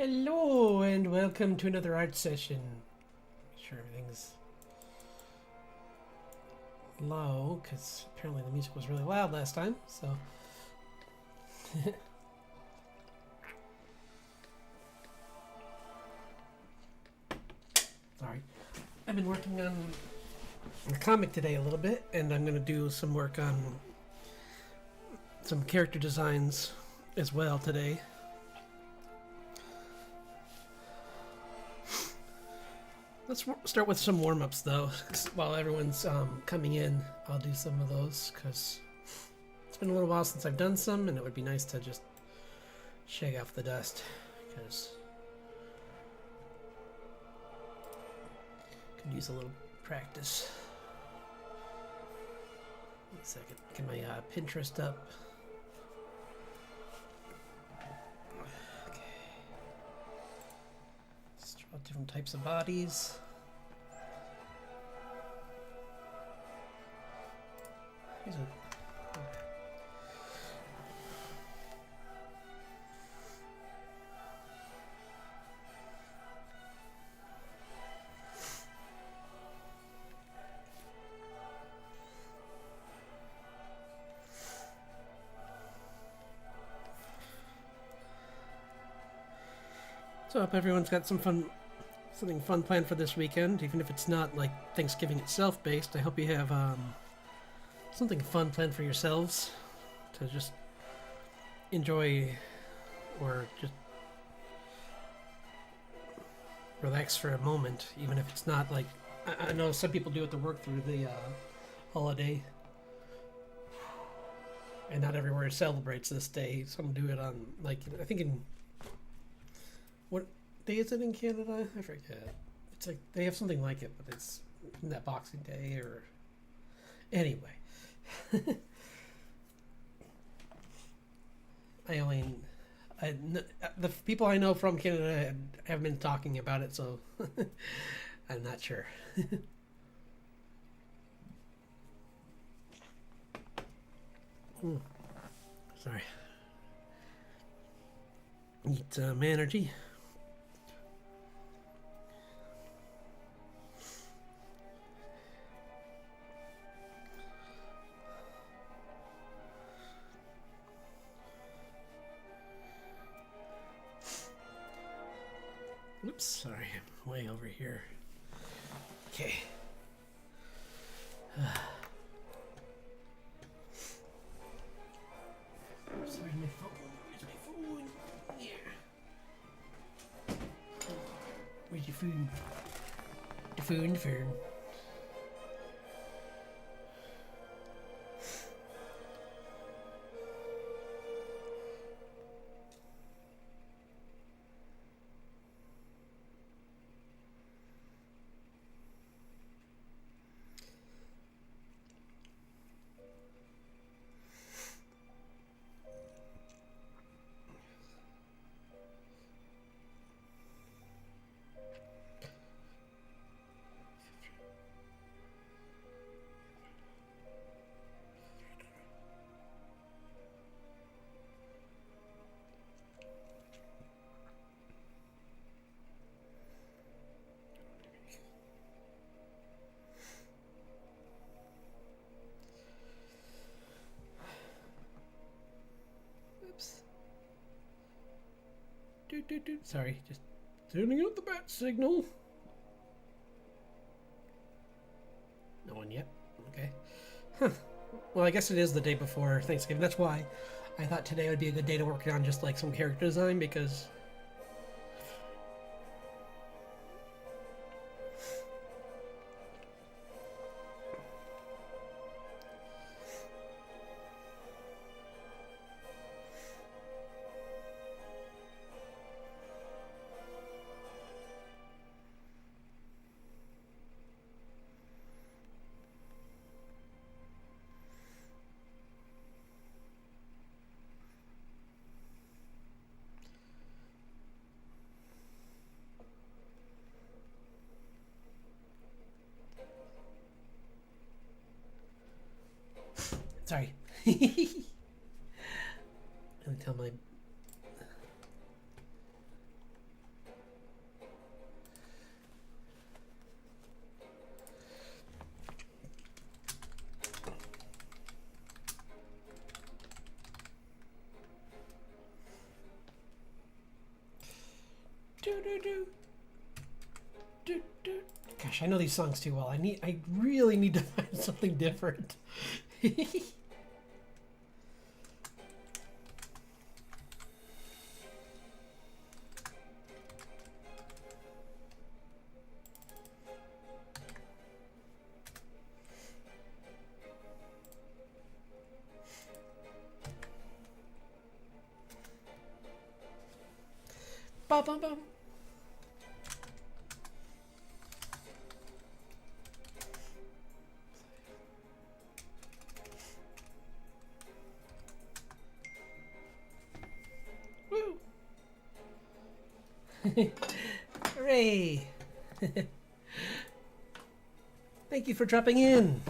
Hello and welcome to another art session. Make sure everything's low because apparently the music was really loud last time. So sorry. I've been working on a comic today a little bit, and I'm going to do some work on some character designs as well today. Let's start with some warm-ups though. While everyone's coming in, I'll do some of those because it's been a little while since I've done some, and it would be nice to just shake off the dust because could use a little practice. Wait a second, get my Pinterest up. Okay. Let's draw different types of bodies. Here's a So I hope everyone's got something fun planned for this weekend, even if it's not like Thanksgiving itself based. I hope you have something fun planned for yourselves to just enjoy or just relax for a moment, even if it's not like I know some people do it to work through the holiday, and not everywhere celebrates this day. Some do it on like I think in what day is it in Canada? I forget. It's like they have something like it, but it's that Boxing Day or anyway. The people I know from Canada have been talking about it, so I'm not sure. Sorry. Need some energy. Oops, sorry, I'm way over here. Okay. Oops, where's my phone? Where's my phone? Here. Where's your phone? The phone, the phone. Sorry, just tuning out the bat signal. No one yet? Okay. Huh. Well, I guess it is the day before Thanksgiving. That's why I thought today would be a good day to work on just like some character design because sorry. Let me tell my Gosh, I know these songs too well. I really need to find something different. Bum, bum, bum. Woo! Hooray! Thank you for dropping in.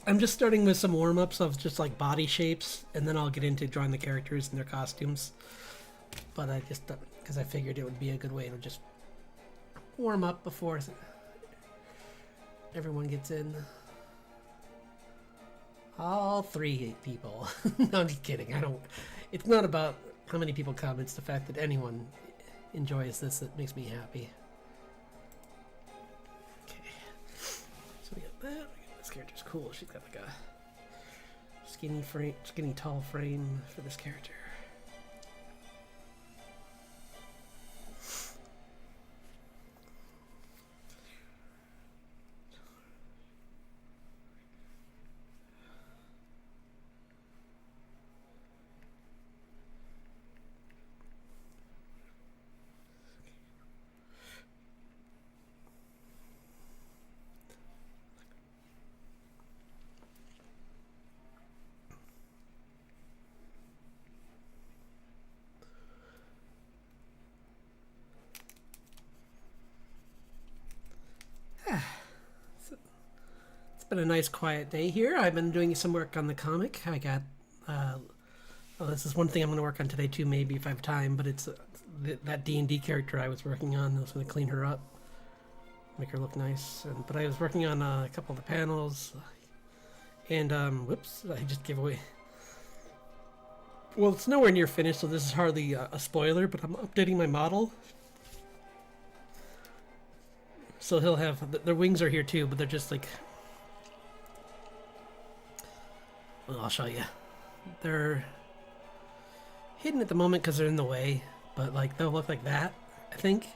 I'm just starting with some warm-ups of just like body shapes, and then I'll get into drawing the characters and their costumes. But I just, because I figured it would be a good way to just warm up before everyone gets in. All 3 people. No, I'm just kidding. It's not about how many people come, it's the fact that anyone enjoys this that makes me happy. Okay. So we got that. This character's cool. She's got like a skinny tall frame for this character. It's been a nice quiet day here. I've been doing some work on the comic. I got, this is one thing I'm going to work on today too, maybe if I have time, but it's that D&D character I was working on. I was going to clean her up, make her look nice. But I was working on a couple of the panels, and whoops, I just gave away. Well, it's nowhere near finished, so this is hardly a spoiler, but I'm updating my model. So he'll have, their wings are here too, but they're just like, well, I'll show you. They're hidden at the moment because they're in the way, but like they'll look like that, I think.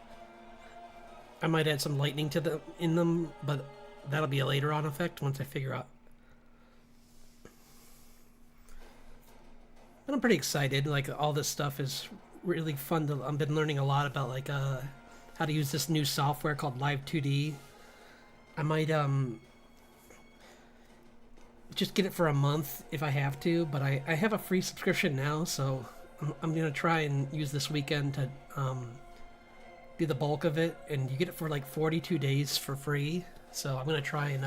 I might add some lightning to them, but that'll be a later on effect once I figure out. But I'm pretty excited. Like all this stuff is really fun to. I've been learning a lot about like how to use this new software called Live 2D. I might just get it for a month if I have to, but I have a free subscription now, so I'm gonna try and use this weekend to do the bulk of it, and you get it for like 42 days for free. So I'm gonna try and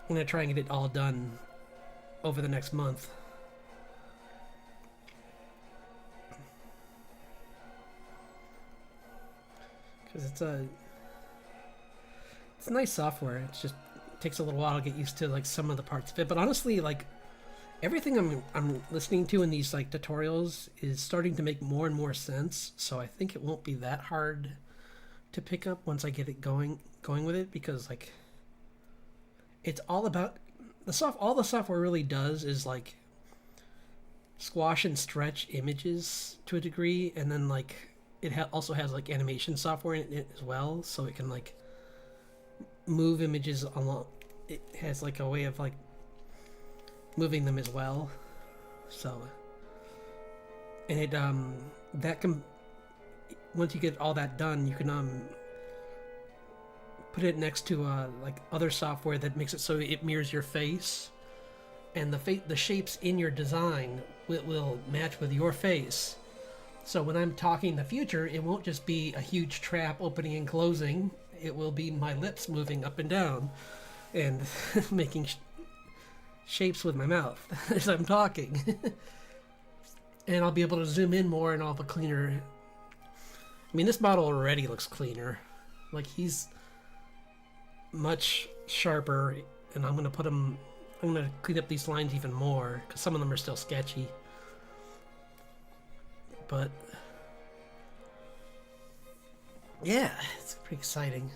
get it all done over the next month. Because it's nice software. It's just takes a little while to get used to like some of the parts of it. But honestly, like everything I'm listening to in these like tutorials is starting to make more and more sense. So I think it won't be that hard to pick up once I get it going with it, because like it's all about all the software really does is like squash and stretch images to a degree, and then like it also has like animation software in it as well, so it can like move images along. It has like a way of like moving them as well. So, and it that can, once you get all that done, you can put it next to like other software that makes it so it mirrors your face, and the shapes in your design will match with your face. So when I'm talking in the future, it won't just be a huge trap opening and closing. It will be my lips moving up and down and making shapes with my mouth as I'm talking. And I'll be able to zoom in more and all the cleaner. I mean, this model already looks cleaner. Like, he's much sharper, and I'm going to clean up these lines even more, because some of them are still sketchy. But Yeah, it's pretty exciting.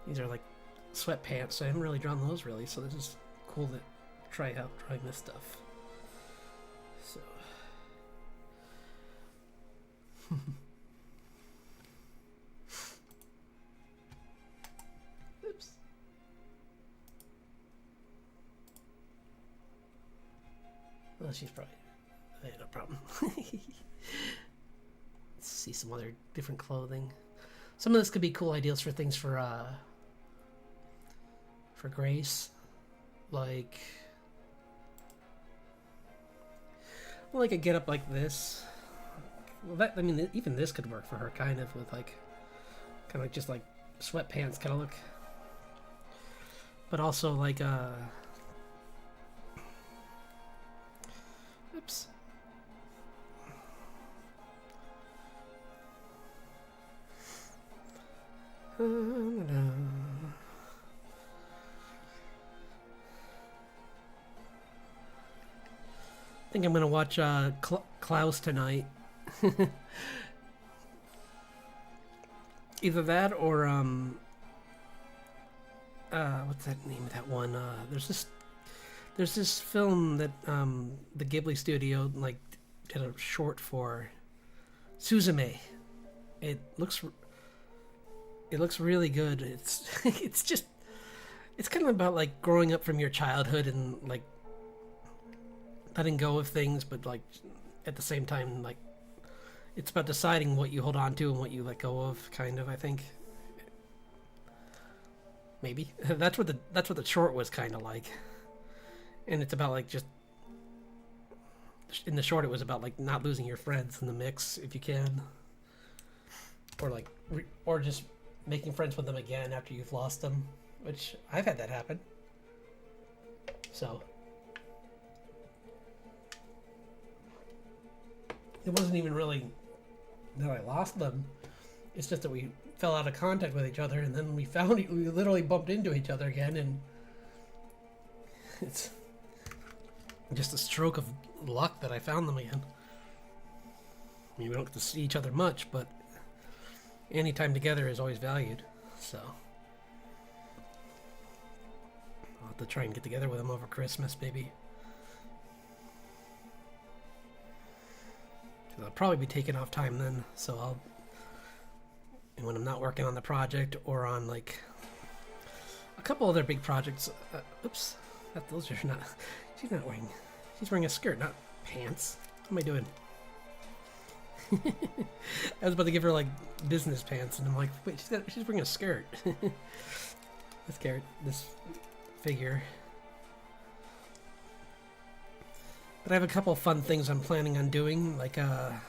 These are like sweatpants. I haven't really drawn those really, so this is cool to try out drawing this stuff. So. Oops. Well, she's probably no problem. Let's see some other different clothing. Some of this could be cool ideas for things for Grace, like a get up like this. Well, that, I mean, even this could work for her, kind of, with like, kind of like just like sweatpants kind of look. But also like oops. I think I'm gonna watch Klaus tonight. Either that or what's that name of that one? There's this film that the Ghibli studio like did a short for, Suzume. It looks really good. It's it's kind of about like growing up from your childhood and like letting go of things, but like at the same time, like it's about deciding what you hold on to and what you let go of, kind of, I think. Maybe that's what the short was kind of like. And it's about like just in the short it was about like not losing your friends in the mix if you can, or like or just making friends with them again after you've lost them, which I've had that happen. So it wasn't even really that I lost them. It's just that we fell out of contact with each other, and then we literally bumped into each other again, and it's just a stroke of luck that I found them again. I mean, we don't get to see each other much, but any time together is always valued. So I'll have to try and get together with them over Christmas, maybe. I'll probably be taking off time then, so and when I'm not working on the project or on like a couple other big projects. Oops, those are not. She's wearing a skirt, not pants. What am I doing? I was about to give her like business pants, and I'm like, wait, she's wearing a skirt. This figure. But I have a couple fun things I'm planning on doing, like I'll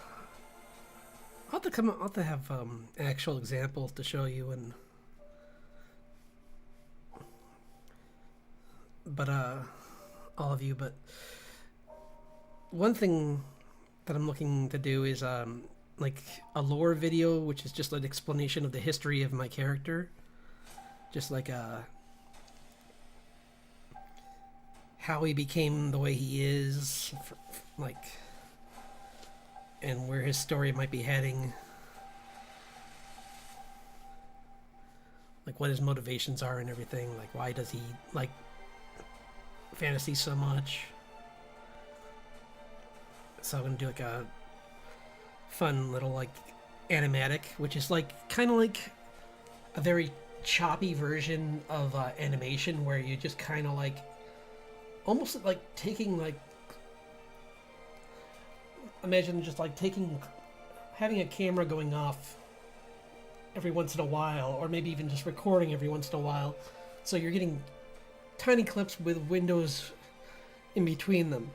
have to have actual examples to show you, and all of you. But one thing that I'm looking to do is like a lore video, which is just an explanation of the history of my character, just like how he became the way he is, like, and where his story might be heading, like what his motivations are and everything, like why does he like fantasy so much. So I'm gonna do like a fun little like animatic, which is like kind of like a very choppy version of animation, where you just kind of like almost like taking like, imagine just like having a camera going off every once in a while, or maybe even just recording every once in a while, so you're getting tiny clips with windows in between them.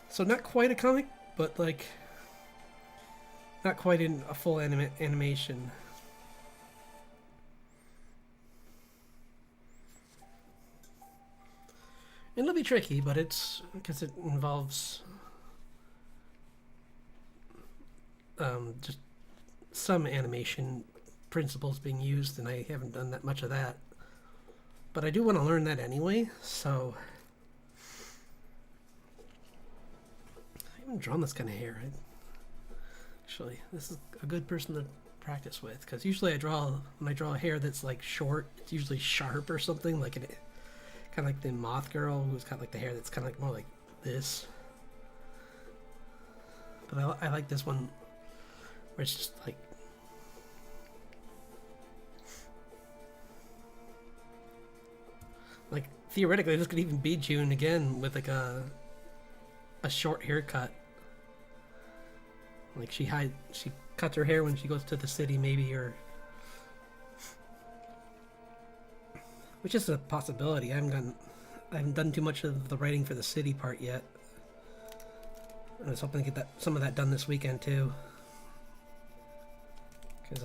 So not quite a comic, but like not quite in a full animation. It'll be tricky, but it's because it involves just some animation principles being used, and I haven't done that much of that. But I do want to learn that anyway, so I haven't drawn this kind of hair. Actually, this is a good person to practice with, because usually when I draw a hair that's like short, it's usually sharp or something, like kind of like the moth girl who's got like the hair that's kind of like more like this. But I like this one where it's just like theoretically this could even be June again with like a short haircut. Like she cuts her hair when she goes to the city, maybe, or which is a possibility. I haven't done too much of the writing for the city part yet. I was hoping to get some of that done this weekend too, because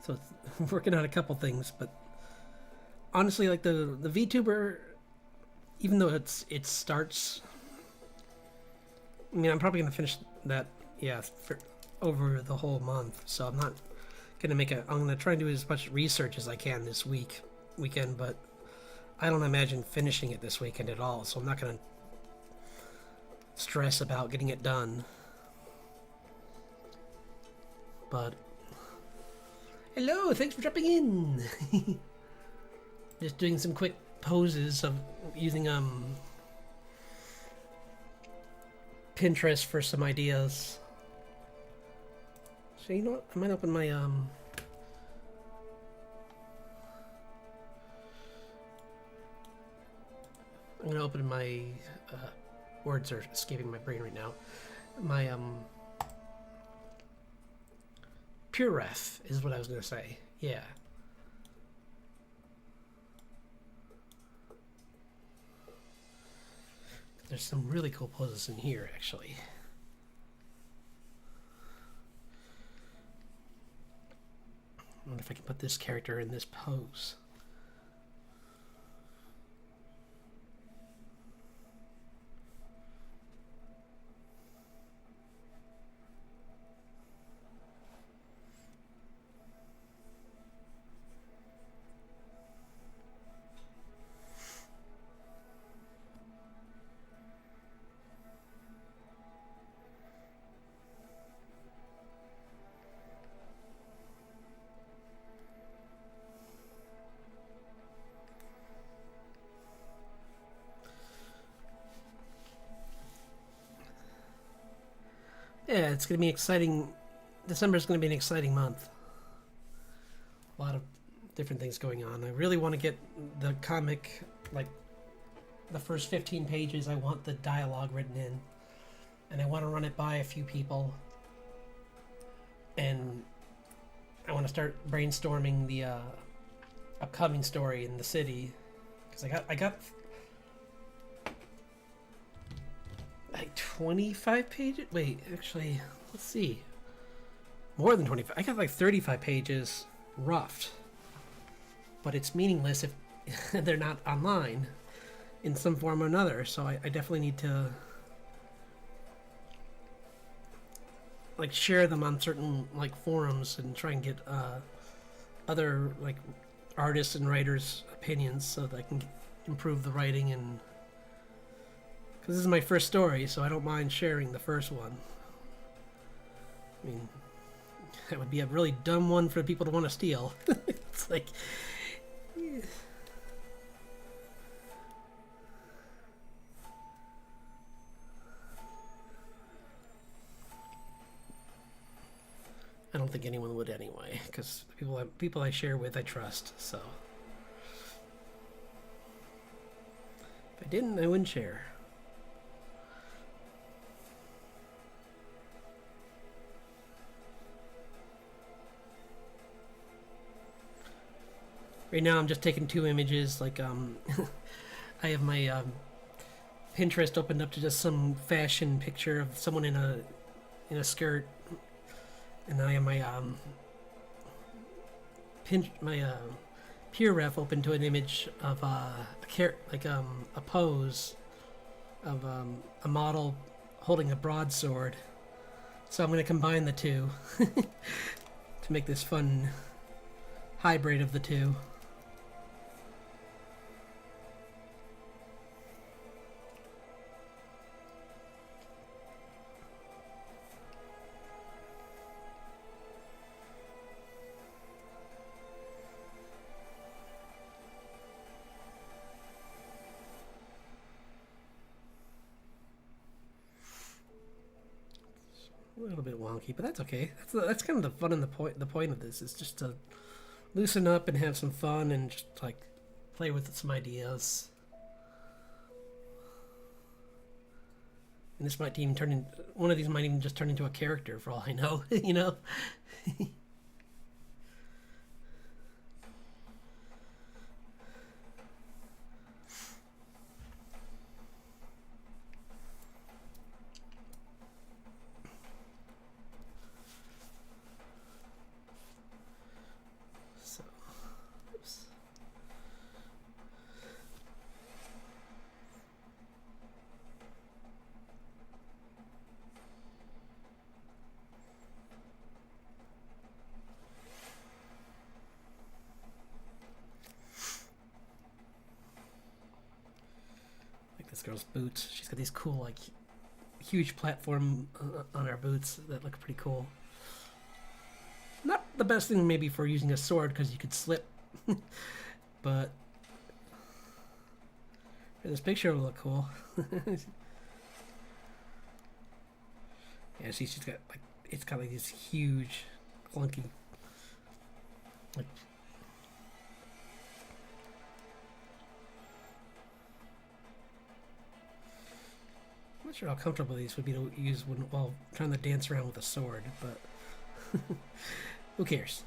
so it's working on a couple things. But honestly, like the VTuber, even though it starts, I mean, I'm probably gonna finish that, yeah, for over the whole month. So I'm not gonna I'm gonna try and do as much research as I can this weekend, but I don't imagine finishing it this weekend at all. So I'm not gonna stress about getting it done. But hello, thanks for dropping in. Just doing some quick poses of using Pinterest for some ideas. So you know what? I might open my I'm gonna open my words are escaping my brain right now. My pure ref is what I was gonna say. Yeah. There's some really cool poses in here, actually. I wonder if I can put this character in this pose. Yeah, it's going to be exciting. December is going to be an exciting month. A lot of different things going on. I really want to get the comic, like the first 15 pages, I want the dialogue written in. And I want to run it by a few people. And I want to start brainstorming the upcoming story in the city. Because I got like 25 pages. Wait, actually, let's see. More than 25. I got like 35 pages roughed. But it's meaningless if they're not online in some form or another. So I definitely need to like share them on certain like forums and try and get other like artists and writers' opinions so that I can improve the writing. And because this is my first story, so I don't mind sharing the first one. I mean, that would be a really dumb one for people to want to steal. It's like, yeah. I don't think anyone would anyway, because people I share with I trust. So if I didn't, I wouldn't share. Right now I'm just taking 2 images, like I have my Pinterest opened up to just some fashion picture of someone in a skirt, and I have my Pure Ref open to an image of a pose of a model holding a broadsword. So I'm going to combine the two to make this fun hybrid of the two. A little bit wonky, but that's okay. That's kind of the fun and the point of this is just to loosen up and have some fun and just like play with some ideas. And this might even turn in one of these might even just turn into a character for all I know, you know. So, oops. Like this girl's boots. She's got these cool, like, huge platform on her boots that look pretty cool. Not the best thing maybe for using a sword because you could slip, but this picture will look cool. Yeah, she's got like it's got like this huge, clunky, like. I'm not sure how comfortable these would be to use while trying to dance around with a sword, but who cares?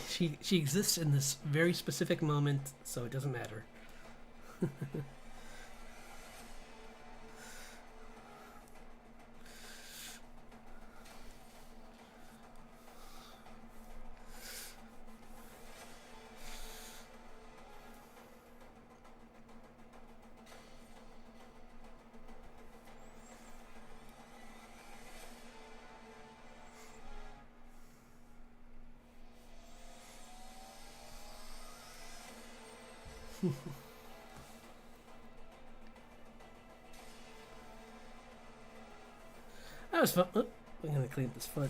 She exists in this very specific moment, so it doesn't matter. That was fun. Oh, I'm gonna clean up this foot.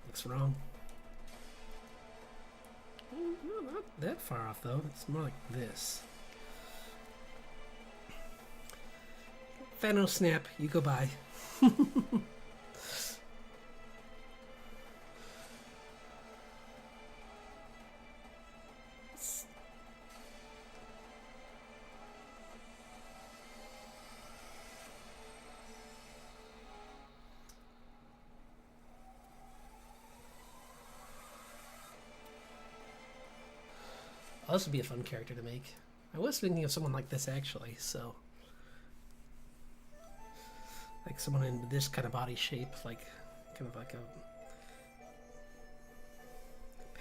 Looks wrong. No, not that far off though. It's more like this. Fano snap, you go by. Oh, this would be a fun character to make. I was thinking of someone like this actually, so like someone in this kind of body shape, like kind of like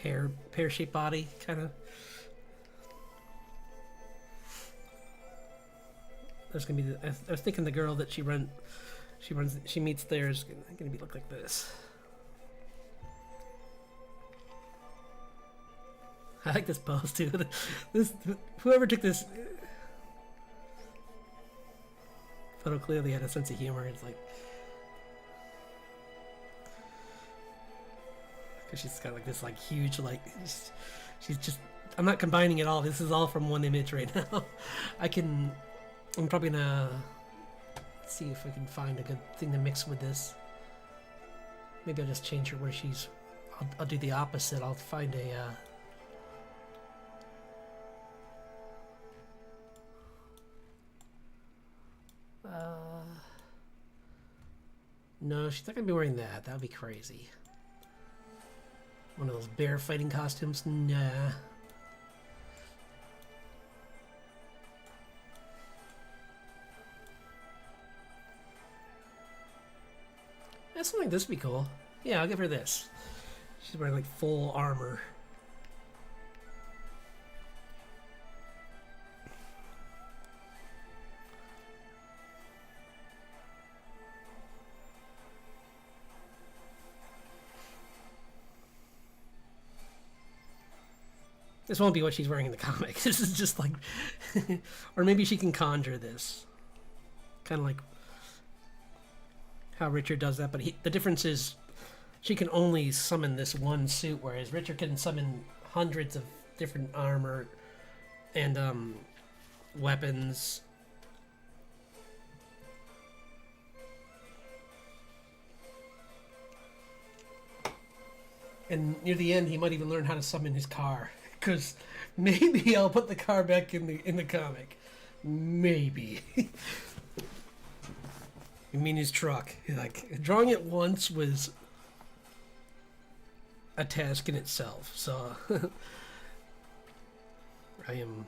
a pear-shaped body, kind of. There's gonna be. I was thinking the girl that she meets there is gonna be look like this. I like this pose too. Whoever took this photo clearly had a sense of humor. It's like, because she's got like this like huge like, she's just. I'm not combining it all. This is all from one image right now. I'm probably gonna see if I can find a good thing to mix with this. Maybe I'll just change her where she's. I'll do the opposite. I'll find a. No, she's not gonna be wearing that. That would be crazy. One of those bear fighting costumes? Nah. That's something this would be cool. Yeah, I'll give her this. She's wearing like full armor. This won't be what she's wearing in the comic. This is just like, or maybe she can conjure this, kind of like how Richard does that. But the difference is, she can only summon this one suit, whereas Richard can summon hundreds of different armor and weapons. And near the end, he might even learn how to summon his car. Because maybe I'll put the car back in the comic. Maybe. I mean, his truck. Like, drawing it once was a task in itself. So I am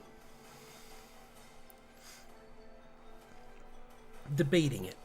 debating it.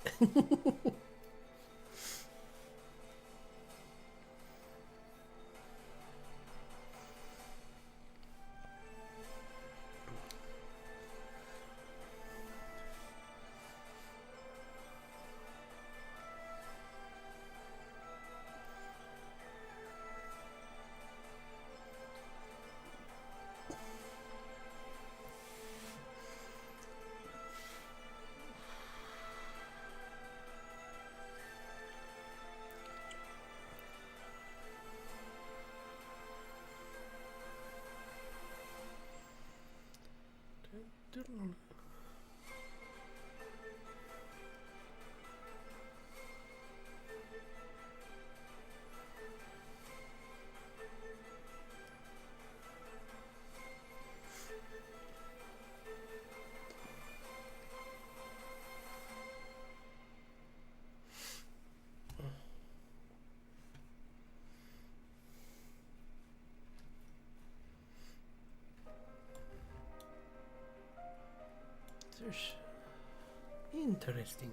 Interesting.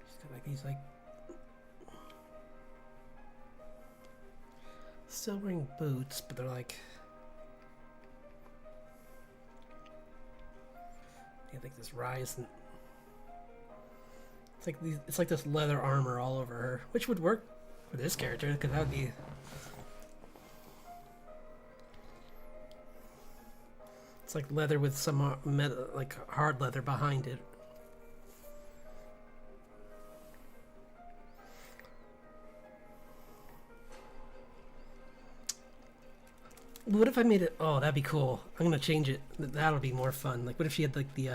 He's got like these like still wearing boots, but they're like like this rise and it's like this leather armor all over her, which would work for this character because that would be it's like leather with some like hard leather behind it. What if I made it? Oh, that'd be cool. I'm gonna change it. That'll be more fun. Like, what if she had like the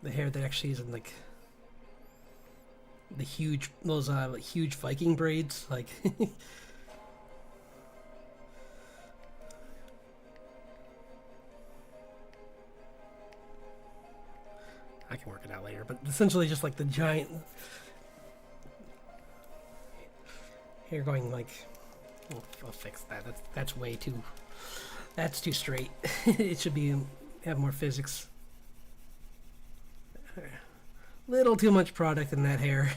hair that actually isn't like the huge like huge Viking braids, like. I can work it out later, but essentially just like the giant hair going like. I'll fix that. That's way too. That's too straight. It should be have more physics. Little too much product in that hair.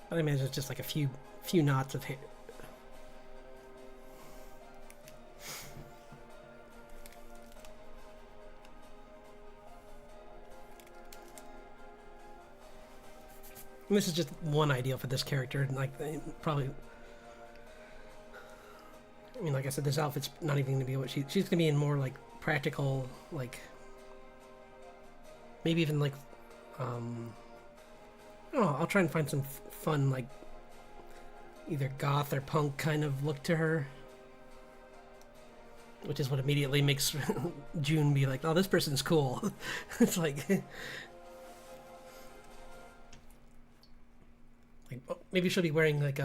I imagine it's just like a few knots of hair. And this is just one idea for this character, and like probably. I mean, like I said, this outfit's not even going to be what she's going to be in more like practical, like maybe even like I don't know. I'll try and find some fun like either goth or punk kind of look to her, which is what immediately makes June be like, "Oh, this person's cool." It's like. Like, maybe she'll be wearing like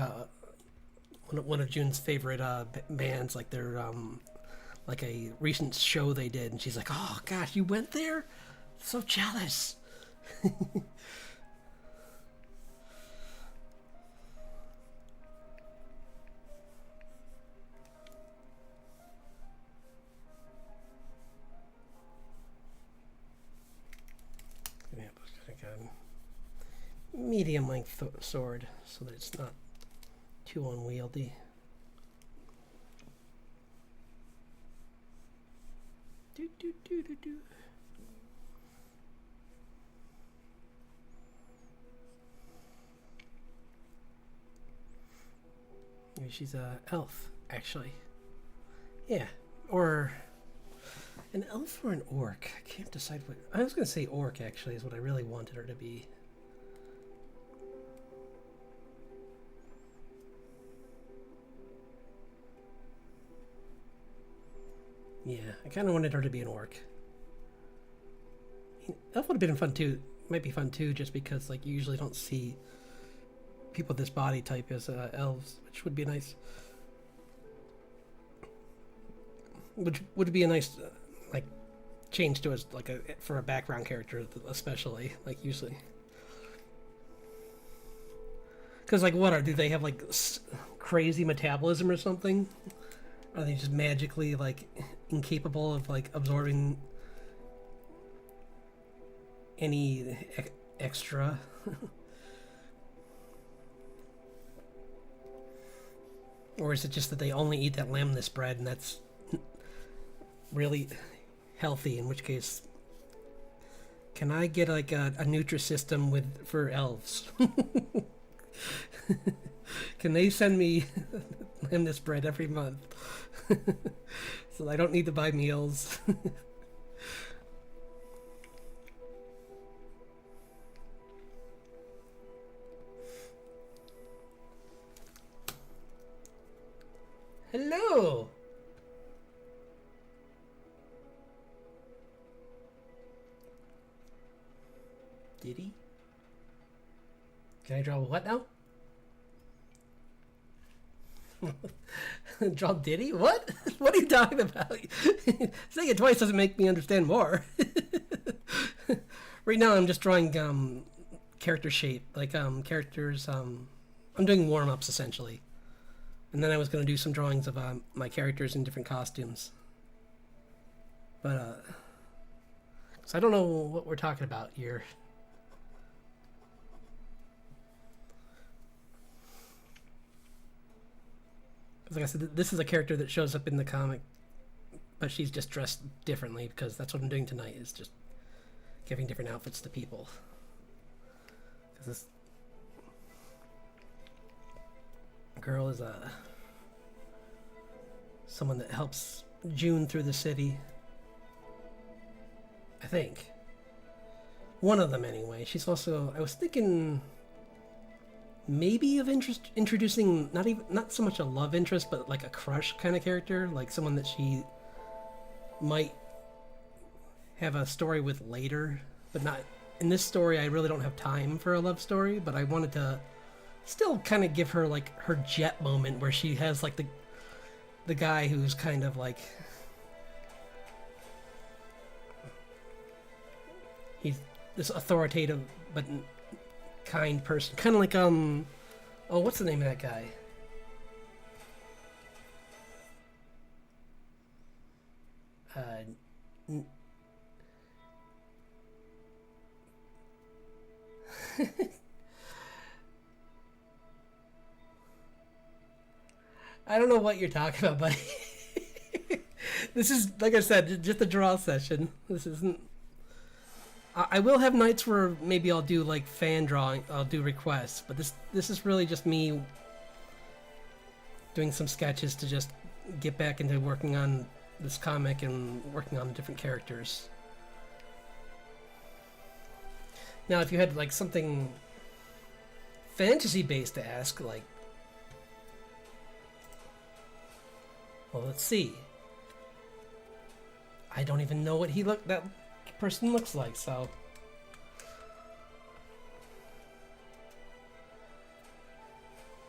one of June's favorite bands, like their like a recent show they did, and she's like, "Oh gosh, you went there? So jealous." medium length sword so that it's not too unwieldy. Do, do, do, do, do. Maybe she's a elf, actually. Yeah, or an elf or an orc. I can't decide what. I was gonna say orc, actually, is what I really wanted her to be. Yeah, I kind of wanted her to be an orc. Elf would have been fun too. Might be fun too, just because like you usually don't see people with this body type as elves, which would be nice. Which would be a nice like change to us, like for a background character, especially like usually. Because like do they have like crazy metabolism or something? Are they just magically like incapable of like absorbing any extra? Or is it just that they only eat that lamb-ness bread and that's really healthy, in which case can I get like a Nutrisystem for elves? Can they send me lamb-ness bread every month so I don't need to buy meals? Hello. Diddy? Can I draw what now? Draw Diddy? What? What are you talking about? Saying it twice doesn't make me understand more. Right now I'm just drawing character shape, like characters. I'm doing warm-ups essentially. And then I was going to do some drawings of my characters in different costumes. But, so I don't know what we're talking about here. Because like I said, this is a character that shows up in the comic, but she's just dressed differently because that's what I'm doing tonight, is just giving different outfits to people. Because this girl is someone that helps June through the city. I think. One of them anyway. She's also, I was thinking maybe of introducing not so much a love interest, but like a crush kind of character, like someone that she might have a story with later, but not in this story. I really don't have time for a love story, but I wanted to still kind of give her like her Jet moment where she has like the guy who's kind of like he's this authoritative but kind person, kind of like oh, what's the name of that guy? I don't know what you're talking about, buddy. This is, like I said, just a draw session. This isn't. I will have nights where maybe I'll do like fan drawing. I'll do requests, but this is really just me doing some sketches to just get back into working on this comic and working on different characters. Now, if you had like something fantasy based to ask, like, well, let's see. I don't even know what that person looks like, so.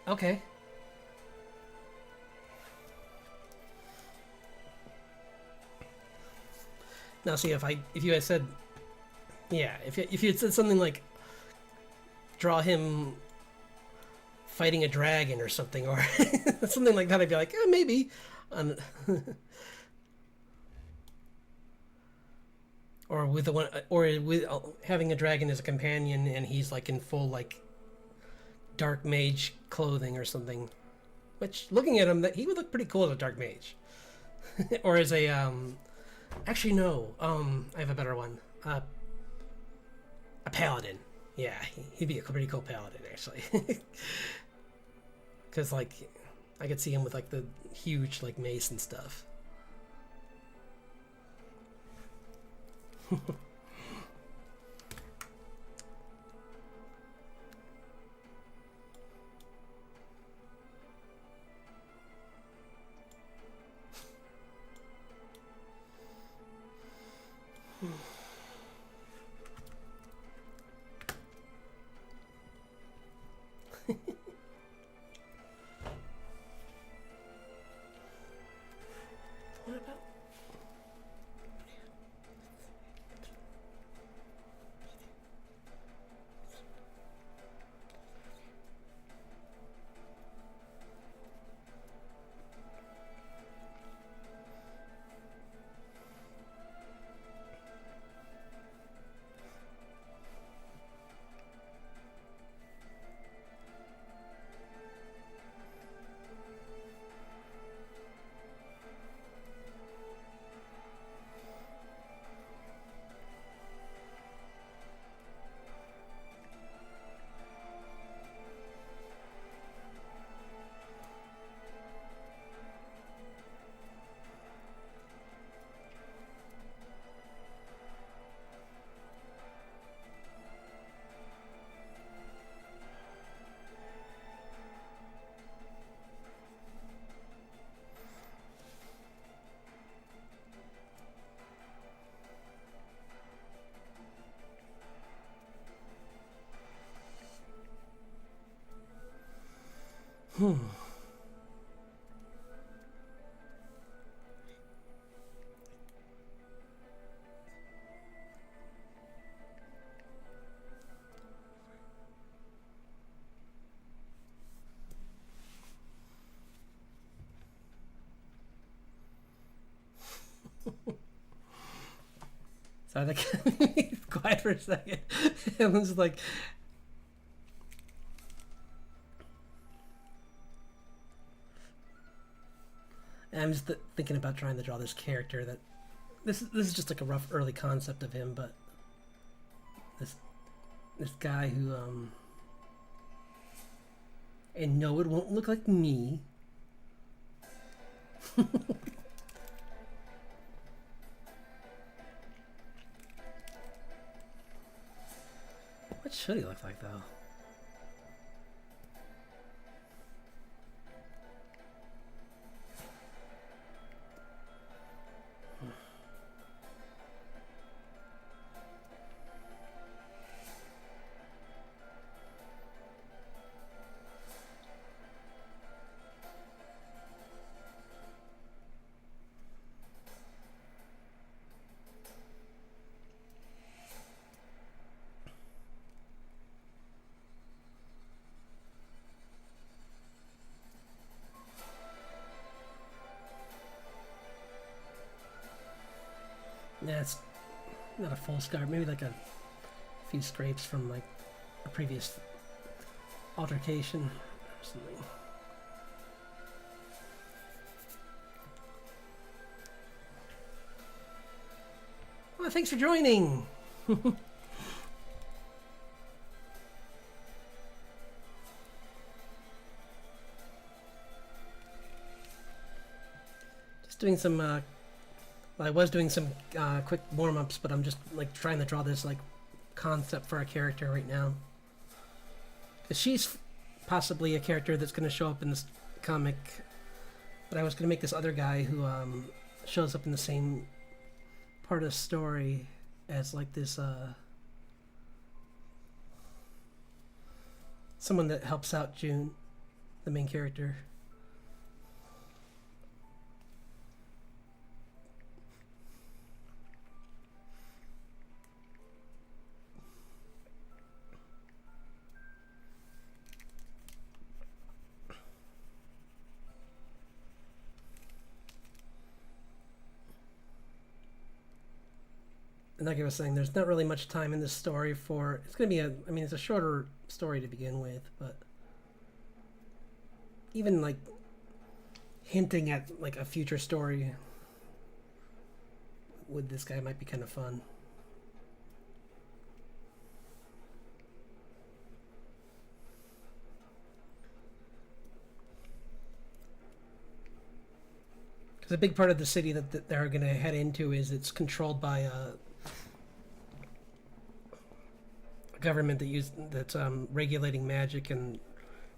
Okay. Now, see, if you had said, yeah, if you had said something like, draw him fighting a dragon or something, or something like that, I'd be like, maybe. or with the one, or with having a dragon as a companion, and he's like in full like dark mage clothing or something. Which, looking at him, that he would look pretty cool as a dark mage, or as a Actually, no. I have a better one. A paladin. Yeah, he'd be a pretty cool paladin, actually. Because like, I could see him with like the huge like mace and stuff. What about? So I think quiet for a second. Everyone's like, I'm just thinking about trying to draw this character. That this is just like a rough early concept of him, but this guy who and no, it won't look like me. What should he look like though? Yeah, it's not a full scar. Maybe like a few scrapes from like a previous altercation or something. Well, thanks for joining. Just doing some I was doing some quick warm-ups, but I'm just like trying to draw this like concept for a character right now. Because she's possibly a character that's going to show up in this comic, but I was going to make this other guy who shows up in the same part of the story as like this someone that helps out June, the main character. like I was saying, there's not really much time in this story for. It's going to be I mean, it's a shorter story to begin with, but even like hinting at like a future story with this guy might be kind of fun. Because a big part of the city that they're going to head into is it's controlled by a government that's regulating magic and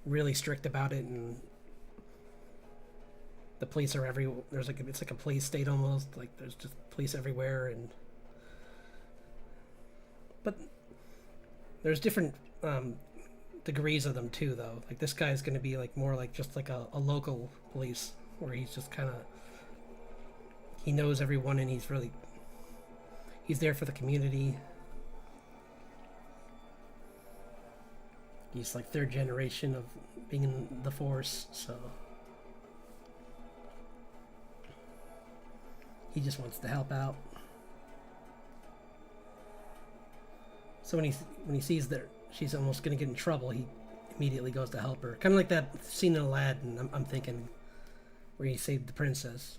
really strict about it, and the police are it's like a police state almost. Like there's just police everywhere, but there's different degrees of them too, though. Like this guy's going to be like more like just like a local police, where he's just kind of, he knows everyone and he's there for the community. He's like third generation of being in the force, so he just wants to help out. So when he sees that she's almost going to get in trouble, he immediately goes to help her. Kind of like that scene in Aladdin, I'm thinking, where he saved the princess.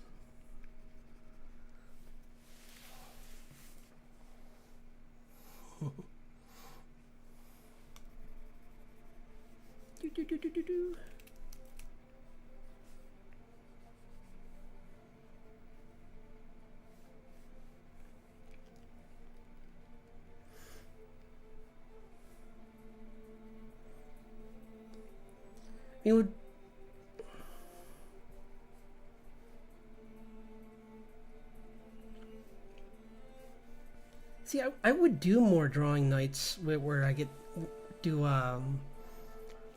Do. It would. See, I would do more drawing nights where I do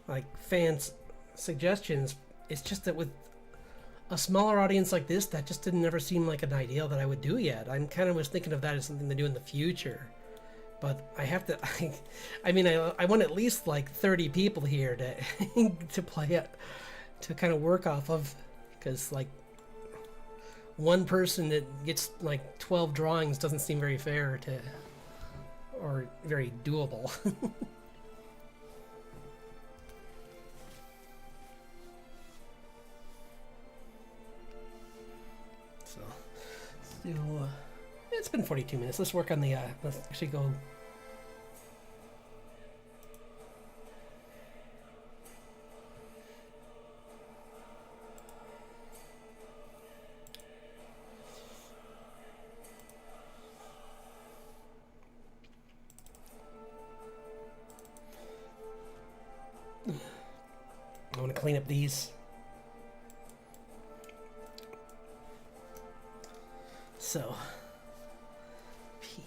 like fans suggestions. It's just that with a smaller audience like this, that just didn't ever seem like an ideal that I would do yet. I'm kind of was thinking of that as something to do in the future, but I have to. I mean, I want at least like 30 people here to to play it, to kind of work off of, because like one person that gets like 12 drawings doesn't seem very fair or very doable. So let's do. It's been 42 minutes. Let's work on the. Let's actually go. I want to clean up these. So, Pete.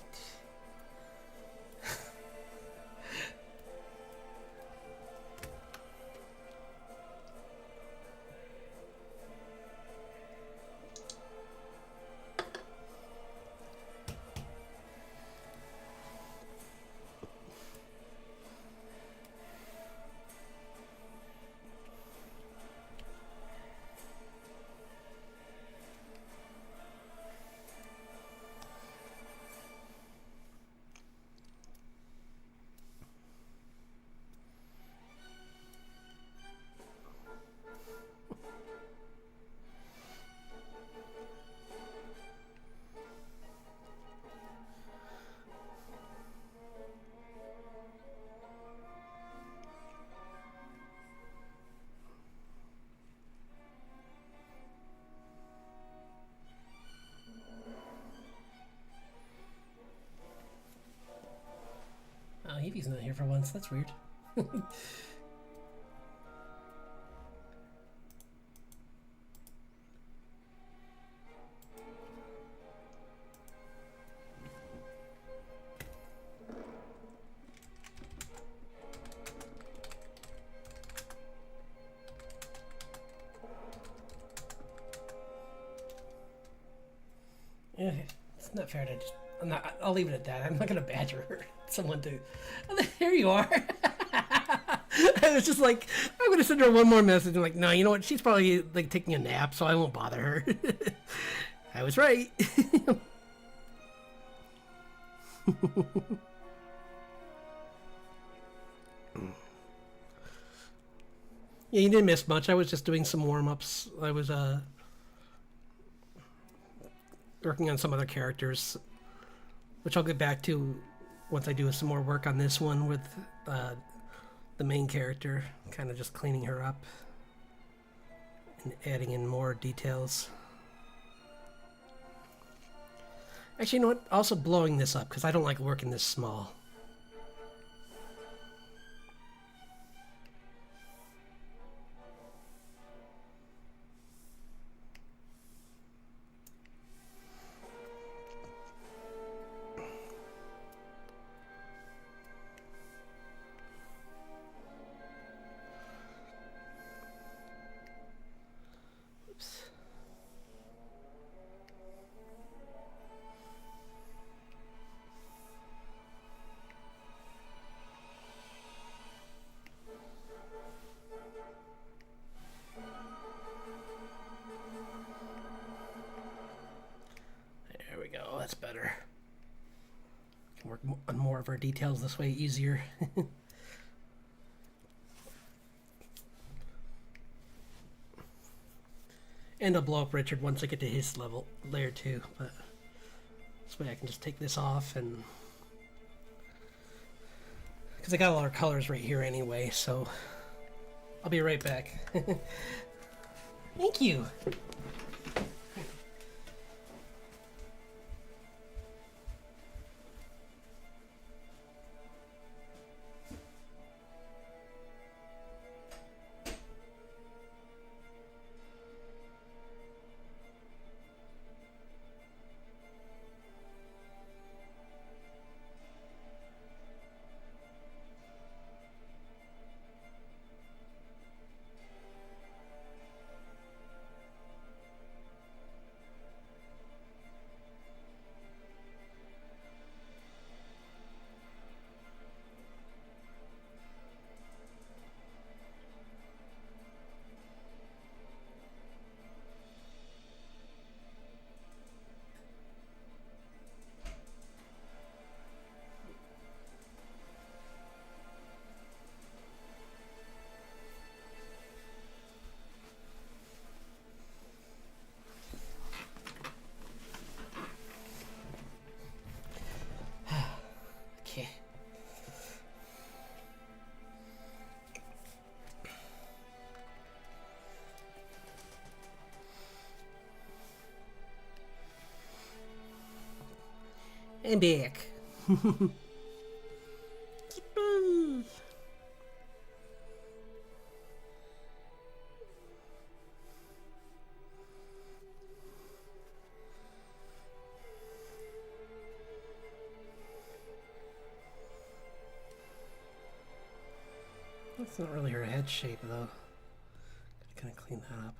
Oh, Evie's not here for once. That's weird. Yeah, it's not fair to just. I'll leave it at that. I'm not gonna badger someone to. Here you are. I was just like, I'm gonna send her one more message. I'm like, no, you know what? She's probably like taking a nap, so I won't bother her. I was right. Yeah, you didn't miss much. I was just doing some warm-ups. I was working on some other characters, which I'll get back to once I do some more work on this one with the main character, kind of just cleaning her up and adding in more details. Actually, you know what? Also blowing this up, because I don't like working this small. There we go, that's better. Can work on more of our details this way easier. And I'll blow up Richard once I get to his level, layer 2, but this way I can just take this off and... Because I got a lot of colors right here anyway, so I'll be right back. Thank you! Okay. I'm back. Yippee! That's not really her head shape, though. Gotta kind of clean that up.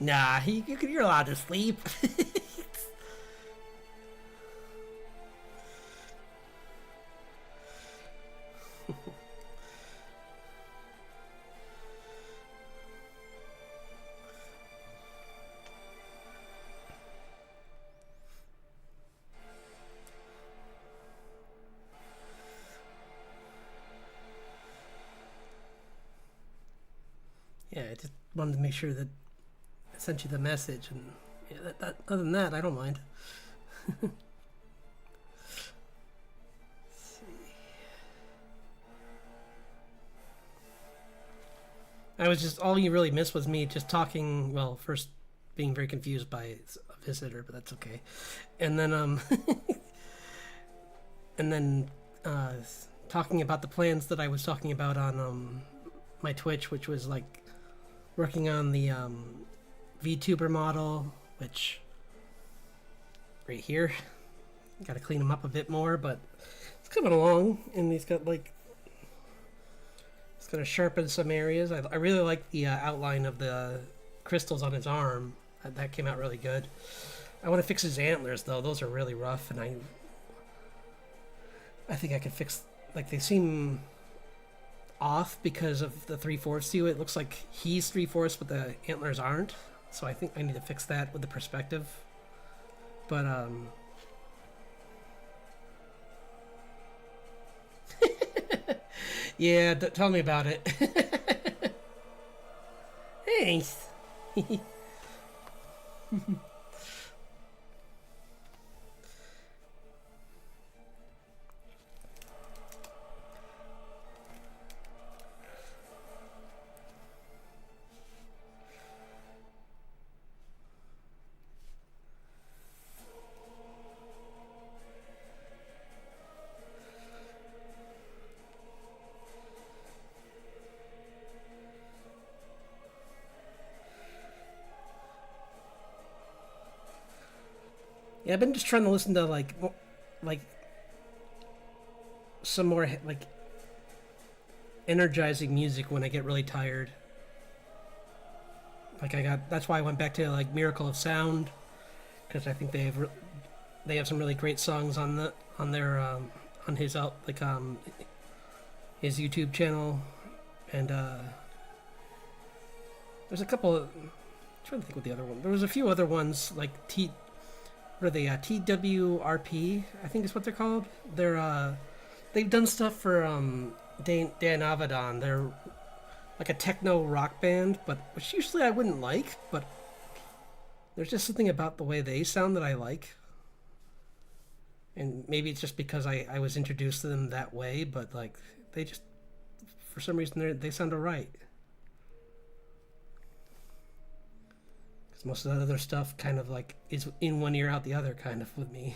Nah, you're allowed to sleep. Yeah, I just wanted to make sure that I sent you the message, and yeah, other than that, I don't mind. I was just, all you really missed was me just talking, well, first being very confused by a visitor, but that's okay. And then, and then, talking about the plans that I was talking about on, my Twitch, which was like working on the, VTuber model, which, right here, gotta clean him up a bit more, but it's coming along, and he's got like, it's gonna sharpen some areas. I really like the outline of the crystals on his arm. That came out really good. I want to fix his antlers though. Those are really rough, and I think I could fix. Like, they seem off because of the 3/4 view. It looks like he's 3/4, but the antlers aren't. So I think I need to fix that with the perspective. But yeah, tell me about it. Thanks. Yeah, I've been just trying to listen to like some more like energizing music when I get really tired. Like that's why I went back to like Miracle of Sound, because I think they have some really great songs on their on his his YouTube channel, and there's a couple of, I'm trying to think what the other one. There was a few other ones like what are they? TWRP, I think is what they're called. They've done stuff for Dan Avedon. They're like a techno rock band, which usually I wouldn't like, but there's just something about the way they sound that I like. And maybe it's just because I was introduced to them that way, but like they just, for some reason, they sound alright. Because most of that other stuff kind of like is in one ear out the other, kind of, with me.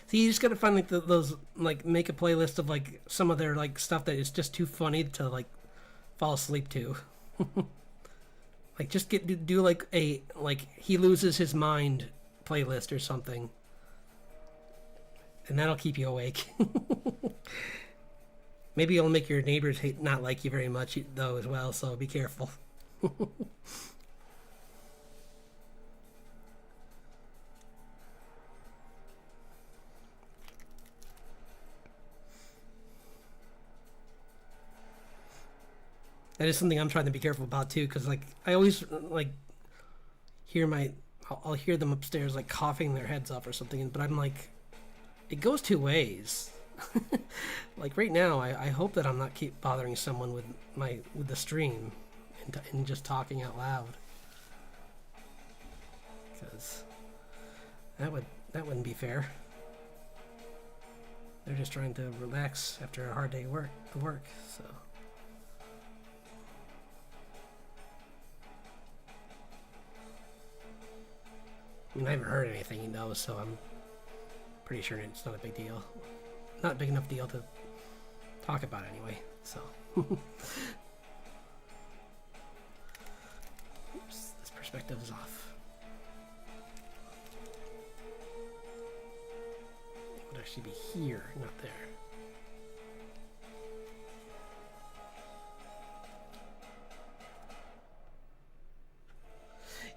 So you just gotta find like those, like, make a playlist of like some of their like stuff that is just too funny to like fall asleep to. Like, just do like a like he loses his mind playlist or something, and that'll keep you awake. Maybe it'll make your neighbors not like you very much though as well. So be careful. That is something I'm trying to be careful about too, because like I always like I'll hear them upstairs like coughing their heads off or something, but I'm like, it goes two ways. Like right now, I hope that I'm not keep bothering someone with the stream and just talking out loud, because that wouldn't be fair. They're just trying to relax after a hard day of work, so. I mean, I haven't heard anything, so I'm pretty sure it's not a big deal. Not a big enough deal to talk about anyway, so. Oops, this perspective is off. It would actually be here, not there.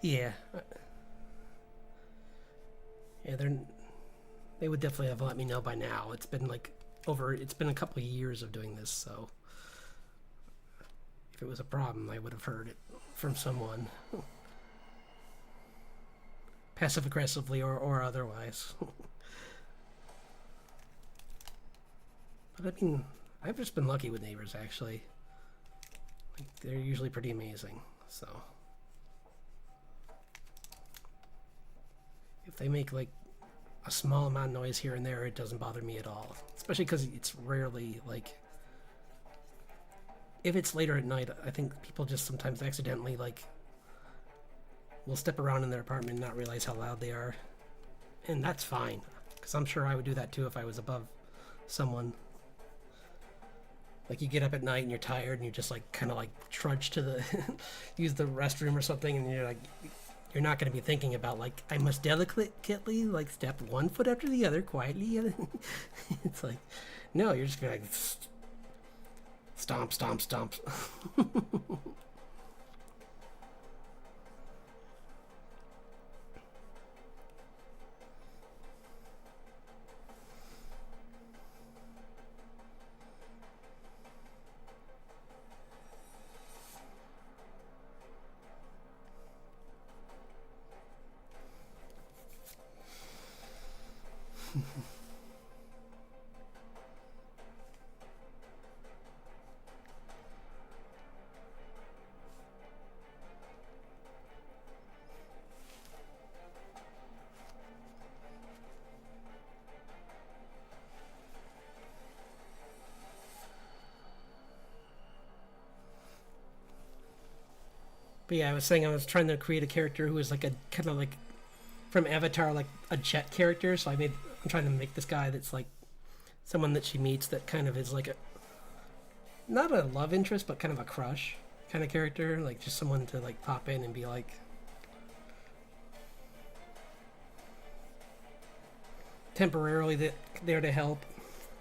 Yeah. Yeah, they would definitely have let me know by now. It's been a couple of years of doing this, so if it was a problem, I would have heard it from someone. Passive aggressively or otherwise. But I mean, I've just been lucky with neighbors, actually. Like, they're usually pretty amazing, so. If they make like a small amount of noise here and there, it doesn't bother me at all. Especially because it's rarely like, if it's later at night, I think people just sometimes accidentally like will step around in their apartment and not realize how loud they are. And that's fine, because I'm sure I would do that too if I was above someone. Like you get up at night and you're tired and you just like kind of like trudge to the use the restroom or something, and you're like you're not going to be thinking about like I must delicately like step one foot after the other quietly. It's like no, you're just gonna like stomp, stomp, stomp. But yeah, I was saying I was trying to create a character who was like a kind of like from Avatar, like a jet character. So I'm trying to make this guy that's like someone that she meets that kind of is like a not a love interest, but kind of a crush kind of character, like just someone to like pop in and be like temporarily there to help,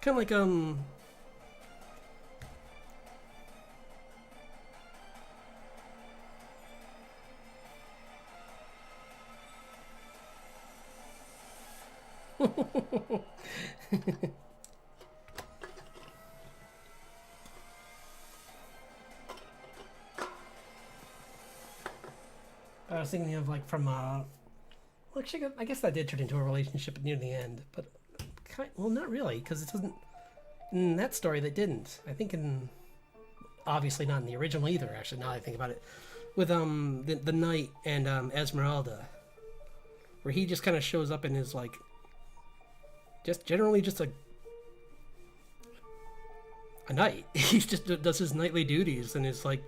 kind of like I was thinking of like from well, actually, I guess that did turn into a relationship near the end, but well, not really, because it doesn't. In that story, that didn't. I think in obviously not in the original either. Actually, now that I think about it, with the knight and Esmeralda, where he just kind of shows up and is like just generally just a knight. He just does his knightly duties and is like.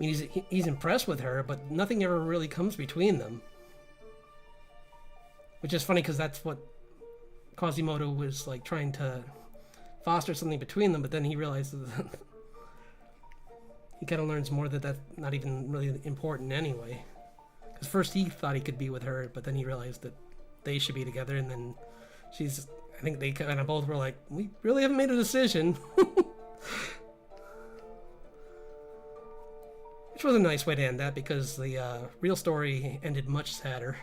I mean, he's impressed with her, but nothing ever really comes between them. Which is funny because that's what Quasimodo was like trying to foster something between them, but then he realizes that he kind of learns more that that's not even really important anyway. Because first he thought he could be with her, but then he realized that they should be together, and then I think they kind of both were like, we really haven't made a decision. Which was a nice way to end that because the real story ended much sadder.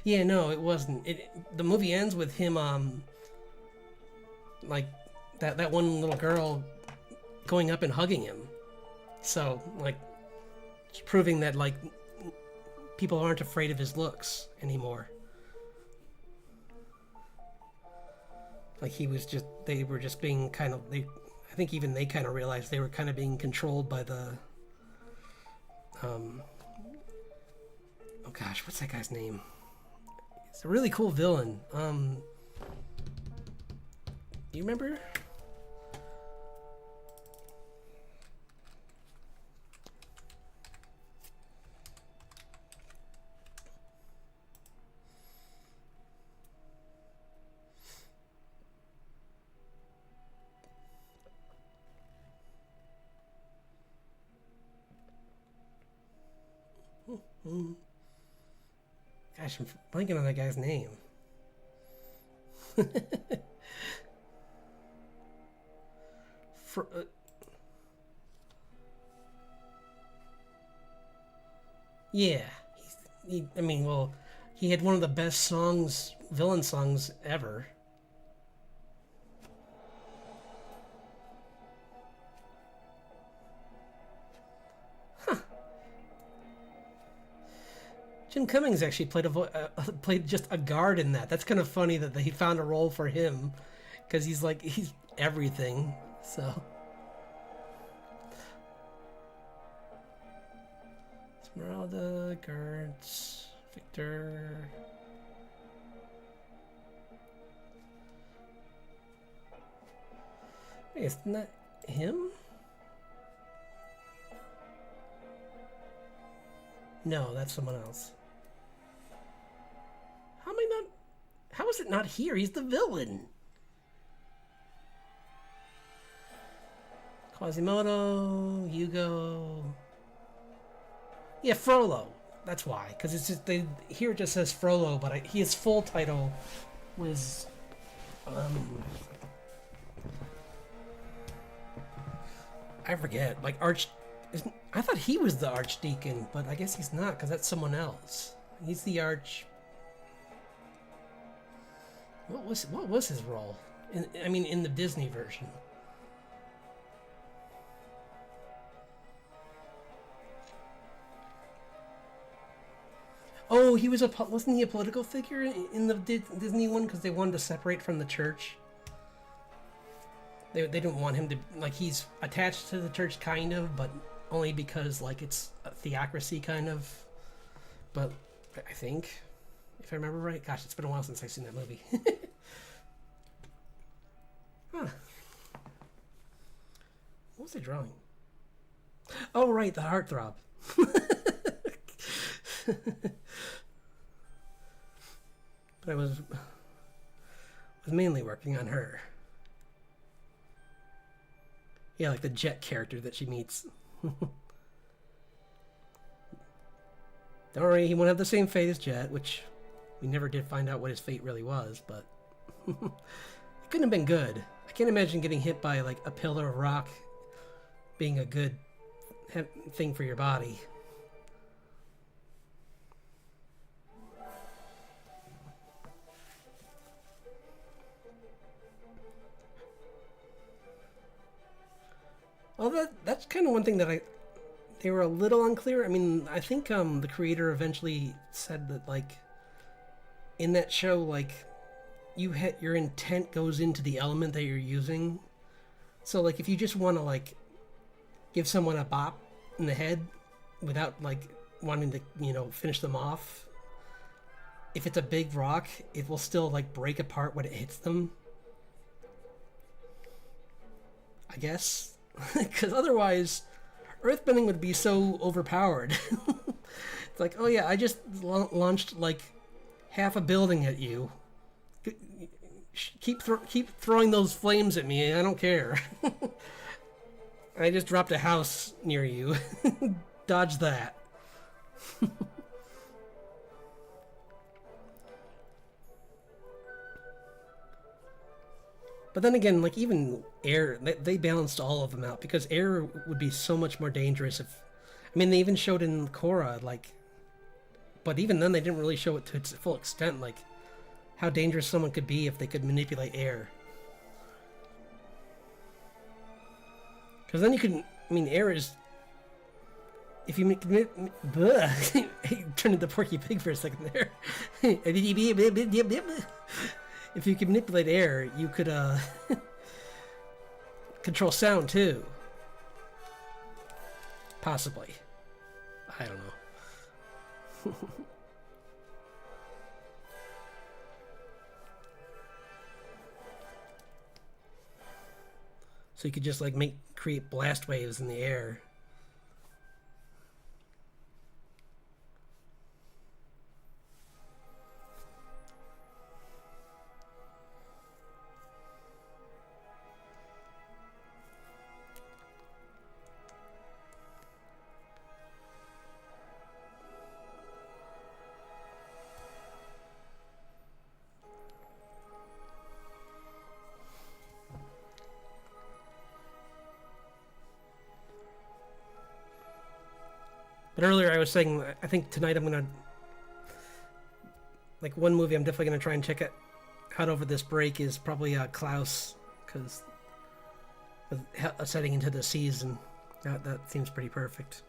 Yeah, no, it wasn't. The movie ends with him, like that one little girl going up and hugging him. So, like, just proving that like people aren't afraid of his looks anymore. Like they were just being kind of, I think even they kind of realized they were kind of being controlled by the, oh gosh, what's that guy's name? It's a really cool villain. Do you remember? Gosh, I'm blanking on that guy's name. Yeah, I mean, well, he had one of the best songs, villain songs ever. Jim Cummings actually played just a guard in that. That's kind of funny that he found a role for him, because he's everything. So Esmeralda, guards, Victor. Wait, isn't that him? No, that's someone else. How am I not? How is it not here? He's the villain. Quasimodo, Hugo. Yeah, Frollo. That's why. Because it's just here it just says Frollo, but his full title was I forget. Like I thought he was the Archdeacon, but I guess he's not because that's someone else. He's the What was his role? In the Disney version. Oh, wasn't he a political figure in the Disney one because they wanted to separate from the church? They didn't want him to, like, he's attached to the church kind of, but only because like it's a theocracy kind of. But I think, if I remember right, gosh, it's been a while since I've seen that movie. Huh. What was I drawing? Oh, right, the heartthrob. But I was mainly working on her. Yeah, like the Jet character that she meets. Don't worry, he won't have the same fate as Jet, which we never did find out what his fate really was, but it couldn't have been good. I can't imagine getting hit by like a pillar of rock being a good thing for your body. Well, that's kind of one thing that they were a little unclear. I mean, I think the creator eventually said that like in that show, like your intent goes into the element that you're using. So like if you just want to like give someone a bop in the head without like wanting to finish them off, if it's a big rock, it will still like break apart when it hits them, I guess. Because otherwise, earthbending would be so overpowered. It's like, oh yeah, I just launched like half a building at you. Keep throwing those flames at me. I don't care. I just dropped a house near you. Dodge that. But then again, like even air, they balanced all of them out because air would be so much more dangerous if. I mean, they even showed in Korra, like. But even then, they didn't really show it to its full extent, like how dangerous someone could be if they could manipulate air. Because then you can. I mean, air is. If you turned into Porky Pig for a second there. If you could manipulate air, you could control sound too. Possibly. I don't know. So you could just like create blast waves in the air. But earlier I was saying, I think tonight I'm going to, like one movie I'm definitely going to try and check it out over this break is probably Klaus, because with setting into the season, that seems pretty perfect.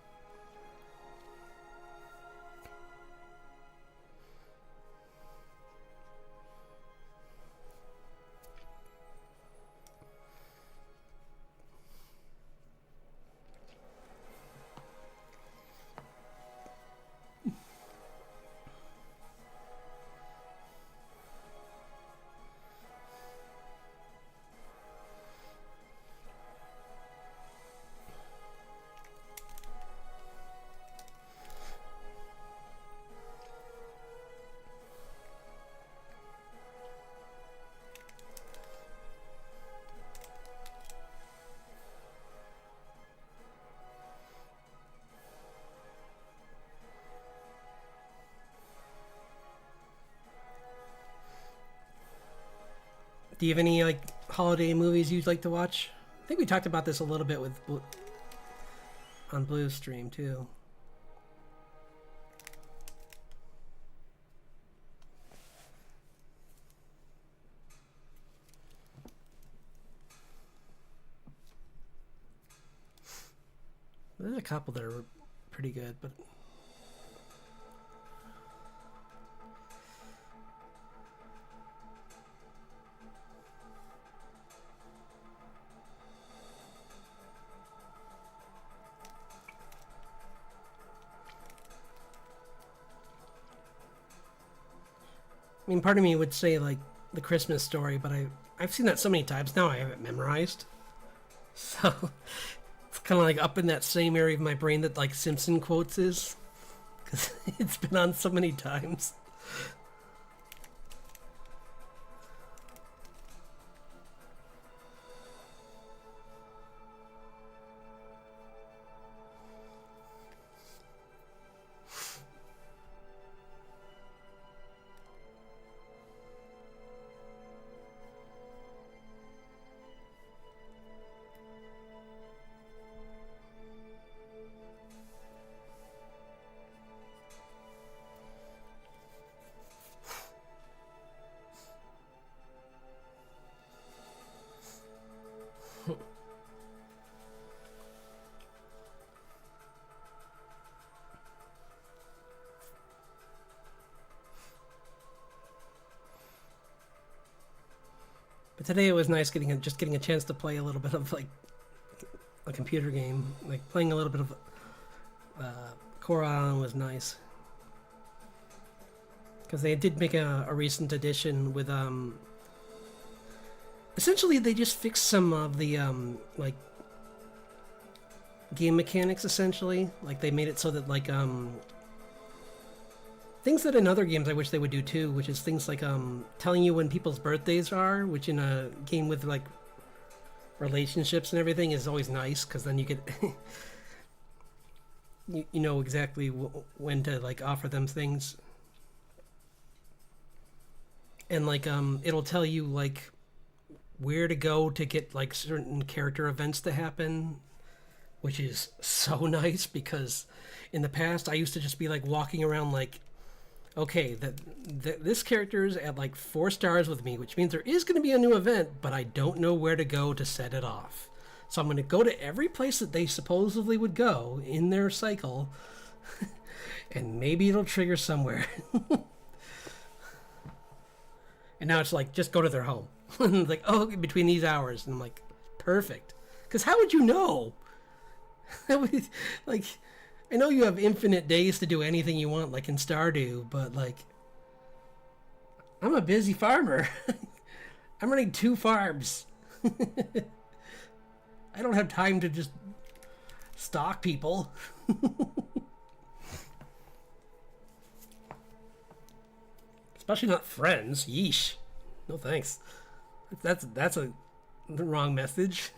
Do you have any like holiday movies you'd like to watch? I think we talked about this a little bit with on Blue's stream too. There's a couple that are pretty good, but I mean, part of me would say like The Christmas Story, but I've seen that so many times now I have it memorized. So it's kind of like up in that same area of my brain that like Simpson quotes is, because it's been on so many times. But today it was nice getting a chance to play a little bit of like a computer game. Like playing a little bit of Core Island was nice, because they did make a recent edition with essentially they just fixed some of the like game mechanics. Essentially, like they made it so that like things that in other games I wish they would do too, which is things like telling you when people's birthdays are, which in a game with like relationships and everything is always nice, because then you get you know exactly when to like offer them things, and like it'll tell you like where to go to get like certain character events to happen, which is so nice, because in the past I used to just be like walking around like, okay, this character is at like 4 stars with me, which means there is going to be a new event, but I don't know where to go to set it off. So I'm going to go to every place that they supposedly would go in their cycle, and maybe it'll trigger somewhere. And now it's like, just go to their home. Like, oh, between these hours. And I'm like, perfect. Because how would you know? Like, I know you have infinite days to do anything you want, like in Stardew, but like, I'm a busy farmer. I'm running 2 farms. I don't have time to just stalk people. Especially not friends. Yeesh. No thanks. That's the wrong message.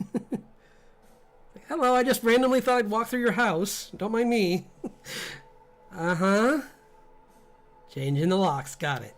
Hello, I just randomly thought I'd walk through your house. Don't mind me. Uh-huh. Changing the locks. Got it.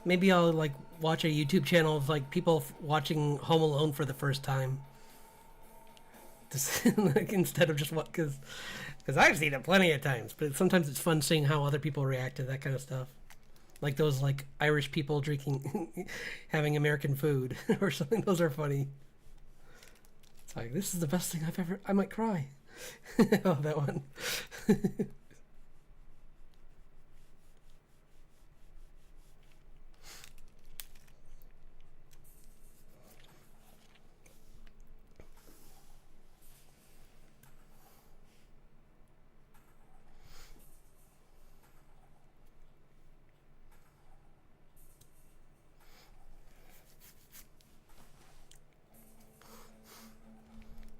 Maybe I'll like watch a YouTube channel of like people watching Home Alone for the first time. like, instead of just what, because I've seen it plenty of times, but sometimes it's fun seeing how other people react to that kind of stuff. Like those like Irish people drinking, having American food or something. Those are funny. It's like, this is the best thing I've ever. I might cry. Oh, that one.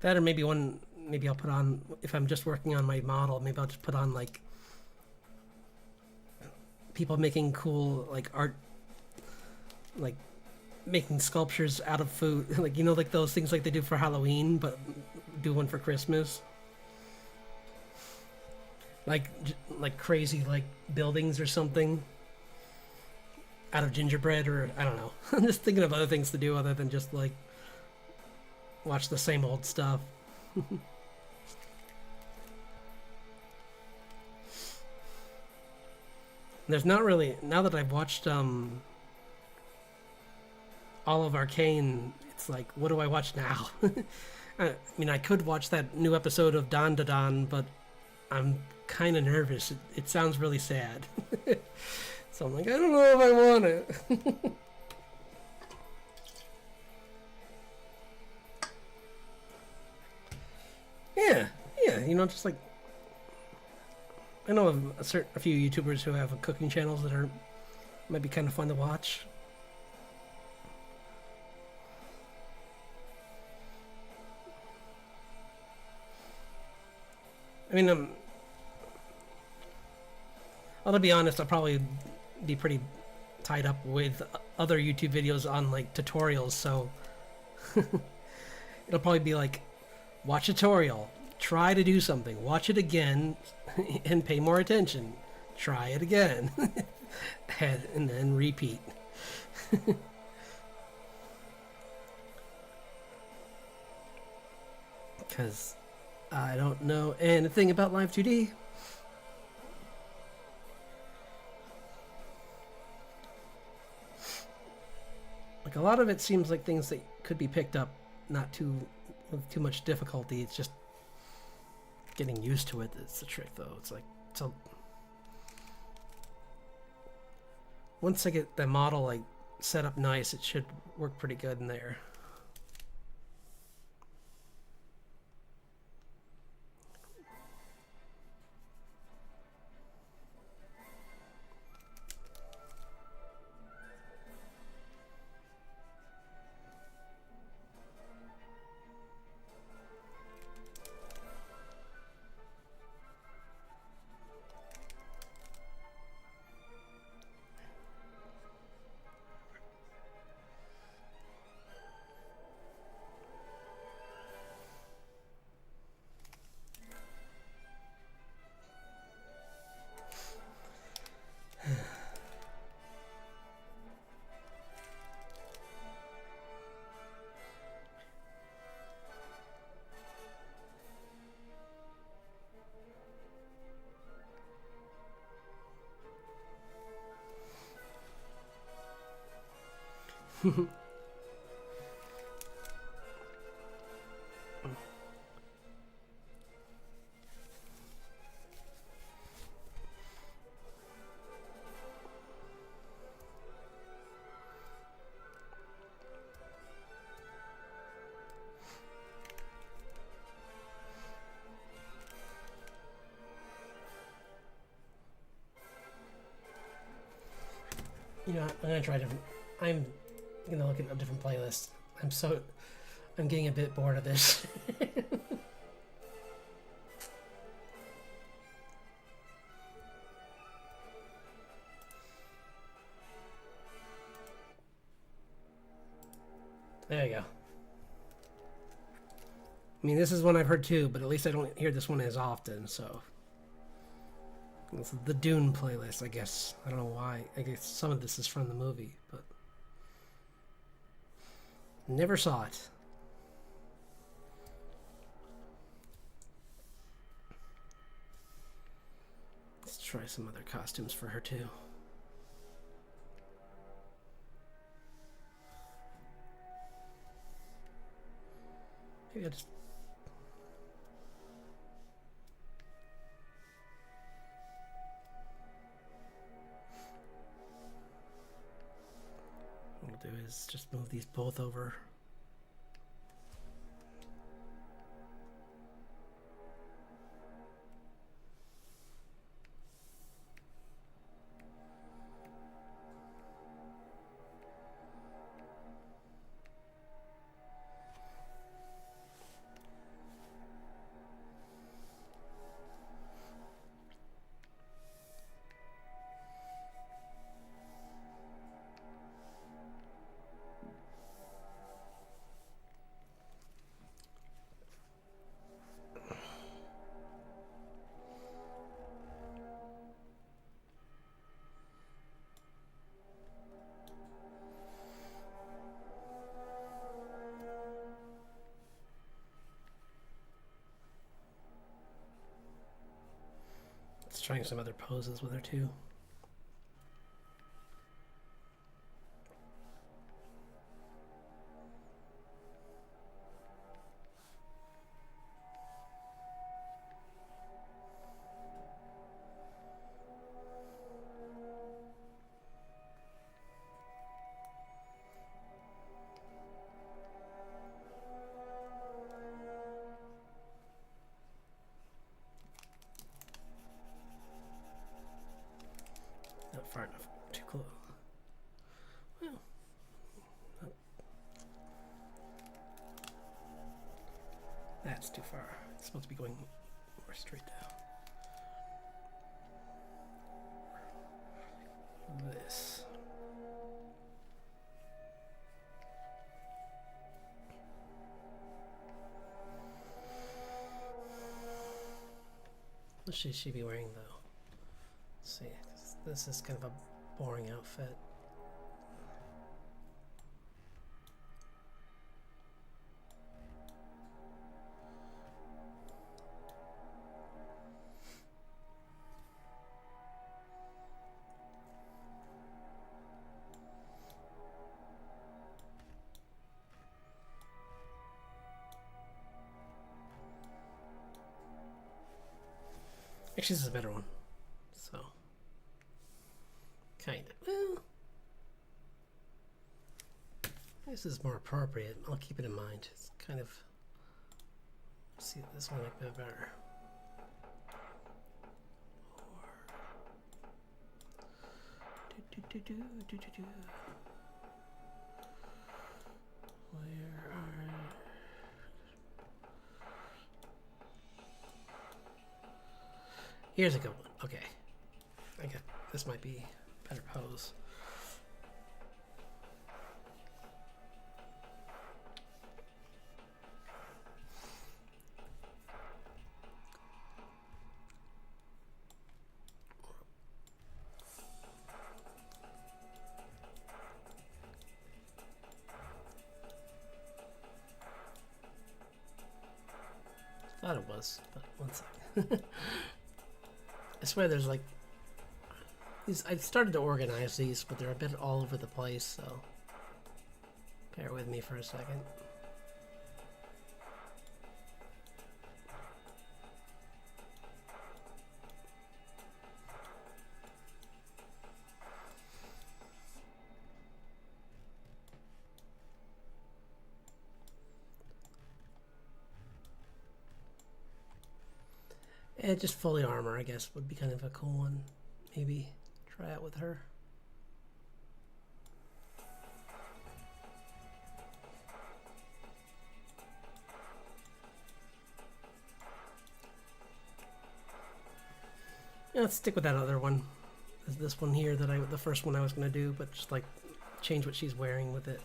That, or maybe one. Maybe I'll put on, if I'm just working on my model. Maybe I'll just put on like people making cool like art, like making sculptures out of food, like, you know, like those things like they do for Halloween, but do one for Christmas. Like crazy like buildings or something out of gingerbread, or I don't know. I'm just thinking of other things to do other than just like watch the same old stuff. There's not really, now that I've watched all of Arcane, it's like, what do I watch now? I mean, I could watch that new episode of Don Da Don, but I'm kind of nervous. It sounds really sad. So I'm like, I don't know if I want it. Yeah, you know, just like, I know of a few YouTubers who have cooking channels that are might be kind of fun to watch. I mean, I'll be honest, I'll probably be pretty tied up with other YouTube videos on like tutorials, so it'll probably be like, watch a tutorial, try to do something, watch it again, and pay more attention. Try it again, and then repeat. Because I don't know anything about Live 2D. Like, a lot of it seems like things that could be picked up not too with too much difficulty. It's just getting used to it. It's the trick, though. It's like, so once I get the model like set up nice, it should work pretty good in there. You know, I'm gonna try different. I'm gonna look at a different playlist. I'm getting a bit bored of this. There you go. I mean, this is one I've heard too, but at least I don't hear this one as often, so. It's the Dune playlist, I guess. I don't know why. I guess some of this is from the movie, but never saw it. try some other costumes for her too. Maybe I'll just... What we'll do is just move these both over. Trying some other poses with her too. Not far enough. Too close. Well, that's too far. It's supposed to be going more straight down. This. What should she be wearing though? Let's see. This is kind of a boring outfit. Actually, this is a better one. So, kind of. Well, this is more appropriate. I'll keep it in mind. It's kind of. See, this one might be better. Where are? Here's a good one. Okay. I got this might be a better pose. Thought it was, but one second. I swear there's like these. I started to organize these, but they're a bit all over the place, so bear with me for a second. And just fully armor, I guess, would be kind of a cool one. Maybe try it with her. Yeah, let's stick with that other one. This one here that the first one I was going to do, but just like change what she's wearing with it.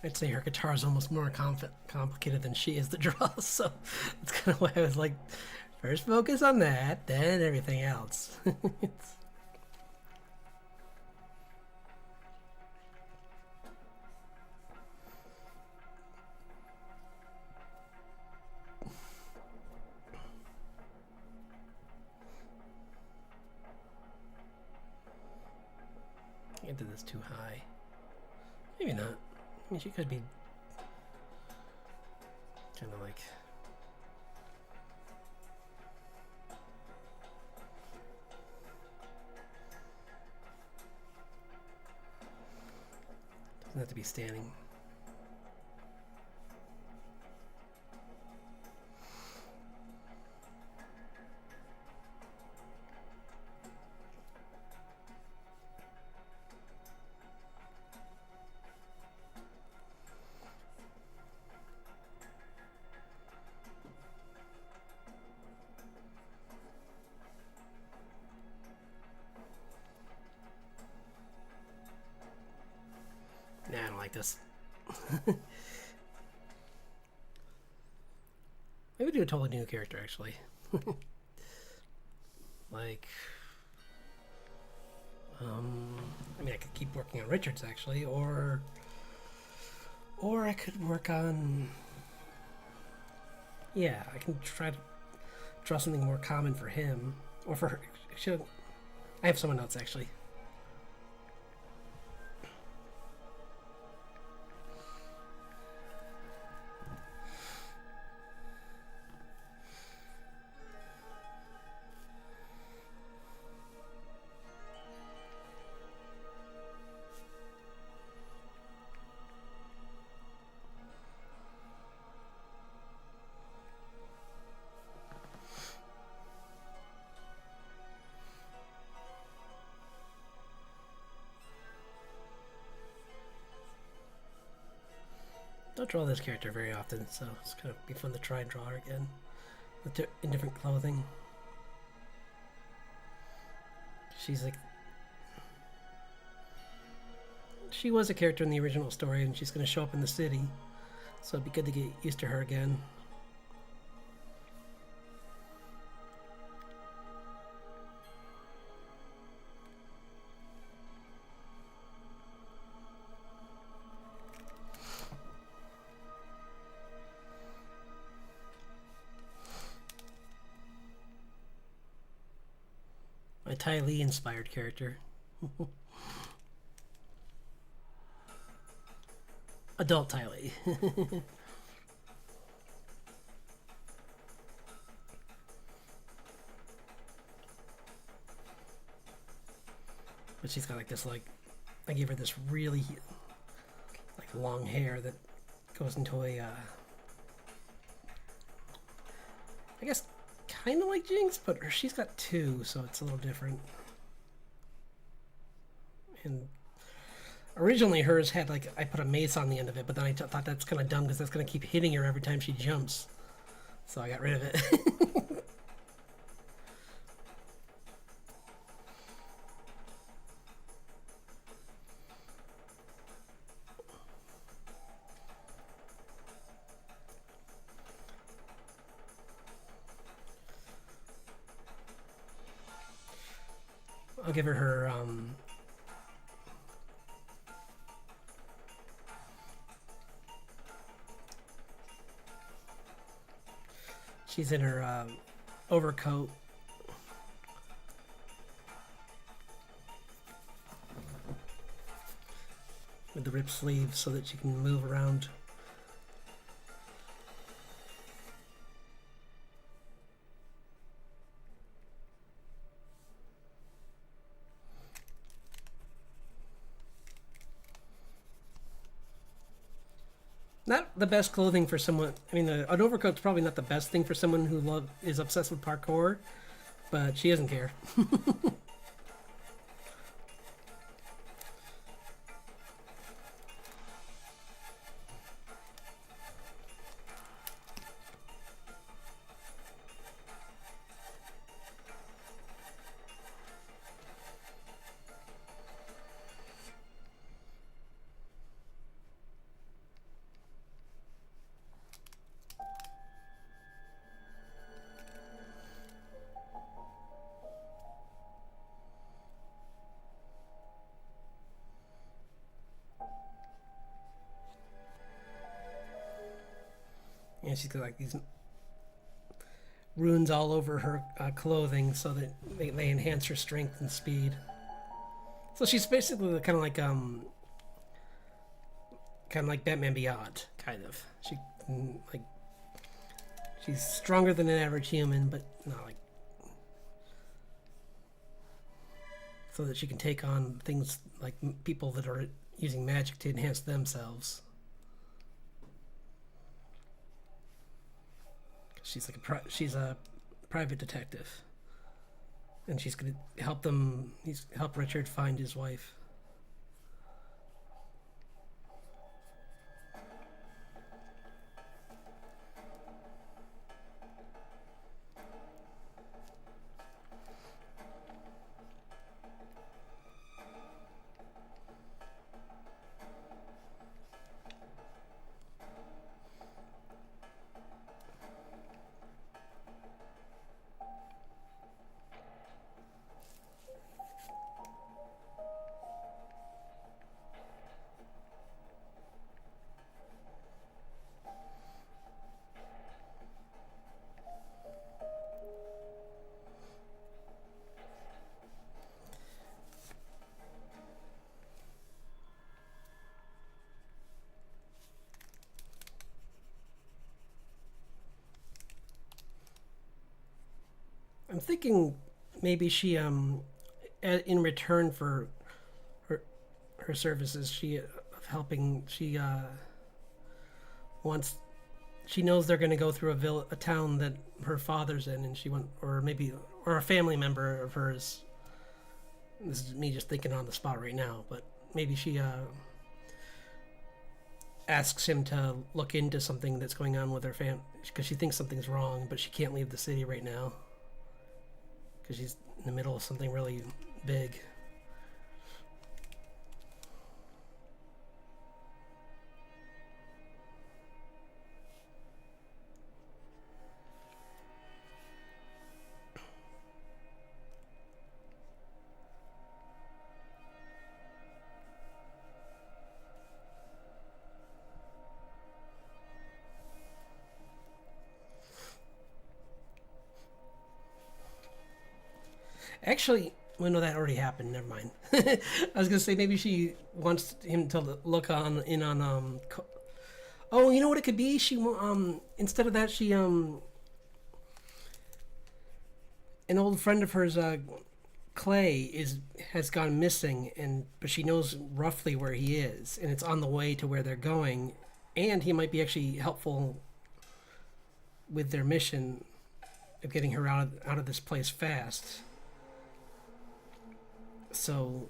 I'd say her guitar is almost more complicated than she is to draw, so that's kind of why I was like, first focus on that, then everything else. I did this too high. Maybe not. I mean, she could be kind of like... Doesn't have to be standing. Nah, I don't like this. Maybe do a totally new character, actually. Like... I mean, I could keep working on Richard's, actually, or I could work on... Yeah, I can try to draw something more common for him, or for her. I have someone else, actually. Don't draw this character very often, so it's gonna be fun to try and draw her again in different clothing. She's like... She was a character in the original story, and she's gonna show up in the city, so it'd be good to get used to her again. My Ty Lee inspired character. Adult Ty Lee. But she's got like this, like, I gave her this really like long hair that goes into a I guess kind of like Jinx, but she's got two, so it's a little different. And originally hers had like, I put a mace on the end of it, but then I thought that's kind of dumb because that's going to keep hitting her every time she jumps. So I got rid of it. I'll give her she's in her overcoat. With the ripped sleeves so that she can move around. Not the best clothing for someone. I mean, an overcoat's probably not the best thing for someone who is obsessed with parkour, but she doesn't care. and she's got like these runes all over her clothing so that they enhance her strength and speed. So she's basically kind of like Batman Beyond, kind of. Like she's stronger than an average human, but not like so that she can take on things like people that are using magic to enhance themselves. She's like she's a private detective, and she's gonna help Richard find his wife. I'm thinking maybe she in return for her her services of helping wants she knows they're going to go through a town that her father's in, and she want or a family member of hers. This is me just thinking on the spot right now, but maybe she asks him to look into something that's going on with her family because she thinks something's wrong, but she can't leave the city right now because she's in the middle of something really big. Actually, well, no, that already happened. Never mind. I was gonna say maybe she wants him to look in on oh, you know what it could be? She instead of that, she an old friend of hers, Clay, has gone missing, but she knows roughly where he is, and it's on the way to where they're going, and he might be actually helpful with their mission of getting her out of this place fast. So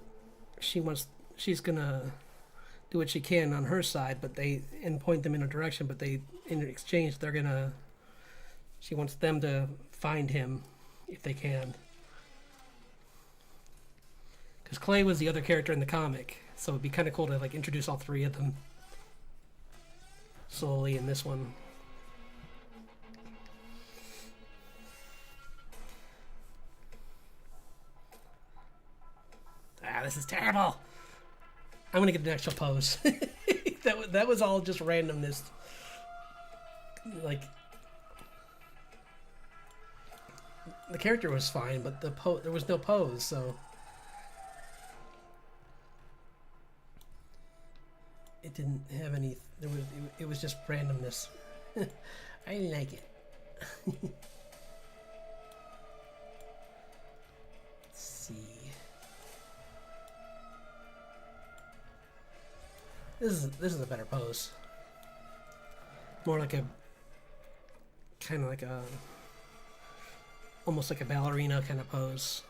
she's gonna do what she can on her side, and point them in a direction, but in exchange she wants them to find him if they can. Because Clay was the other character in the comic, so it'd be kind of cool to like introduce all three of them slowly in this one. This is terrible. I'm gonna get an actual pose. that was all just randomness. Like the character was fine, but there was no pose, so it didn't have any. It was just randomness. I like it. Let's see. This is a better pose. More like almost like a ballerina kind of pose.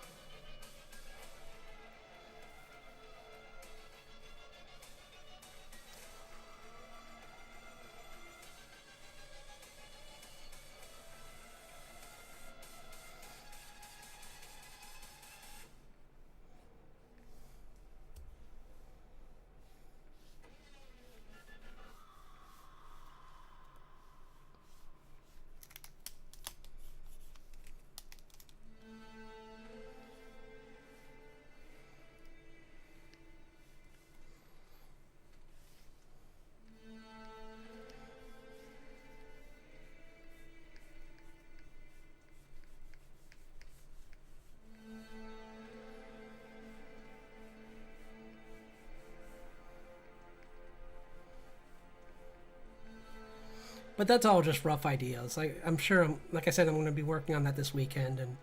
But that's all just rough ideas. I'm sure, like I said, I'm going to be working on that this weekend, and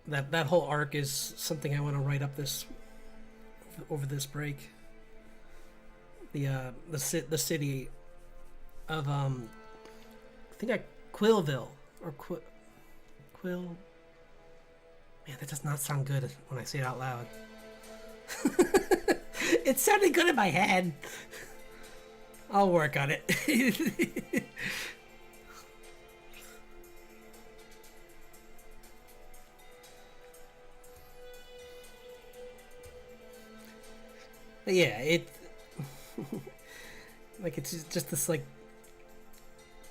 that whole arc is something I want to write up this over this break. The city of I think Quillville or Quill. Man, that does not sound good when I say it out loud. It sounded good in my head. I'll work on it. But yeah, it like it's just this like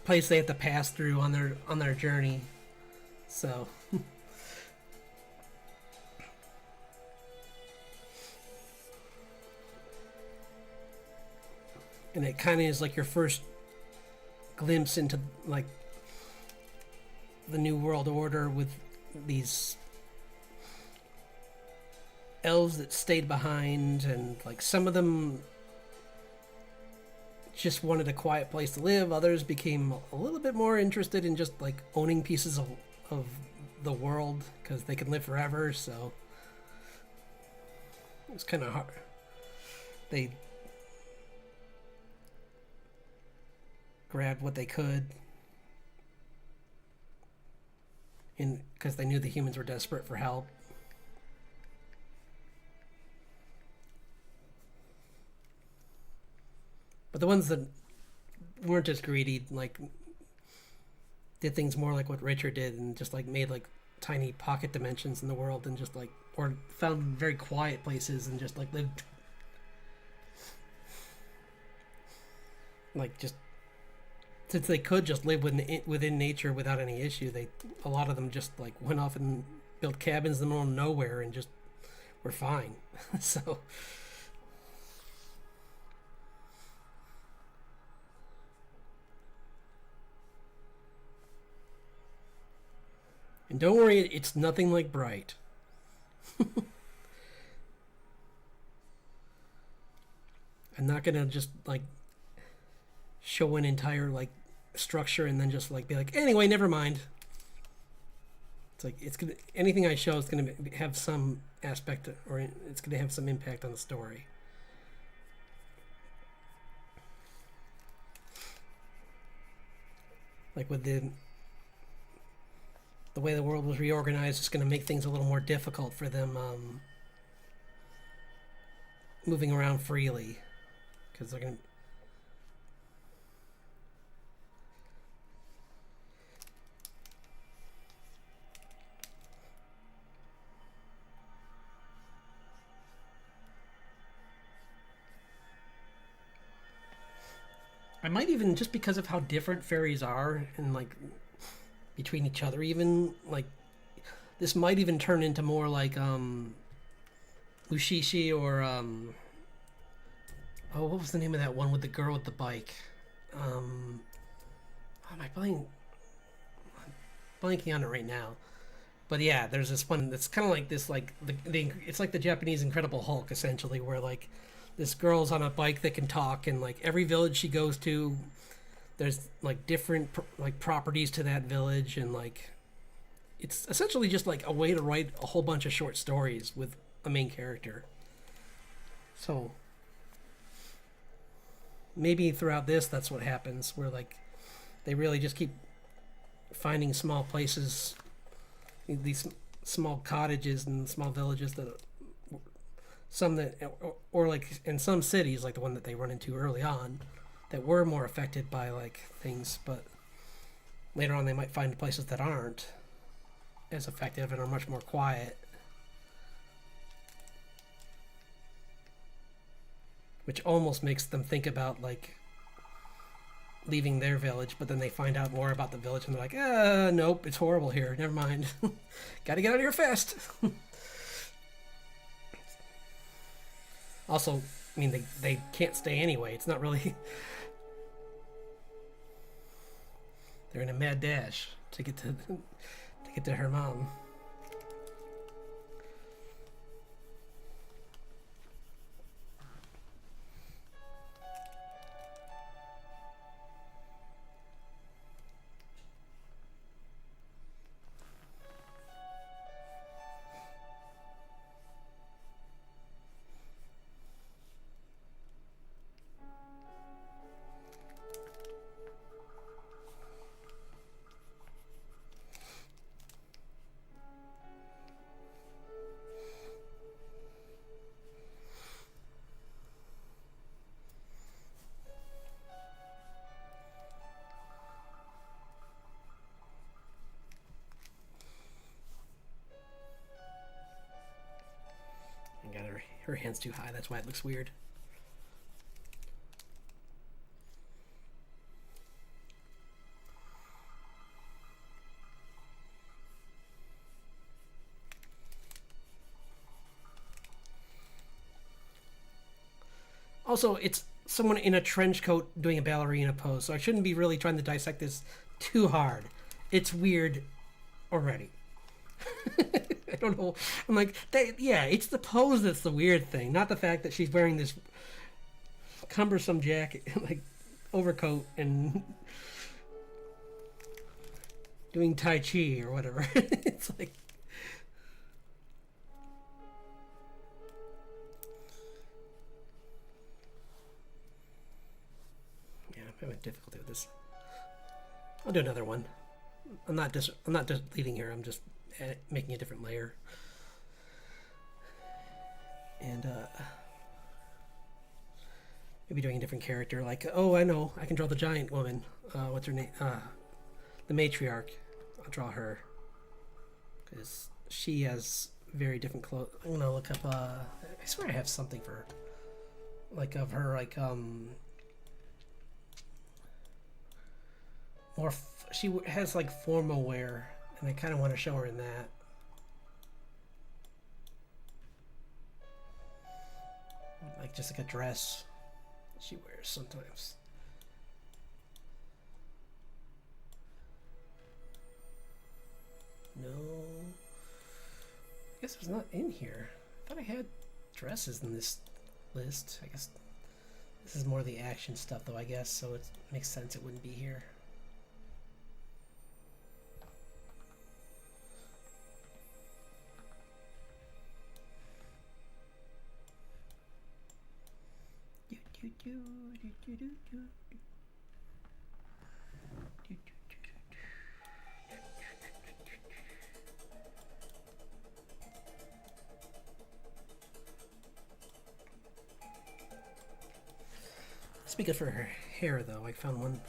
place they have to pass through on their journey. So and it kind of is like your first glimpse into like the new world order with these elves that stayed behind, and like some of them just wanted a quiet place to live. Others became a little bit more interested in just like owning pieces of the world because they could live forever. So it was kind of hard. They grabbed what they could, in because they knew the humans were desperate for help. But the ones that weren't as greedy, like, did things more like what Richard did and just, like, made, like, tiny pocket dimensions in the world and just, like, or found very quiet places and just, like, lived, like, just, since they could just live within nature without any issue, a lot of them just, like, went off and built cabins in the middle of nowhere and just were fine. So... And don't worry, it's nothing like Bright. I'm not gonna just like show an entire like structure and then just like be like, anyway, never mind. It's like anything I show is gonna have some aspect, or it's gonna have some impact on the story. Like with the way the world was reorganized, is going to make things a little more difficult for them moving around freely, because they're going to... I might even, just because of how different fairies are, and like between each other, even like this might even turn into more like Ushishi or oh, what was the name of that one with the girl with the bike? Oh, am I blanking on it right now? But yeah, there's this one that's kind of like this, like it's like the Japanese Incredible Hulk, essentially, where like this girl's on a bike that can talk, and like every village she goes to, there's like different like properties to that village, and like it's essentially just like a way to write a whole bunch of short stories with a main character. So maybe throughout this, that's what happens, where like they really just keep finding small places, these small cottages and small villages that some that, or like in some cities, like the one that they run into early on, that were more affected by like things, but later on they might find places that aren't as effective and are much more quiet, which almost makes them think about like leaving their village, but then they find out more about the village and they're like, nope, it's horrible here, never mind. Gotta get out of here fast. Also, I mean, they can't stay anyway. It's not really... They're in a mad dash to get to her mom. her hand's too high. That's why it looks weird. Also, it's someone in a trench coat doing a ballerina pose, so I shouldn't be really trying to dissect this too hard. It's weird already. I don't know. I'm like, yeah, it's the pose that's the weird thing, not the fact that she's wearing this cumbersome jacket, like overcoat, and doing Tai Chi or whatever. It's like. Yeah, I'm having difficulty with this. I'll do another one. I'm not just deleting here. I'm just making a different layer. And maybe doing a different character. Like, oh, I know, I can draw the giant woman. What's her name? The matriarch. I'll draw her because she has very different clothes. I'm gonna look up. I swear I have something for her. Like of her, like more. She has like formal wear, and I kind of want to show her in that. Like just like a dress she wears sometimes. No. I guess it's not in here. I thought I had dresses in this list. I guess this is more the action stuff though, I guess, so it makes sense it wouldn't be here. Speaking for her hair though, I found one.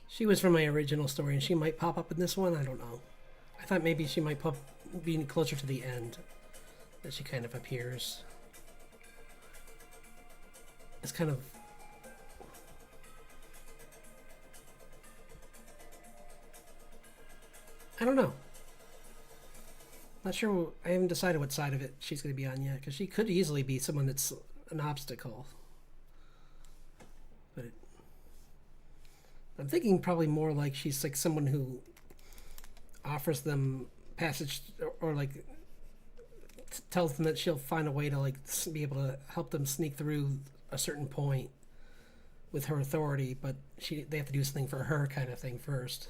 She was from my original story, and she might pop up in this one. I don't know. I thought maybe she might be closer to the end, that she kind of appears. It's kind of. I don't know. Not sure. I haven't decided what side of it she's going to be on yet, because she could easily be someone that's an obstacle. But I'm thinking probably more like she's like someone who offers them passage, or like tells them that she'll find a way to like be able to help them sneak through a certain point with her authority, but they have to do something for her kind of thing first.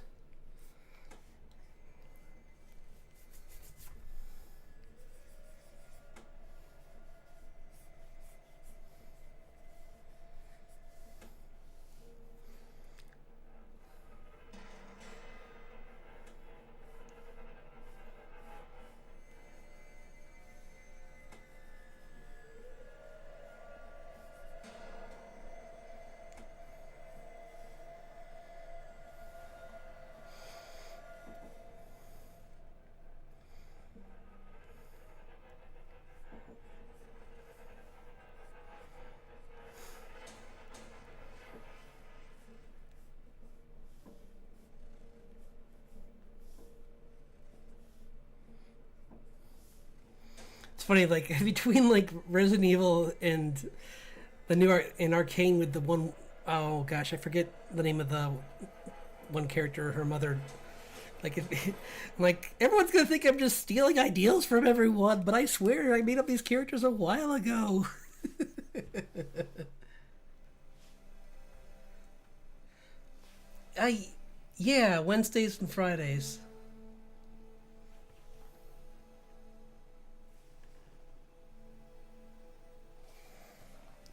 funny, like between like Resident Evil and the new in Arcane with the one, oh gosh, I forget the name of the one character, her mother. Like, like everyone's gonna think I'm just stealing ideals from everyone, but I swear I made up these characters a while ago. I, yeah, Wednesdays and Fridays.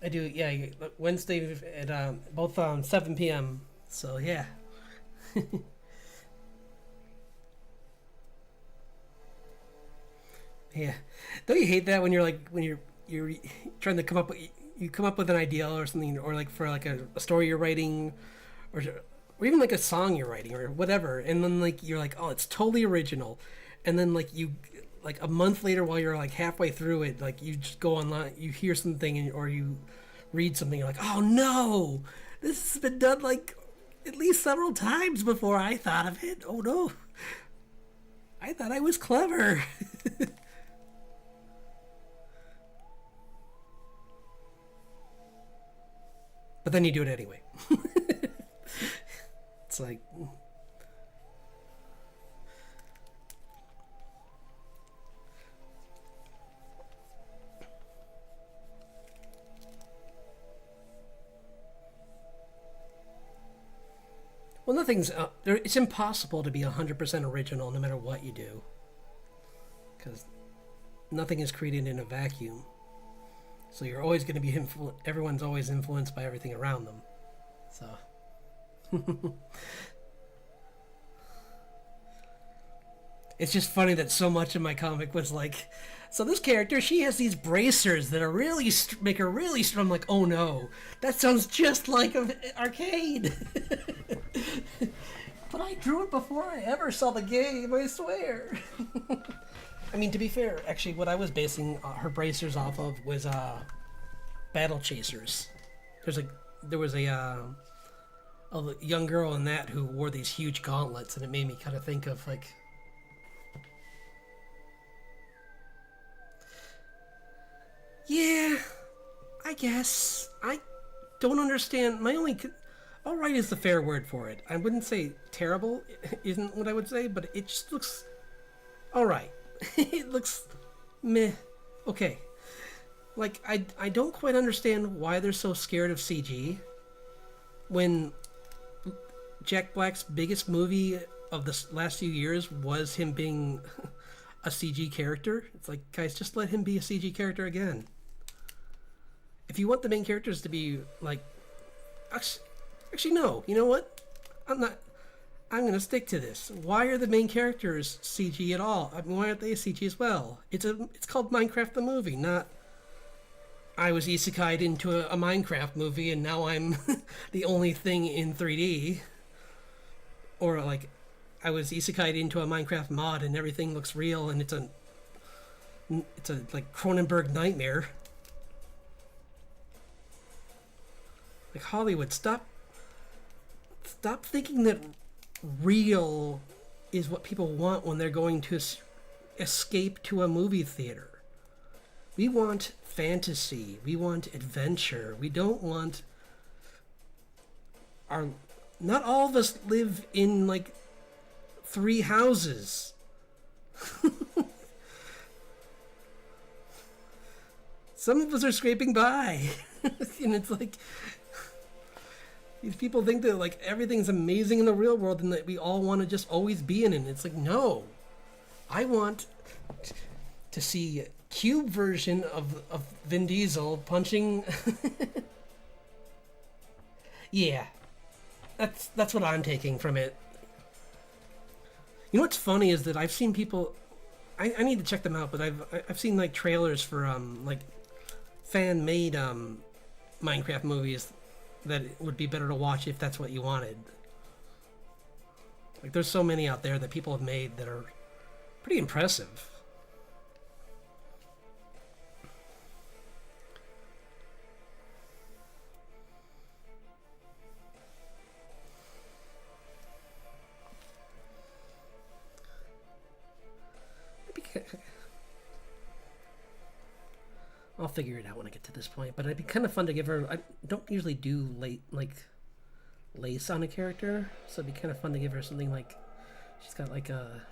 I do, yeah, Wednesday at both 7 p.m. So yeah, yeah. Don't you hate that when you're like you're trying to come up with you come up with an ideal or something, or like for like a story you're writing, or even like a song you're writing or whatever, and then like you're like, oh, it's totally original, and then like you like a month later while you're like halfway through it, like you just go online, you hear something, or you read something, you're like, oh no, this has been done like at least several times before I thought of it. Oh no, I thought I was clever. But then you do it anyway. It's like, well, nothing's there. It's impossible to be 100% original no matter what you do, because nothing is created in a vacuum. So you're always going to be everyone's always influenced by everything around them. So it's just funny that so much of my comic was like, so this character, she has these bracers that are really make her really strong. I'm like, oh no, that sounds just like an arcade. But I drew it before I ever saw the game, I swear. I mean, to be fair, actually, what I was basing her bracers off of was Battle Chasers. There was a young girl in that who wore these huge gauntlets, and it made me kind of think of like, yeah, I guess I don't understand. My only all right is the fair word for it. I wouldn't say terrible isn't what I would say, but it just looks all right. It looks meh. Okay. Like I don't quite understand why they're so scared of CG when Jack Black's biggest movie of the last few years was him being a CG character. It's like, guys, just let him be a CG character again. If you want the main characters to be like, actually no. You know what? I'm not. I'm gonna stick to this. Why are the main characters CG at all? I mean, why aren't they CG as well? It's called Minecraft the movie, not I was isekai'd into a Minecraft movie and now I'm the only thing in 3D. Or like I was isekai'd into a Minecraft mod and everything looks real and it's a like Cronenberg nightmare. Like Hollywood, stop thinking that real is what people want when they're going to escape to a movie theater. We want fantasy. We want adventure. We don't want our. Not all of us live in like 3 houses. Some of us are scraping by. And it's like these people think that like everything's amazing in the real world and that we all want to just always be in it. It's like, no. I want to see a cube version of Vin Diesel punching. Yeah. That's what I'm taking from it. You know what's funny is that I've seen people I need to check them out, but I've seen like trailers for like fan made Minecraft movies that it would be better to watch if that's what you wanted. Like there's so many out there that people have made that are pretty impressive. I'll figure it out when I get to this point. But it'd be kind of fun to give her. I don't usually do lace on a character, so it'd be kind of fun to give her something like she's got like a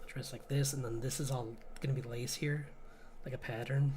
dress like this, and then this is all gonna be lace here, like a pattern.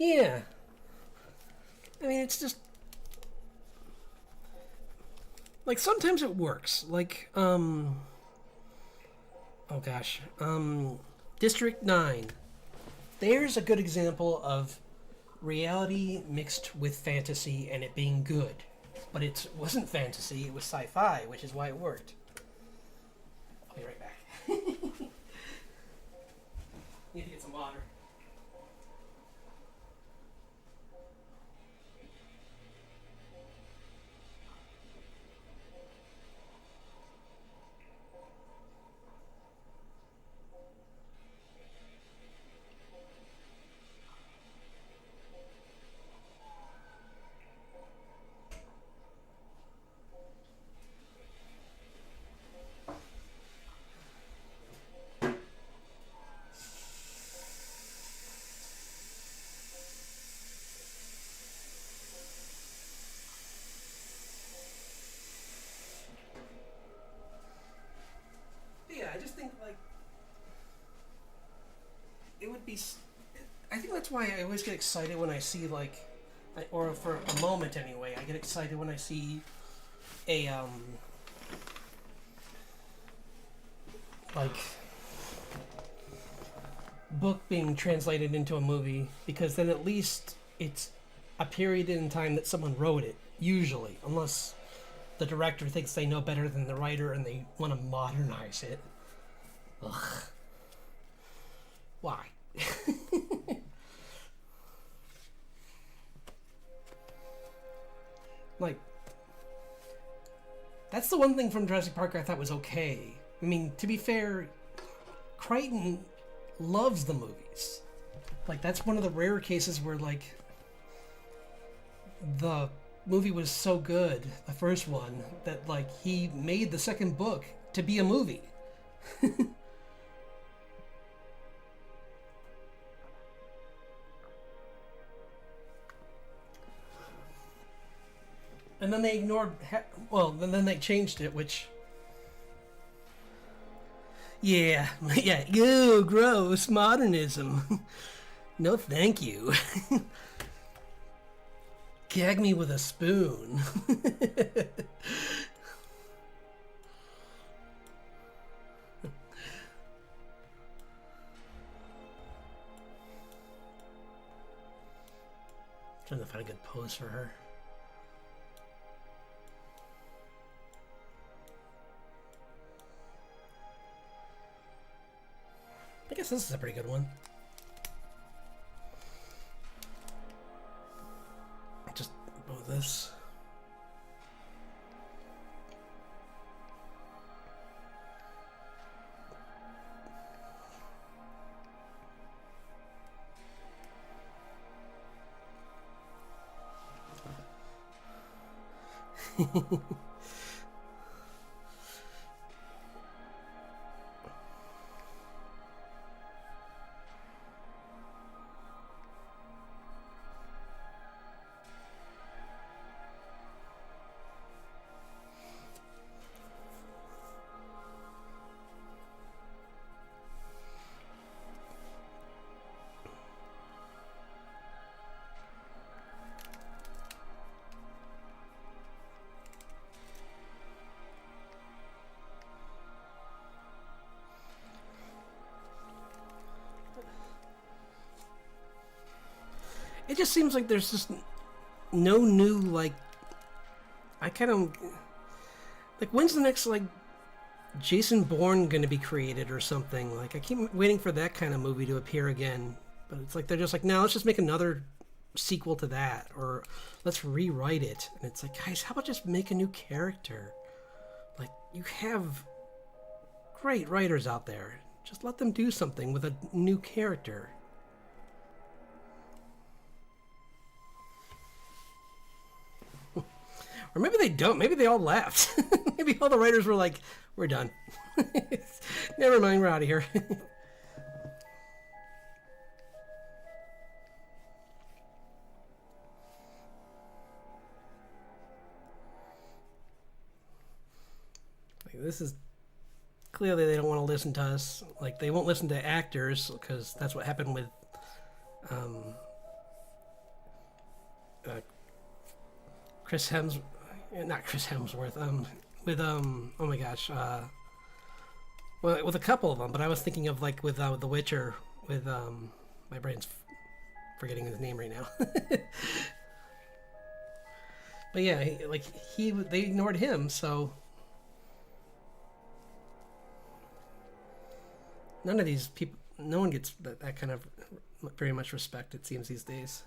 Yeah. I mean, it's just like sometimes it works. Like, oh gosh, District 9. There's a good example of reality mixed with fantasy and it being good. But it wasn't fantasy, it was sci-fi, which is why it worked. I'll be right back. Need to get some water. Yeah, I just think like it would be. I think that's why I always get excited when I see like, or for a moment anyway, I get excited when I see a like book being translated into a movie, because then at least it's a period in time that someone wrote it. Usually, unless the director thinks they know better than the writer and they want to modernize it. Ugh. Why? Like, that's the one thing from Jurassic Park I thought was okay. I mean, to be fair, Crichton loves the movies. Like, that's one of the rare cases where, like, the movie was so good, the first one, that, like, he made the second book to be a movie. And then they ignored, and then they changed it, which, yeah, ew, gross, modernism. No thank you. Gag me with a spoon. Trying to find a good pose for her. I guess this is a pretty good one. Just bow this. It just seems like there's just no new, like, I kind of like, when's the next like Jason Bourne going to be created or something? Like, I keep waiting for that kind of movie to appear again, but it's like they're just like, no, let's just make another sequel to that, or let's rewrite it. And it's like, guys, how about just make a new character? Like, you have great writers out there. Just let them do something with a new character. Or maybe they don't. Maybe they all left. Maybe all the writers were like, we're done. Never mind, we're out of here. Like, this is clearly they don't want to listen to us. Like, they won't listen to actors because that's what happened with Chris Hemsworth. Not Chris Hemsworth. With oh my gosh. Well, with a couple of them, but I was thinking of like with The Witcher. With my brain's forgetting his name right now. But yeah, they ignored him, so none of these people, no one gets that kind of very much respect, it seems, these days.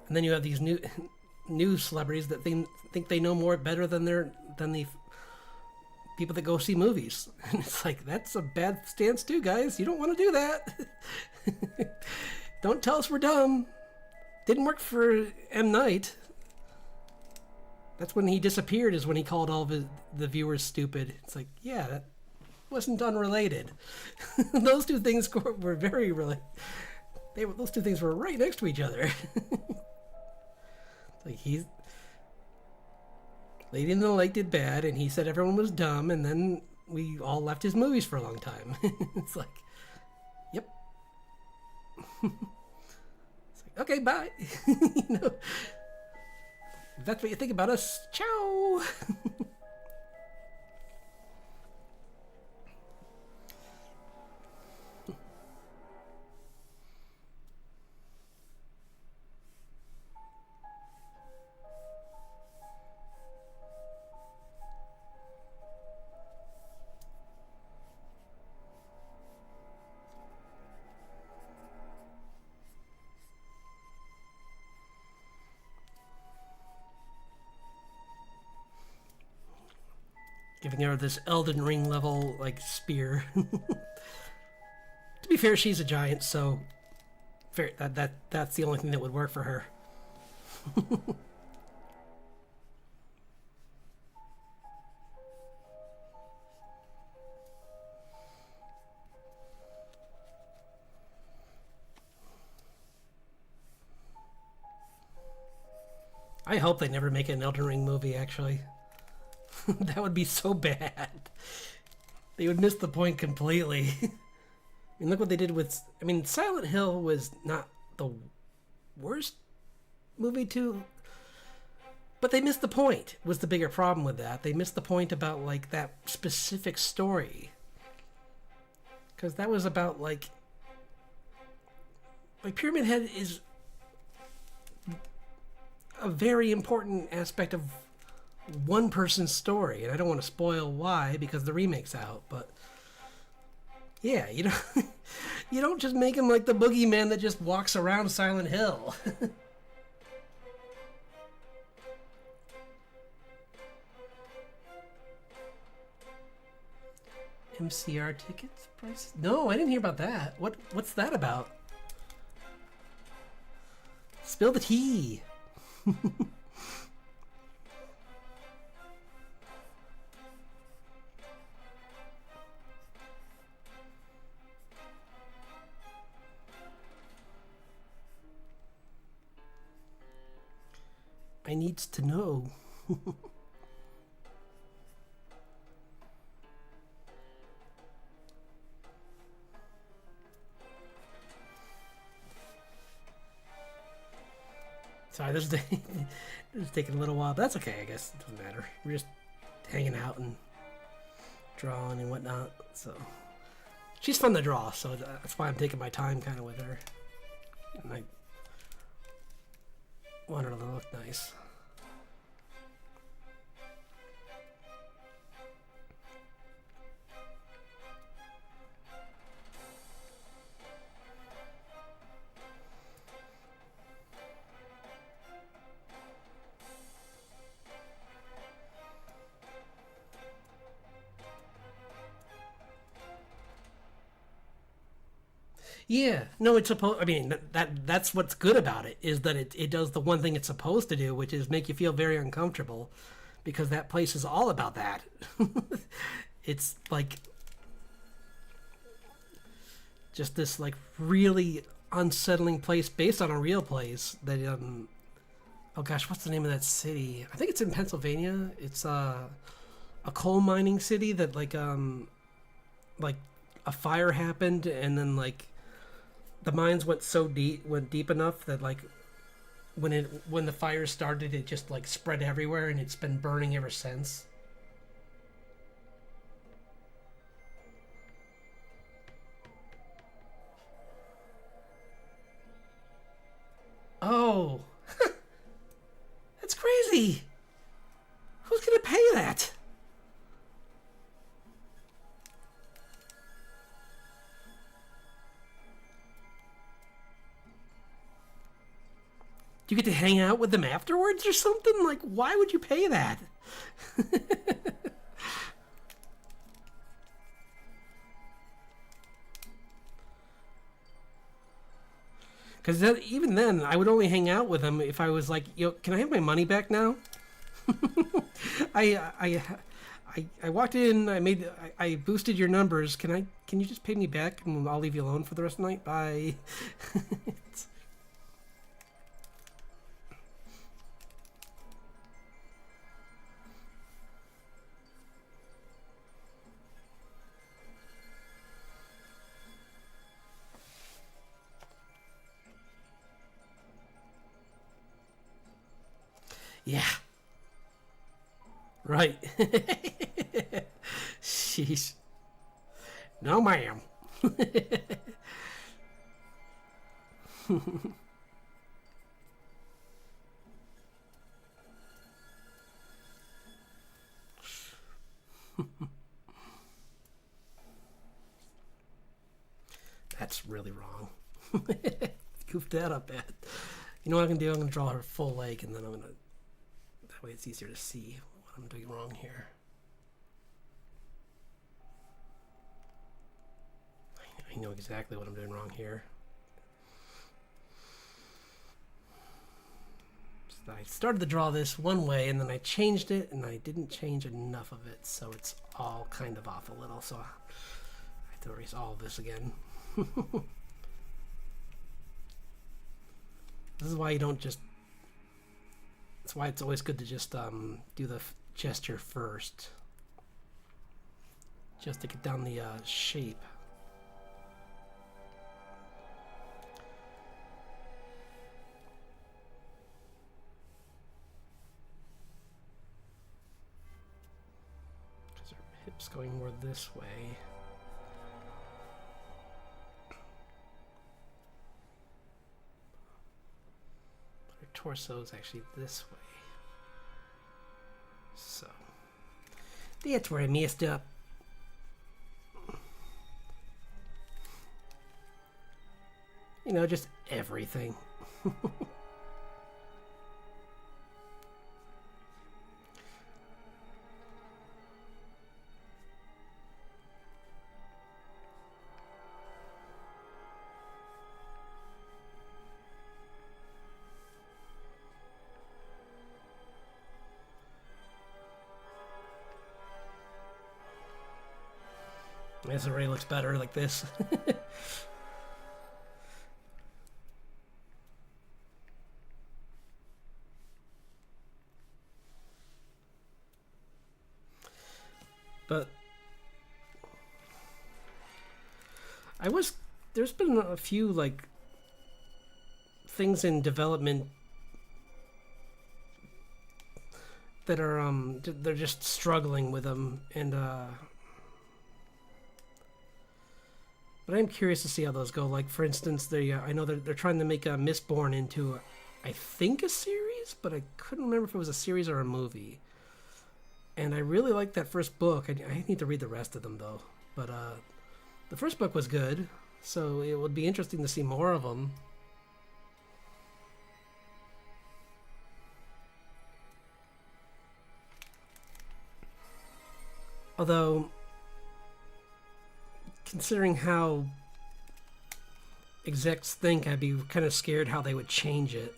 And then you have these new celebrities that think they know more better than the people that go see movies. And it's like, that's a bad stance too, guys. You don't want to do that. Don't tell us we're dumb. Didn't work for M. Night. That's when he disappeared, is when he called all of the viewers stupid. It's like, yeah, that wasn't unrelated. Those two things were very related. Those two things were right next to each other. Like, Lady in the Lake did bad, and he said everyone was dumb, and then we all left his movies for a long time. It's like, yep. It's like, okay, bye. You know, if that's what you think about us, ciao. Giving her this Elden Ring level, like, spear. To be fair, she's a giant, so fair, that's the only thing that would work for her. I hope they never make an Elden Ring movie, actually. That would be so bad. They would miss the point completely. I mean, look what they did with... I mean, Silent Hill was not the worst movie to... But they missed the point, was the bigger problem with that. They missed the point about, like, that specific story. Because that was about, like... Like, Pyramid Head is a very important aspect of one person's story, and I don't want to spoil why because the remake's out, but yeah, you don't just make him like the boogeyman that just walks around Silent Hill. MCR tickets prices? No, I didn't hear about that. What's that about? Spill the tea. I needs to know. Sorry, this is taking a little while, but that's okay, I guess. It doesn't matter. We're just hanging out and drawing and whatnot. So she's fun to draw, so that's why I'm taking my time kind of with her. And I want her to look nice. Yeah, no, it's supposed. I mean, that's what's good about it is that it does the one thing it's supposed to do, which is make you feel very uncomfortable, because that place is all about that. It's like just this like really unsettling place based on a real place that oh gosh, what's the name of that city? I think it's in Pennsylvania. It's a coal mining city that like a fire happened, and then like the mines went deep enough that like when the fire started, it just like spread everywhere, and it's been burning ever since. Oh, that's crazy. Who's gonna pay that? Do you get to hang out with them afterwards or something? Like, why would you pay that? Because even then, I would only hang out with them if I was like, yo, can I have my money back now? I, I, I walked in. I boosted your numbers. Can you just pay me back, and I'll leave you alone for the rest of the night? Bye. Yeah. Right. Sheesh. No, ma'am. That's really wrong. Goofed that up bad. You know what I'm gonna do? I'm gonna draw her full leg, and then I'm gonna. That way it's easier to see what I'm doing wrong here. I know exactly what I'm doing wrong here. So I started to draw this one way, and then I changed it, and I didn't change enough of it, so it's all kind of off a little. So I have to erase all of this again. This is why you don't just. That's why it's always good to just do the gesture first, just to get down the shape. Because her hips going more this way. Torso is actually this way. So that's where I messed up. You know, just everything. This array looks better like this. But there's been a few like things in development that are they're just struggling with them, and But I'm curious to see how those go. Like, for instance, I know they're trying to make Mistborn into, I think, a series, but I couldn't remember if it was a series or a movie. And I really liked that first book. I need to read the rest of them, though. But the first book was good, so it would be interesting to see more of them. Although, considering how execs think, I'd be kind of scared how they would change it.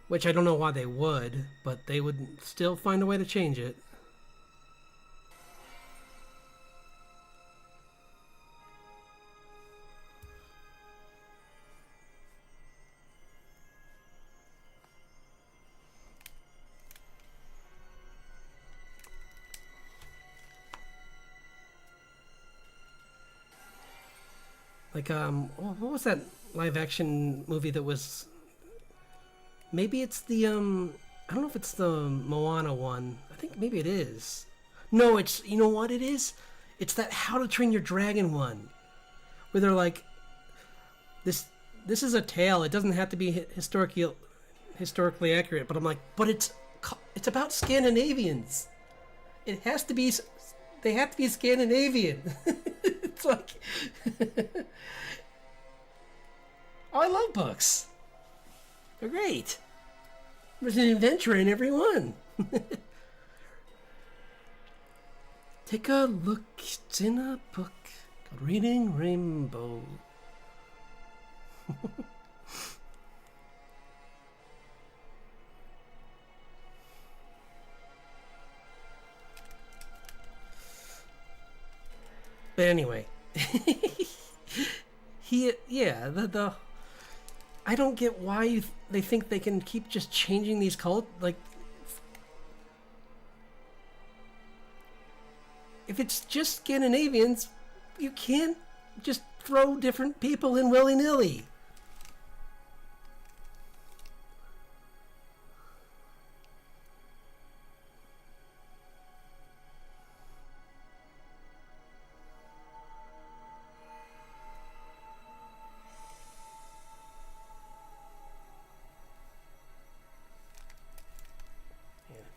Which I don't know why they would, but they would still find a way to change it. Like, what was that live action movie that was... Maybe it's the, I don't know if it's the Moana one. I think maybe it is. No, it's, you know what it is? It's that How to Train Your Dragon one. Where they're like, this is a tale. It doesn't have to be historically accurate. But I'm like, but it's about Scandinavians. It has to be, they have to be Scandinavian. It's like, oh, I love books. They're great. There's an adventure in every one. Take a look, it's in a book called Reading Rainbow. But anyway, the I don't get why they think they can keep just changing these like, if it's just Scandinavians, you can't just throw different people in willy-nilly.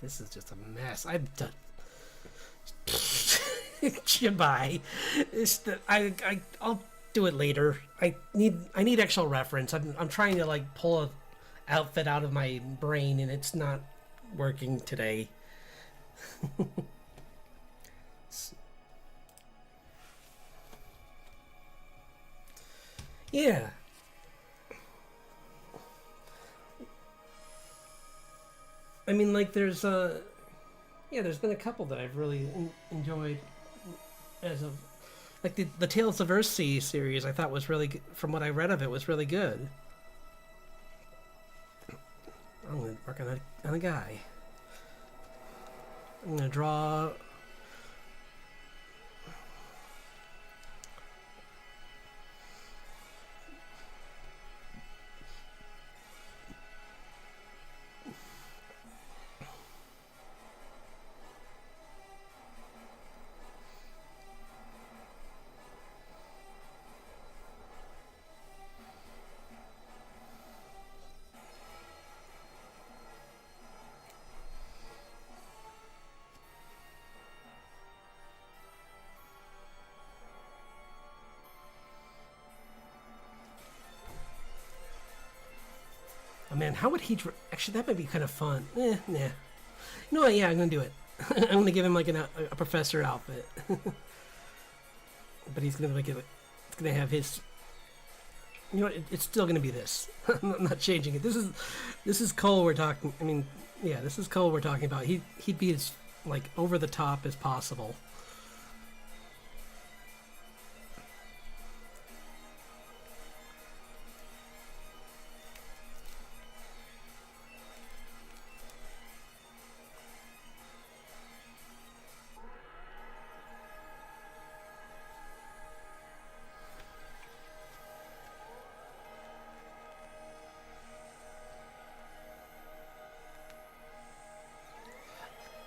This is just a mess. I'm done. Goodbye. I'll do it later. I need actual reference. I'm trying to like pull a outfit out of my brain and it's not working today. Yeah. I mean, like, there's been a couple that I've really enjoyed as of, like, the Tales of Earthsea series. I thought was really, from what I read of it, was really good. I'm gonna work on a guy. I'm gonna draw. Oh man, how would he... Actually, that might be kind of fun. Nah. You know what? Yeah, I'm gonna do it. I'm gonna give him like a professor outfit. But he's gonna make it... It's gonna have his... You know what? It's still gonna be this. I'm not changing it. This is Cole we're talking... I mean, yeah, this is Cole we're talking about. He'd be as, like, over the top as possible.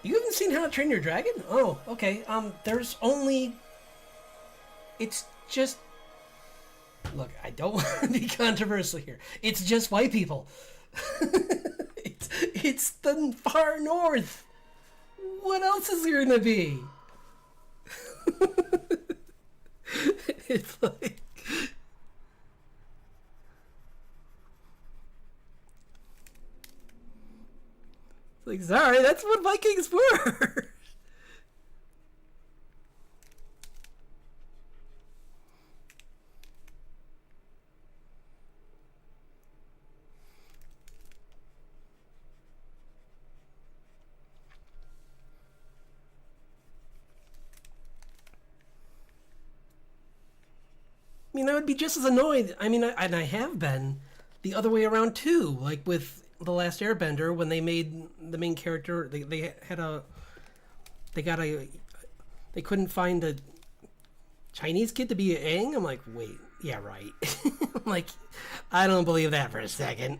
You haven't seen How to Train Your Dragon? Oh, okay. There's only It's just look. I don't want to be controversial here. It's just white people. it's the far north. What else is there gonna be? It's like sorry, that's what Vikings were. I mean, I would be just as annoyed. I mean, and I have been the other way around too. Like with the Last Airbender, when they made the main character, they had a, they got a, they couldn't find a Chinese kid to be Aang. I'm like, wait, yeah, right. I'm like, I don't believe that for a second.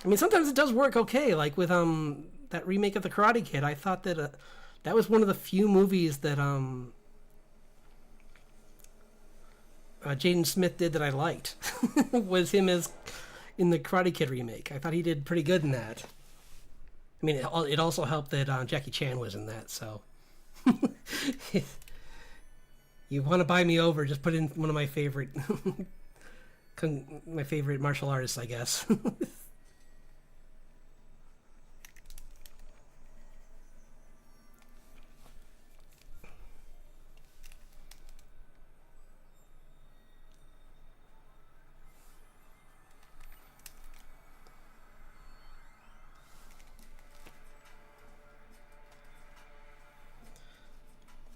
I mean, sometimes it does work okay. Like with that remake of the Karate Kid, I thought that that was one of the few movies that Jaden Smith did that I liked. Was him as in the Karate Kid remake. I thought he did pretty good in that. I mean, it also helped that Jackie Chan was in that. So, you want to buy me over? Just put in one of my favorite, my favorite martial artists, I guess.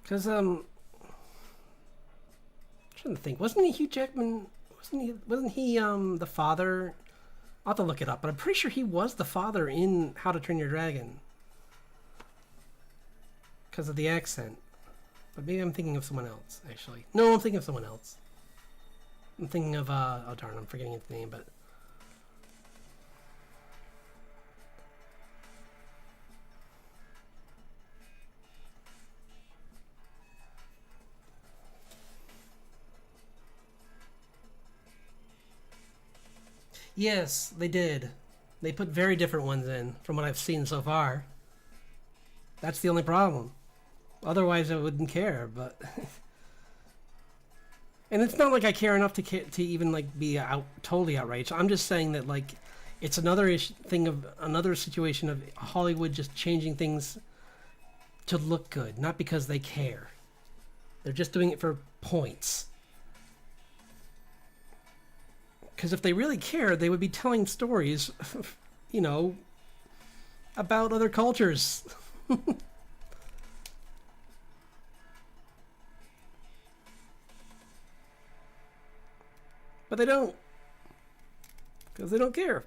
Because I'm trying to think, wasn't he Hugh Jackman? Wasn't he the father? I'll have to look it up, but I'm pretty sure he was the father in How to Train Your Dragon because of the accent. But maybe I'm thinking of someone else. Actually, no, I'm thinking of someone else. I'm thinking of oh darn, I'm forgetting his name, but. Yes, they did. They put very different ones in from what I've seen so far. That's the only problem. Otherwise, I wouldn't care. But and it's not like I care enough to even like be totally outraged. I'm just saying that like it's another thing of another situation of Hollywood just changing things to look good, not because they care. They're just doing it for points. Because if they really cared, they would be telling stories, you know, about other cultures. But they don't. Because they don't care.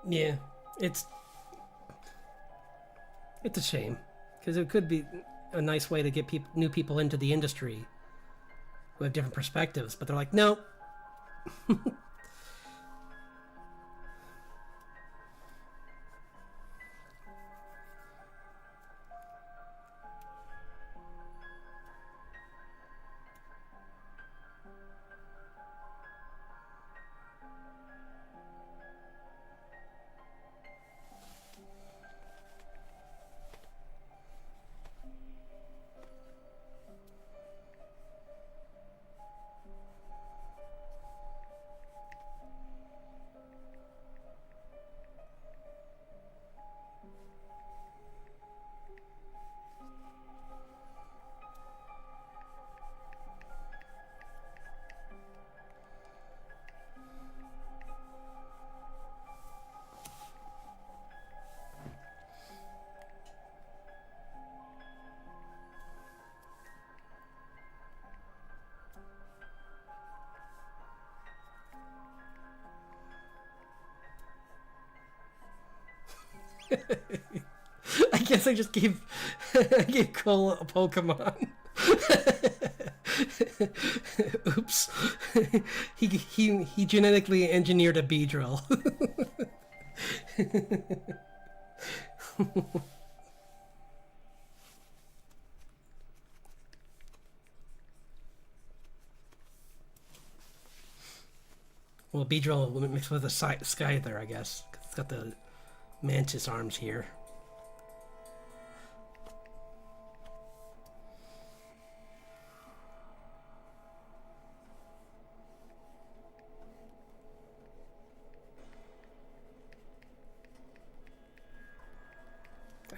Yeah, it's it's a shame because it could be a nice way to get new people into the industry who have different perspectives, but they're like, no. I guess I just gave I gave Cole a Pokemon. Oops. He genetically engineered a Beedrill. Well, Beedrill mixed with a Scyther, I guess. It's got the Mantis arms here.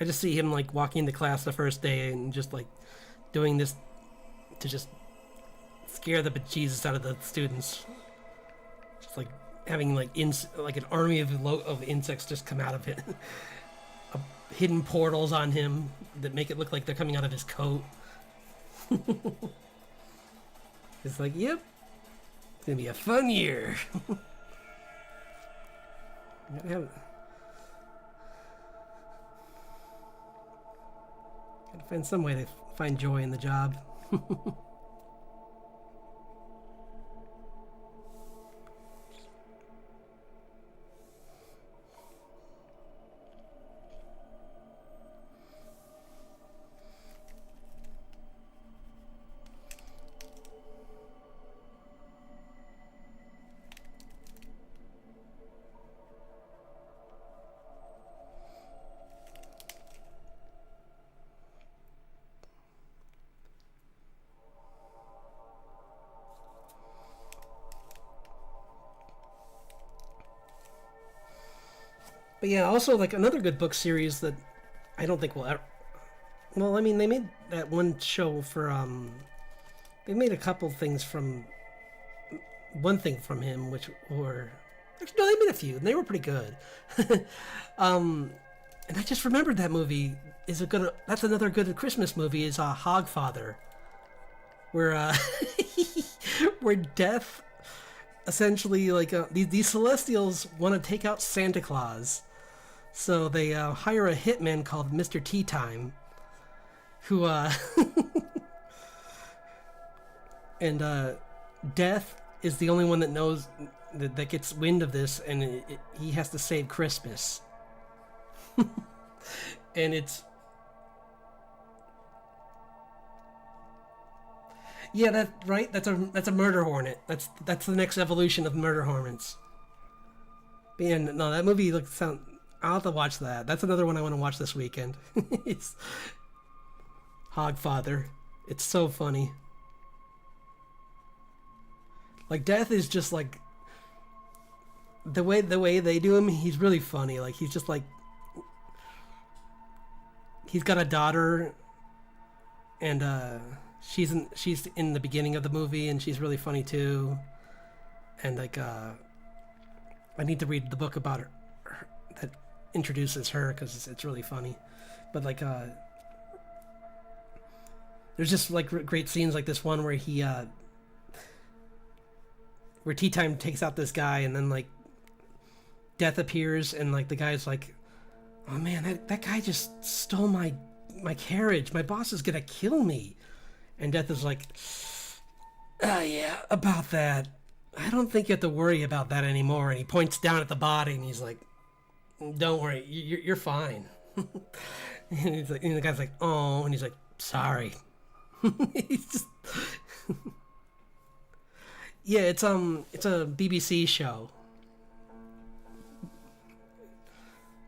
I just see him like walking into class the first day and just like doing this to just scare the bejesus out of the students. Just like having like like an army of insects just come out of it. Hidden portals on him that make it look like they're coming out of his coat. It's like, yep, it's gonna be a fun year. Gotta find some way to find joy in the job. But yeah, also like another good book series that I don't think will ever. Well, I mean, they made that one show for They made a couple things from. One thing from him, which were. Actually, no, they made a few, and they were pretty good. And I just remembered that movie is a good. That's another good Christmas movie. Is Hogfather, where where death. Essentially, like these Celestials want to take out Santa Claus, so they hire a hitman called Mr. Tea Time, who and Death is the only one that knows that gets wind of this, and he has to save Christmas. And it's yeah, that's right. That's a murder hornet. That's the next evolution of murder hornets. And no, that movie looks sound. I'll have to watch that. That's another one I want to watch this weekend. It's Hogfather. It's so funny. Like Death is just like the way they do him. He's really funny. Like he's just like he's got a daughter, and she's in the beginning of the movie, and she's really funny too. And like I need to read the book about her that introduces her, because it's really funny. But like there's just like great scenes like this one where he where Tea Time takes out this guy, and then like Death appears, and like the guy's like, oh man, that guy just stole my carriage. My boss is gonna kill me. And Death is like, yeah, about that. I don't think you have to worry about that anymore. And he points down at the body, and he's like, don't worry, you're fine. And he's like, and the guy's like, oh, and he's like, sorry. He's just yeah, it's a BBC show,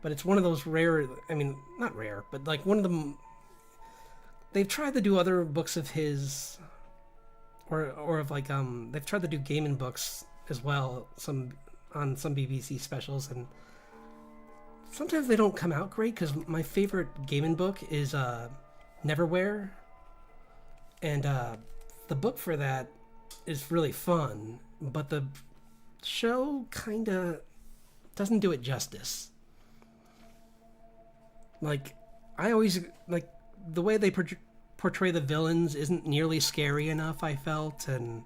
but it's one of those rare. I mean, not rare, but like one of them. They've tried to do other books of his, or of like they've tried to do gaming books as well, on some BBC specials, and sometimes they don't come out great. Because my favorite gaming book is Neverwhere, and the book for that is really fun, but the show kind of doesn't do it justice. Like I always like the way they portray the villains isn't nearly scary enough, I felt, and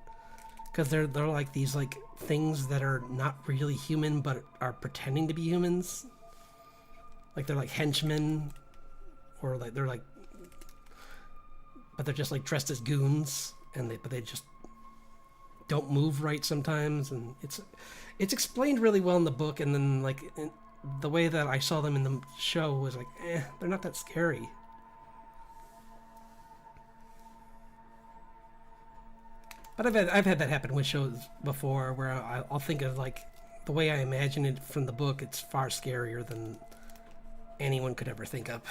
because they're like these like things that are not really human but are pretending to be humans. like they're like henchmen, or like they're like, but they're just like dressed as goons, and they just don't move right sometimes, and it's explained really well in the book, and then like the way that I saw them in the show was like, they're not that scary. But I've had that happen with shows before, where I'll think of like the way I imagine it from the book. It's far scarier than anyone could ever think of.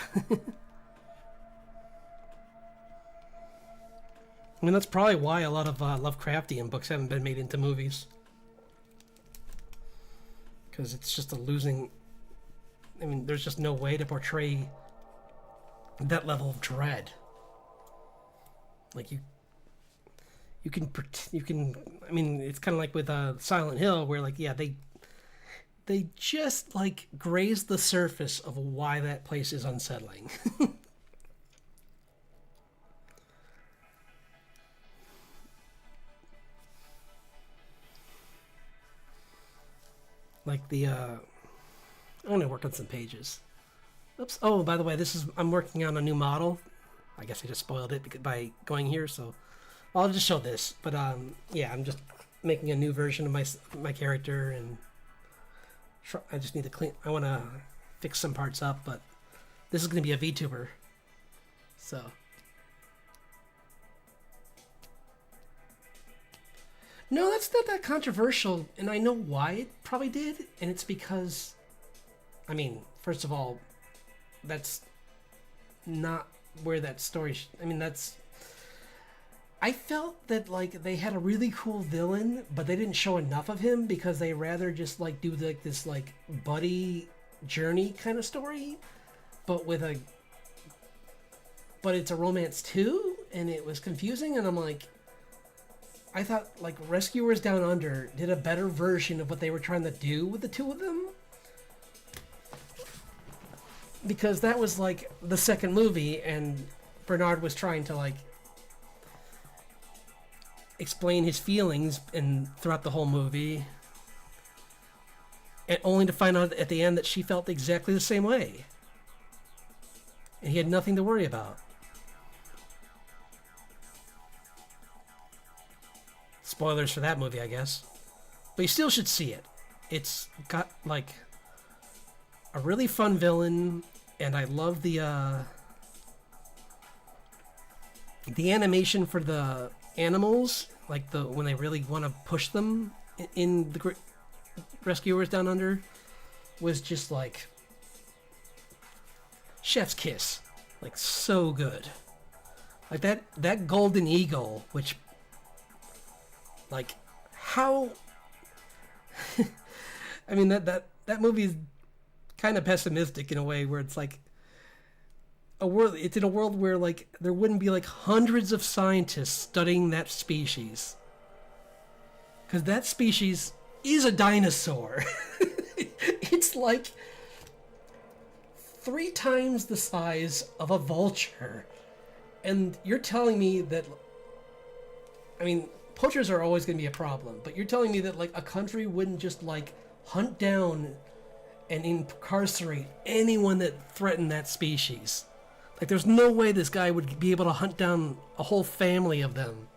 I mean, that's probably why a lot of Lovecraftian books haven't been made into movies. Because it's just a losing... I mean, there's just no way to portray that level of dread. Like, you can... I mean, it's kind of like with Silent Hill, where, like, yeah, they just, like, graze the surface of why that place is unsettling. Like I'm gonna work on some pages. Oops. Oh, by the way, I'm working on a new model. I guess I just spoiled it by going here, so I'll just show this. But yeah, I'm just making a new version of my character, and I just need to clean. I want to fix some parts up, but this is gonna be a VTuber, so. No, that's not that controversial, and I know why it probably did, and it's because, I mean, first of all, that's not where that story... I mean, that's... I felt that, like, they had a really cool villain, but they didn't show enough of him, because they rather just, like, do, like, this, like, buddy journey kind of story, but with a... But it's a romance, too, and it was confusing, and I'm like... I thought, like, Rescuers Down Under did a better version of what they were trying to do with the two of them. Because that was, like, the second movie, and Bernard was trying to, like, explain his feelings throughout the whole movie. And only to find out at the end that she felt exactly the same way. And he had nothing to worry about. Spoilers for that movie, I guess. But you still should see it. It's got, like, a really fun villain, and I love the animation for the animals, like when they really want to push them in the Rescuers Down Under, was just like chef's kiss. Like, so good. Like that golden eagle, which... Like, how... I mean, that movie is kind of pessimistic in a way, where it's like it's in a world where, like, there wouldn't be, like, hundreds of scientists studying that species. Because that species is a dinosaur. It's like 3 times the size of a vulture. And you're telling me that... I mean... Poachers are always going to be a problem, but you're telling me that, like, a country wouldn't just, like, hunt down and incarcerate anyone that threatened that species. Like, there's no way this guy would be able to hunt down a whole family of them.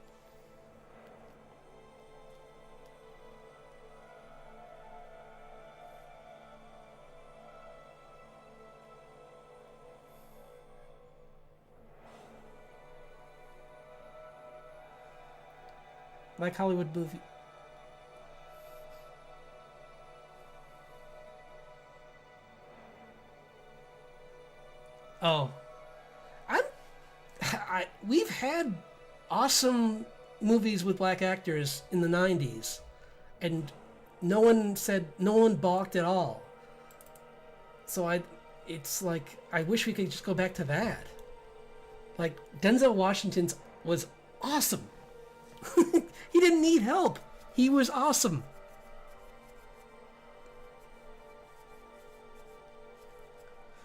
Like Hollywood movie. Oh, we've had awesome movies with black actors in the 90s, and no one balked at all. So it's like, I wish we could just go back to that. Like, Denzel Washington's was awesome. He didn't need help. He was awesome.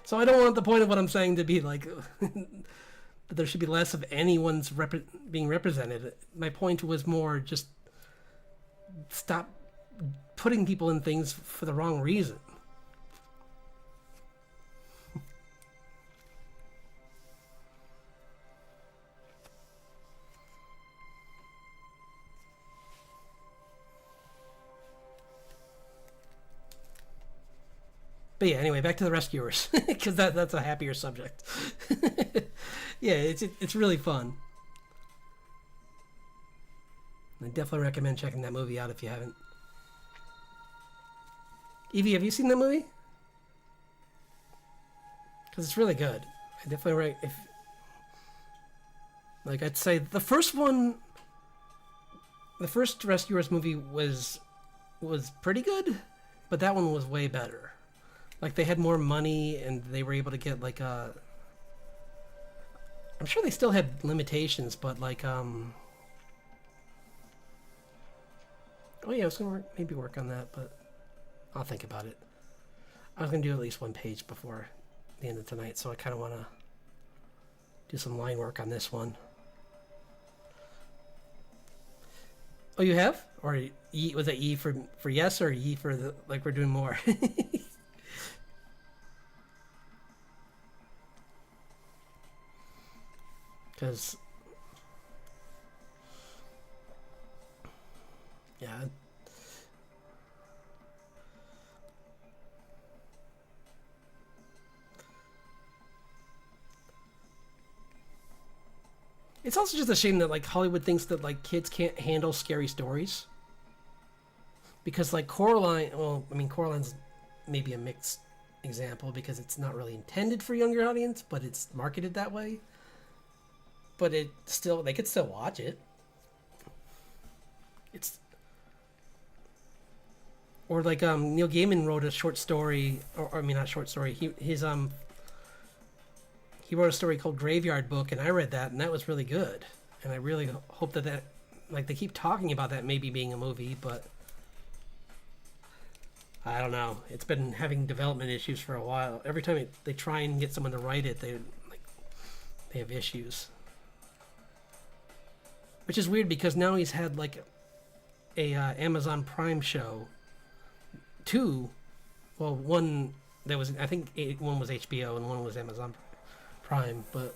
So I don't want the point of what I'm saying to be like that there should be less of anyone's being represented. My point was more just stop putting people in things for the wrong reason. But yeah, anyway, back to the rescuers because that's a happier subject. Yeah, it's really fun. I definitely recommend checking that movie out if you haven't. Evie, have you seen that movie? Because it's really good. I definitely if like I'd say the first one, the first Rescuers movie was pretty good, but that one was way better. Like they had more money and they were able to get like a. I'm sure they still had limitations, but like oh yeah, I was gonna maybe work on that, but I'll think about it. I was gonna do at least one page before the end of tonight, so I kind of want to do some line work on this one. Oh, you have? Or E, was it E for yes or E for the, like we're doing more? Because yeah, it's also just a shame that like Hollywood thinks that like kids can't handle scary stories. Because like Coraline, well, I mean Coraline's maybe a mixed example because it's not really intended for younger audience, but it's marketed that way. But it still, they could still watch it. It's or like Neil Gaiman wrote a short story, or I mean not short story. He wrote a story called Graveyard Book, and I read that, and that was really good. And I really hope that like they keep talking about that maybe being a movie, but I don't know. It's been having development issues for a while. Every time they try and get someone to write it, they have issues. Which is weird because now he's had like a Amazon Prime show. Two, well, one that was I think one was HBO and one was Amazon Prime, but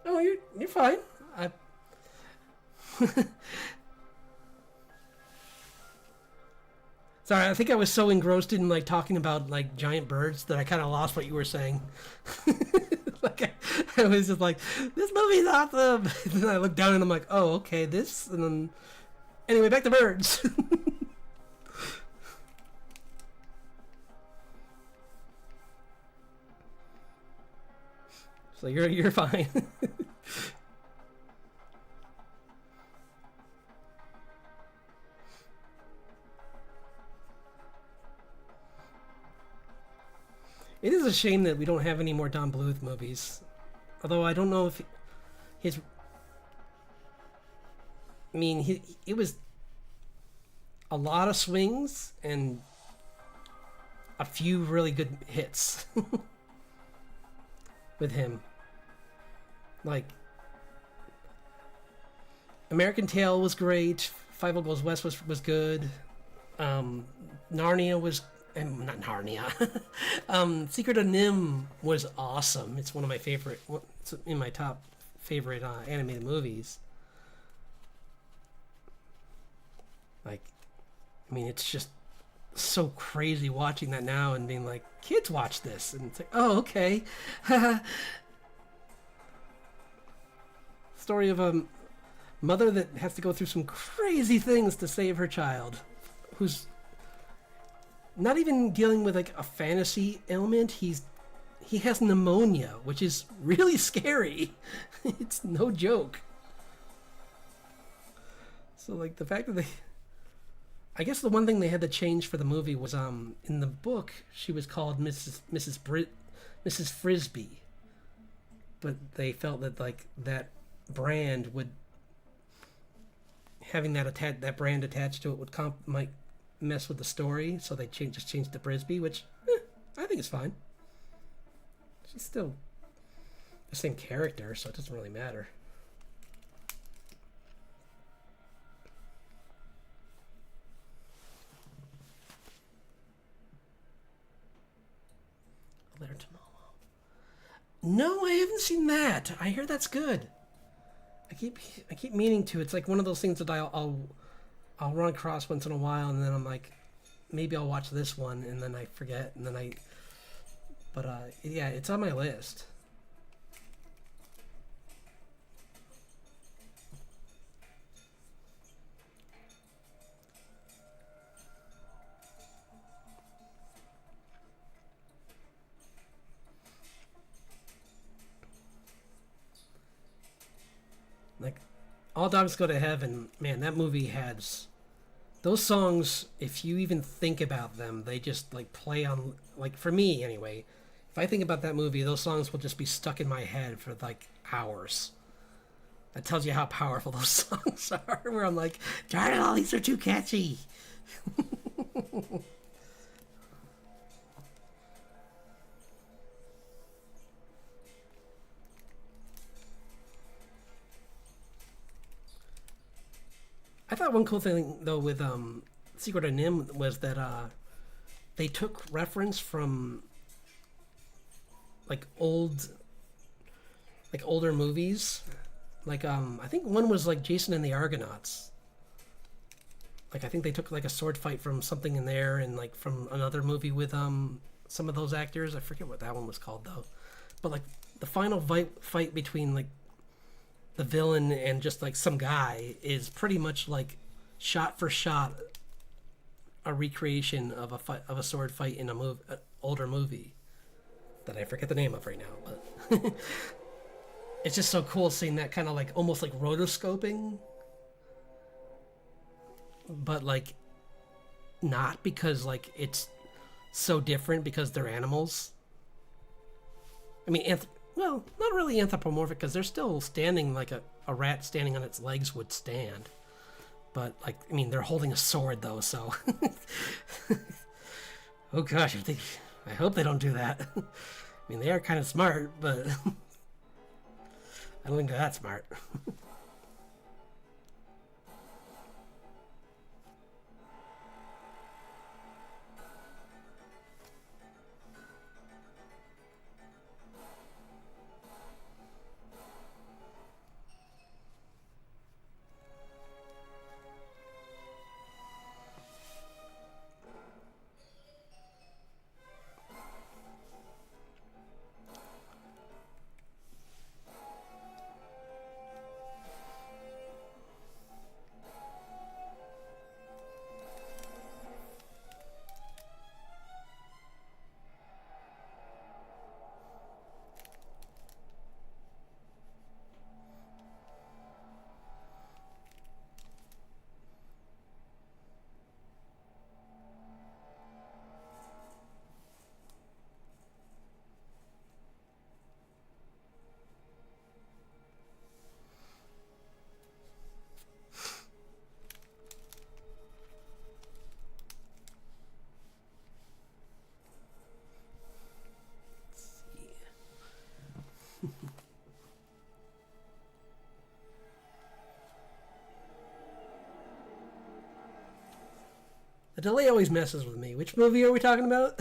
oh, you're fine. I Sorry, I think I was so engrossed in like talking about like giant birds that I kind of lost what you were saying. Like I was just like, this movie's awesome. And then I looked down and I'm like, oh, okay, this. And then anyway, back to birds. So you're fine. It is a shame that we don't have any more Don Bluth movies. Although I don't know if his. I mean, it was a lot of swings and a few really good hits with him. Like, American Tail was great. Five Goes West was good. Narnia was not Narnia. Secret of Nim was awesome. It's one of my favorite. It's in my top favorite animated movies. Like, I mean, it's just so crazy watching that now and being like, kids watch this, and it's like, oh, okay. Story of a mother that has to go through some crazy things to save her child, who's not even dealing with like a fantasy element. He has pneumonia, which is really scary. It's no joke. So like the fact that I guess the one thing they had to change for the movie was in the book she was called Mrs. Frisbee, but they felt that like that brand would having that brand attached to it would might mess with the story, so they just changed to Frisbee, which I think is fine. She's still the same character, so it doesn't really matter. No, I haven't seen that. I hear that's good. I keep meaning to. It's like one of those things that I'll run across once in a while, and then I'm like, maybe I'll watch this one, and then I forget, and then I. But yeah, it's on my list. Like, All Dogs Go to Heaven, man, that movie has those songs. If you even think about them, they just like play on, like, for me anyway. If I think about that movie, those songs will just be stuck in my head for like hours. That tells you how powerful those songs are. Where I'm like, darn it, all these are too catchy. I thought one cool thing though with Secret of Nim was that they took reference from like older movies. Like I think one was like Jason and the Argonauts. Like I think they took like a sword fight from something in there, and like from another movie with some of those actors. I forget what that one was called though. But like the final fight between like the villain and just like some guy is pretty much like shot for shot a recreation of a sword fight in an older movie that I forget the name of right now. But it's just so cool seeing that kind of like almost like rotoscoping, but like not, because like it's so different because they're animals. I mean, well, not really anthropomorphic because they're still standing like a rat standing on its legs would stand. But like, I mean, they're holding a sword though, so. Oh gosh, I hope they don't do that. I mean, they are kind of smart, but I don't think they're that smart. The delay always messes with me. Which movie are we talking about?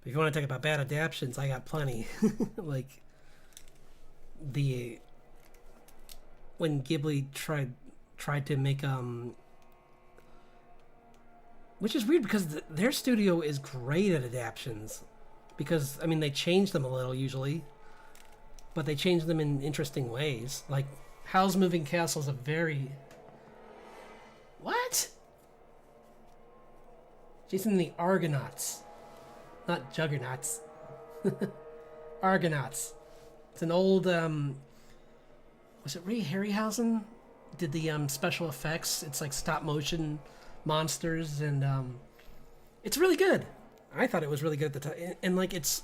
If you want to talk about bad adaptations, I got plenty. Like the when Ghibli tried to make which is weird because their studio is great at adaptations, because I mean they change them a little usually, but they change them in interesting ways. Like Howl's Moving Castle is a very what? Jason and the Argonauts. Not Juggernauts. Argonauts. It's an old, was it Ray Harryhausen? Did the special effects. It's like stop motion monsters, and it's really good. I thought it was really good at the time. And like it's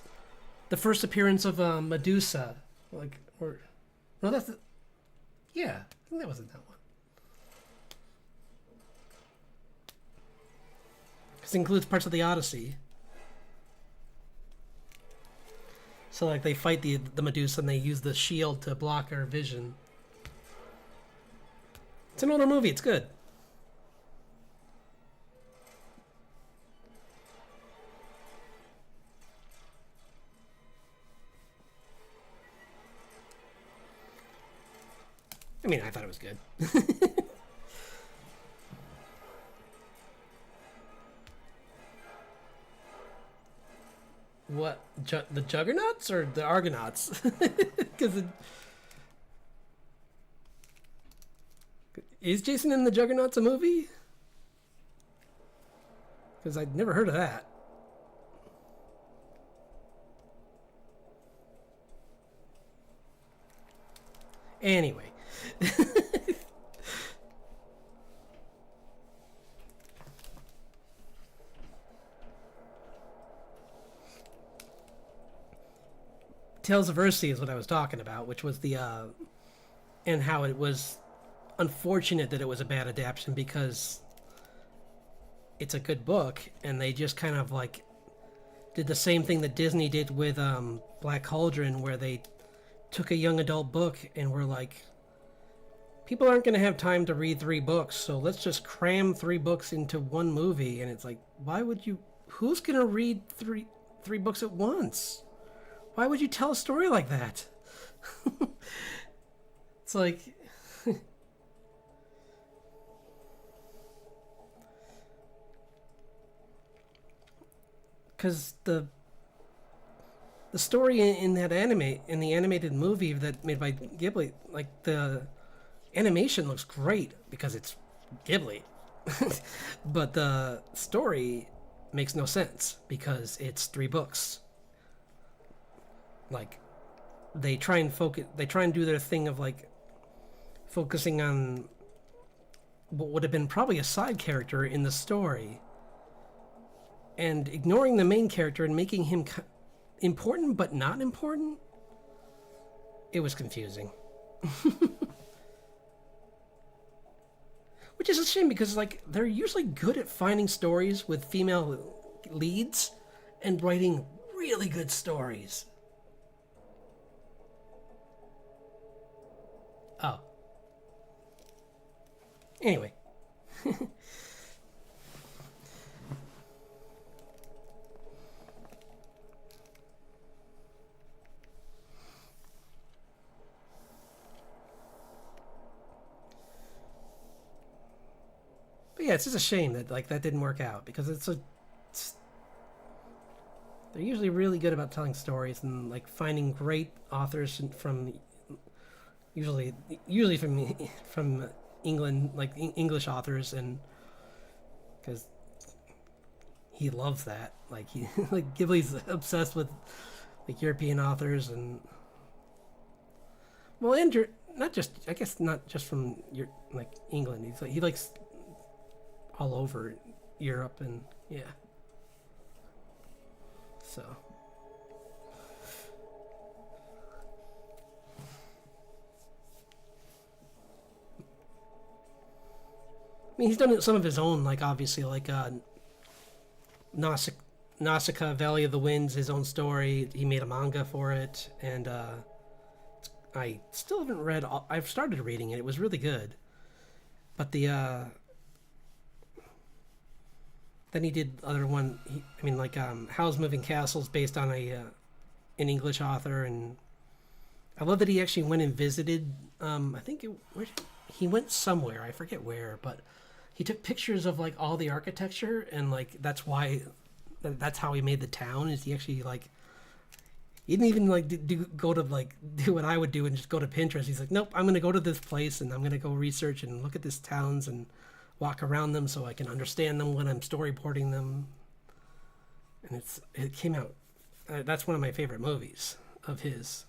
the first appearance of Medusa. Like, or, no, that's the, yeah, I think that wasn't that one. Because it includes parts of the Odyssey. So like they fight the Medusa and they use the shield to block her vision. It's an older movie. It's good. I mean, I thought it was good. What? The Juggernauts or the Argonauts? Because is Jason and the Juggernauts a movie? Because I'd never heard of that. Anyway. Tales of Earthsea is what I was talking about, which was the and how it was unfortunate that it was a bad adaptation because it's a good book and they just kind of like did the same thing that Disney did with Black Cauldron, where they took a young adult book and were like, people aren't going to have time to read 3 books, so let's just cram 3 books into one movie. And it's like, why would you, who's going to read three books at once? Why would you tell a story like that? It's like because the story in that in the animated movie that made by Ghibli, like the animation looks great because it's Ghibli, but the story makes no sense because it's 3 books. Like they try and do their thing of like focusing on what would have been probably a side character in the story and ignoring the main character and making him important but not important. It was confusing. Which is a shame because like they're usually good at finding stories with female leads and writing really good stories. Oh. Anyway. But yeah, it's just a shame that like that didn't work out because they're usually really good about telling stories and like finding great authors from usually from England, like English authors, and because he loves that, like he like Ghibli's obsessed with like European authors and well, and not just I guess not just from like England. He likes all over Europe and yeah. So. I mean, he's done some of his own, like obviously, like Nausicaa, Valley of the Winds, his own story. He made a manga for it, and I still haven't read. I've started reading it. It was really good, but the then he did other one. Like Howl's Moving Castles, based on an English author, and I love that he actually went and visited. I think he went somewhere. I forget where, but. He took pictures of like all the architecture and like that's how he made the town. Is he actually like he didn't even like go to like do what I would do and just go to Pinterest. He's like, nope, I'm gonna go to this place and I'm gonna go research and look at these towns and walk around them so I can understand them when I'm storyboarding them. and it came out. That's one of my favorite movies of his.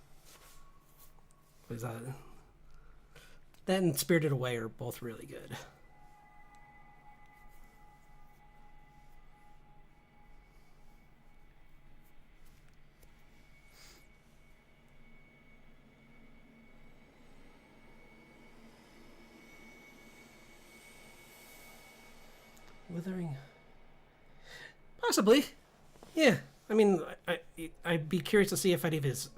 Was that and Spirited Away are both really good. Withering. Possibly. Yeah. I mean, I'd be curious to see if any of his.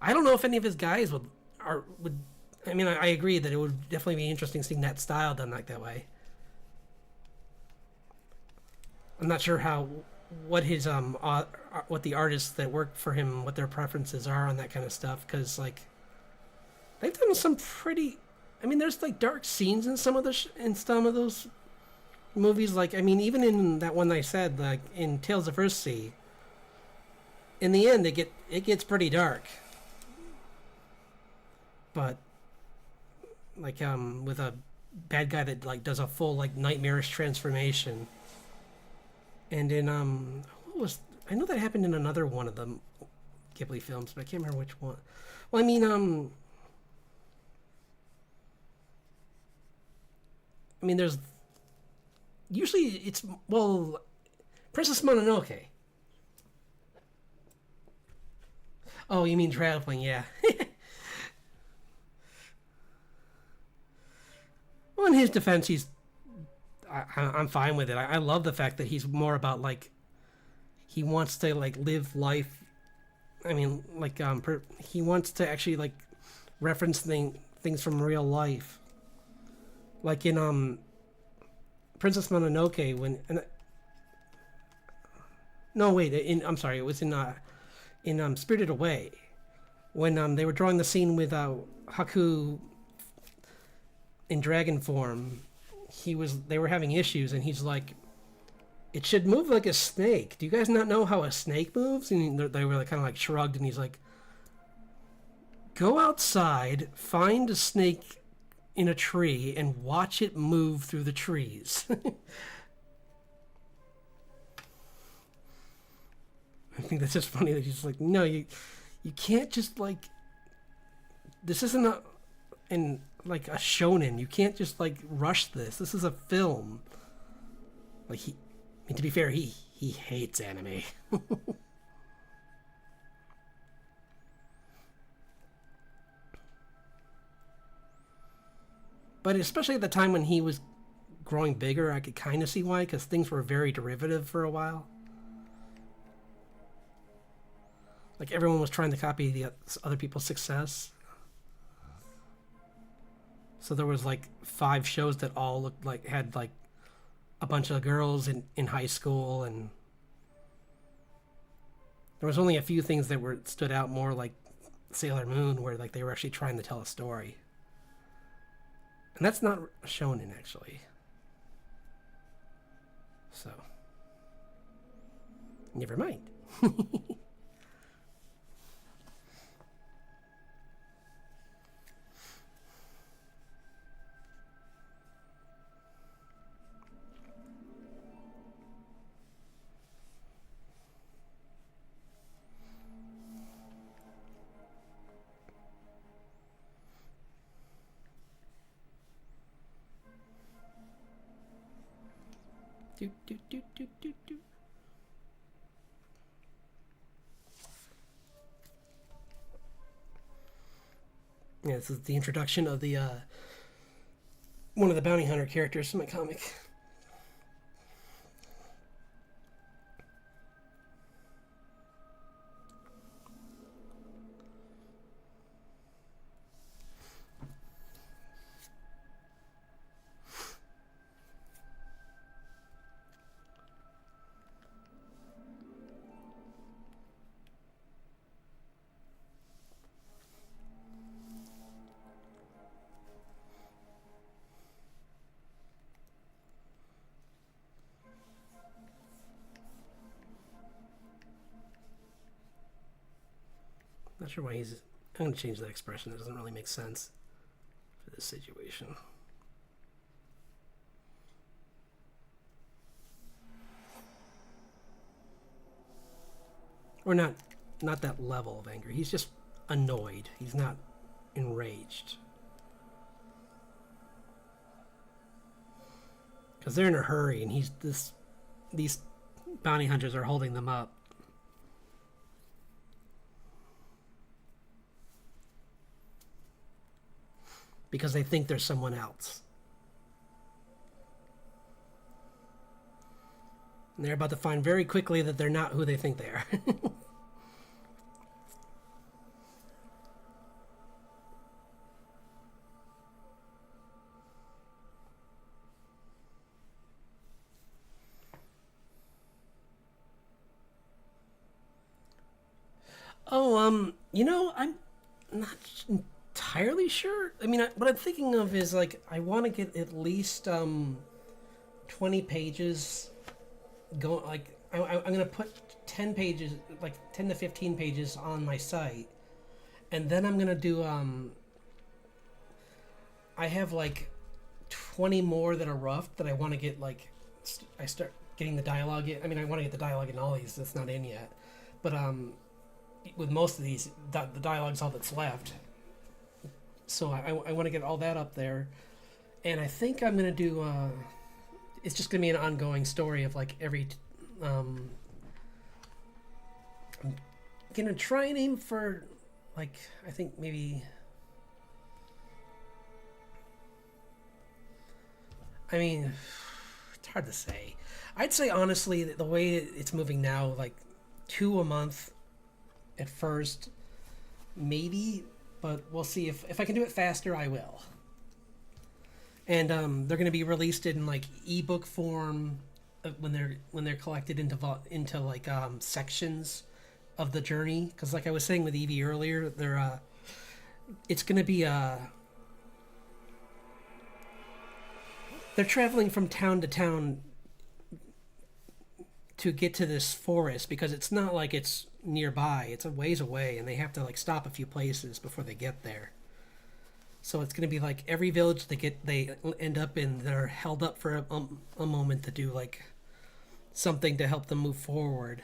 I don't know if any of his guys would. I mean, I agree that it would definitely be interesting seeing that style done like that way. I'm not sure what his what the artists that work for him, what their preferences are on that kind of stuff, because like they've done some pretty. I mean, there's like dark scenes in some of in some of those movies. Like, I mean, even in that one I said, like in Tales of Earthsea, in the end it gets pretty dark. But like with a bad guy that like does a full like nightmarish transformation. And in what was I know that happened in another one of the Ghibli films, but I can't remember which one. Well, I mean there's usually it's Princess Mononoke. Oh, you mean traveling? Yeah. Well, in his defense, I'm fine with it. I love the fact that he's more about like he wants to like live life. I mean, like he wants to actually like reference things from real life. Like in Princess Mononoke no wait I'm sorry, it was in Spirited Away when they were drawing the scene with Haku in dragon form. They were having issues, and he's like, it should move like a snake. Do you guys not know how a snake moves? And they were like, kind of like shrugged, and he's like, go outside, find a snake in a tree, and watch it move through the trees. I think that's just funny that he's like, no, you can't just like, this isn't like a shonen. You can't just like rush this. This is a film. Like I mean, to be fair, he hates anime. But especially at the time when he was growing bigger, I could kind of see why, because things were very derivative for a while. Like everyone was trying to copy the other people's success. So there was like 5 shows that all looked like had like a bunch of girls in high school, and there was only a few things that stood out more, like Sailor Moon, where like they were actually trying to tell a story. And that's not shonen actually. So never mind. Do, do, do, do, do, do. Yeah, this is the introduction of the one of the bounty hunter characters in my comic. Not sure why I'm going to change that expression. It doesn't really make sense for this situation. or not that level of anger. He's just annoyed. He's not enraged. Because they're in a hurry, and these bounty hunters are holding them up. Because they think there's someone else. And they're about to find very quickly that they're not who they think they are. Oh, I'm not entirely sure. I mean, what I'm thinking of is like I want to get at least 20 pages. I'm gonna put 10 pages, like 10 to 15 pages, on my site, and then I'm gonna do I have like 20 more that are rough that I want to get like I start getting the dialogue in. I mean, I want to get the dialogue in all these. That's not in yet, but with most of these, the dialogue's all that's left. So I want to get all that up there, and I think I'm gonna do. It's just gonna be an ongoing story of like every. I'm gonna try and aim for, like, I think maybe. I mean, it's hard to say. I'd say honestly that the way it's moving now, like 2 a month at first, maybe, but we'll see if I can do it faster. I will. And they're going to be released in like ebook form when they're collected into like sections of the journey. Because like I was saying with Evie earlier, it's going to be they're traveling from town to town to get to this forest, because it's not like it's nearby. It's a ways away, and they have to like stop a few places before they get there. So it's going to be like every village they end up in, they're held up for a moment to do like something to help them move forward.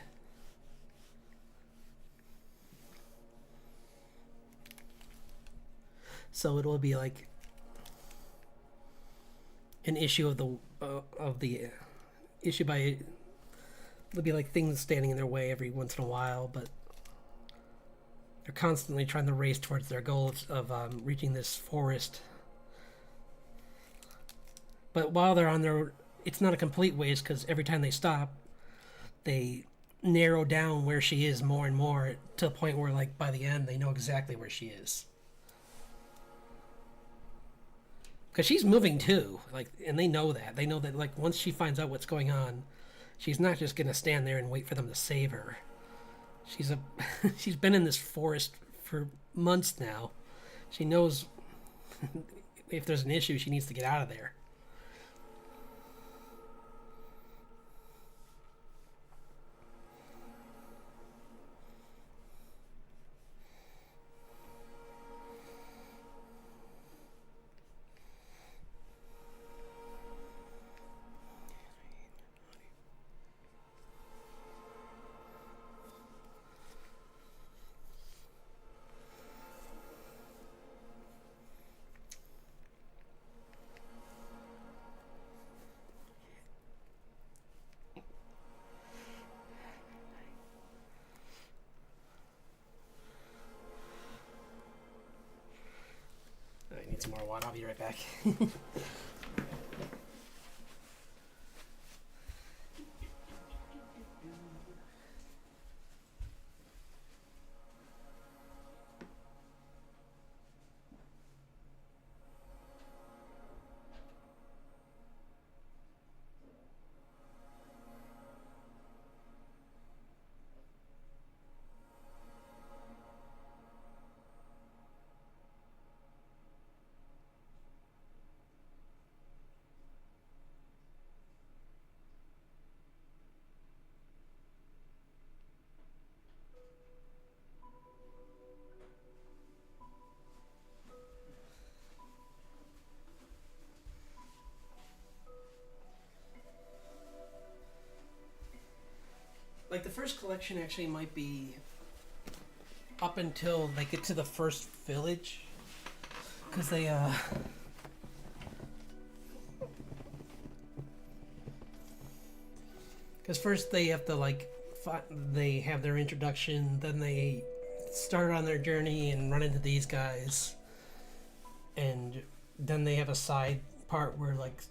So it will be like an issue of the issue by. There'll be like things standing in their way every once in a while, but they're constantly trying to race towards their goal of reaching this forest. But while they're on their, it's not a complete waste, because every time they stop, they narrow down where she is more and more, to the point where like by the end they know exactly where she is. Because she's moving too, like, and they know that. They know that like once she finds out what's going on, she's not just gonna stand there and wait for them to save her. She's been in this forest for months now. She knows if there's an issue, she needs to get out of there. I need some more water. I'll be right back. first collection actually might be up until they get to the first village, because because first they have to like they have their introduction, then they start on their journey and run into these guys, and then they have a side part where like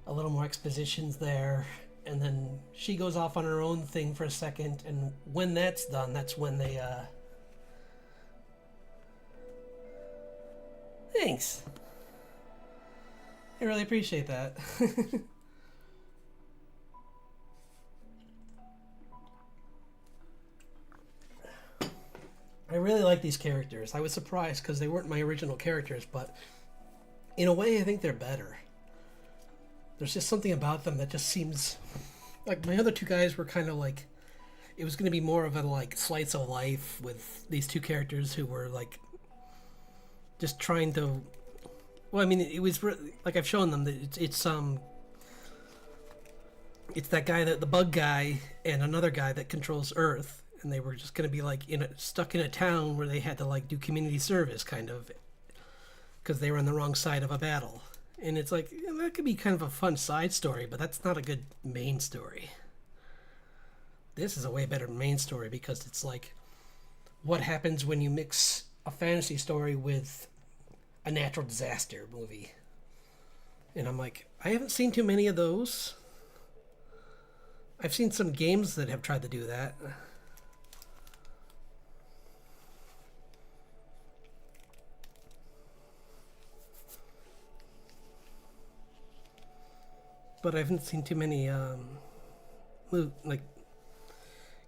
a little more exposition's there, and then she goes off on her own thing for a second, and when that's done, that's when they thanks. I really appreciate that. I really like these characters. I was surprised because they weren't my original characters, but in a way I think they're better. There's just something about them that just seems like my other two guys were kind of like it was going to be more of a like slice of life with these two characters who were like just trying to. Well, I mean, it was like I've shown them that it's that guy, that the bug guy, and another guy that controls Earth, and they were just going to be like stuck in a town where they had to like do community service kind of because they were on the wrong side of a battle. And it's like, that could be kind of a fun side story, but that's not a good main story. This is a way better main story because it's like what happens when you mix a fantasy story with a natural disaster movie. And I'm like, I haven't seen too many of those. I've seen some games that have tried to do that. But I haven't seen too many like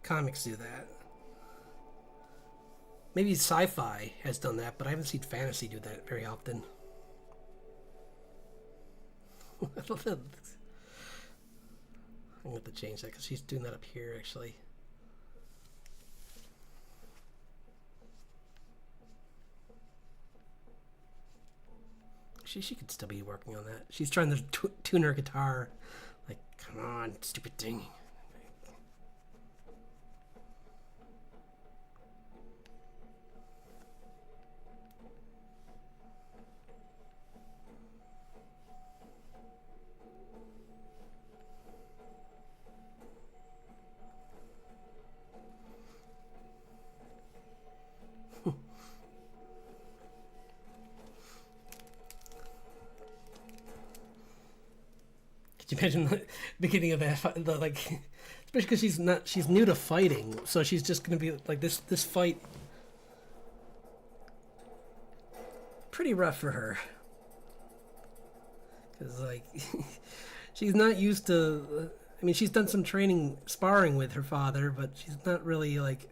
comics do that. Maybe sci-fi has done that, but I haven't seen fantasy do that very often. I'm gonna have to change that because she's doing that up here actually. She could still be working on that. She's trying to tune her guitar. Like, come on, stupid thing. Could you imagine the beginning of that, like, especially because she's new to fighting, so she's just gonna be like this fight, pretty rough for her, because like she's not used to. I mean, she's done some training, sparring with her father, but she's not really like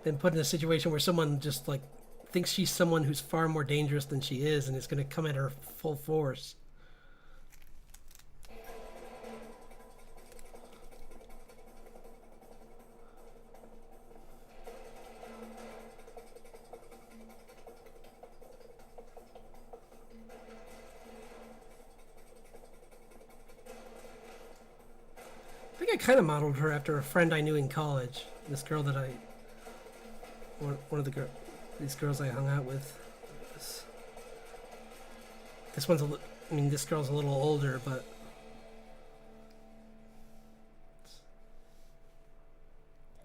been put in a situation where someone just like thinks she's someone who's far more dangerous than she is, and is gonna come at her full force. I think I kind of modeled her after a friend I knew in college. This girl that one of these girls I hung out with. This one's this girl's a little older, but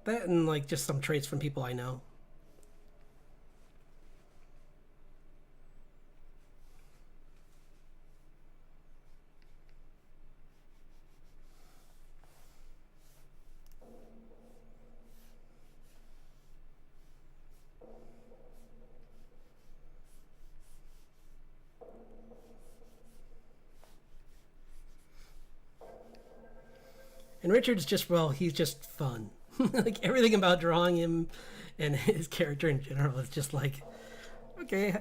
that and like just some traits from people I know. And Richard's just, well, he's just fun. Like, everything about drawing him and his character in general is just like, okay.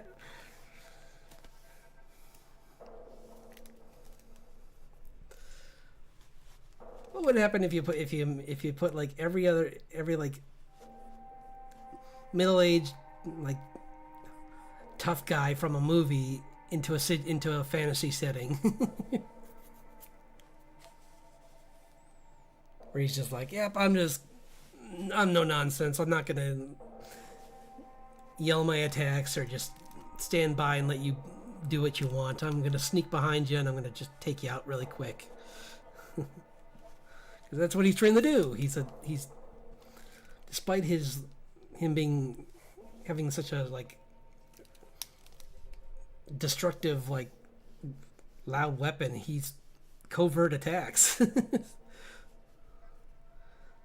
What would happen if you put like every like middle-aged like tough guy from a movie into a fantasy setting? where he's just like, "Yep, I'm no nonsense. I'm not gonna yell my attacks or just stand by and let you do what you want. I'm gonna sneak behind you and I'm gonna just take you out really quick." Because that's what he's trying to do. He's despite him being having such a like destructive like loud weapon, he's covert attacks.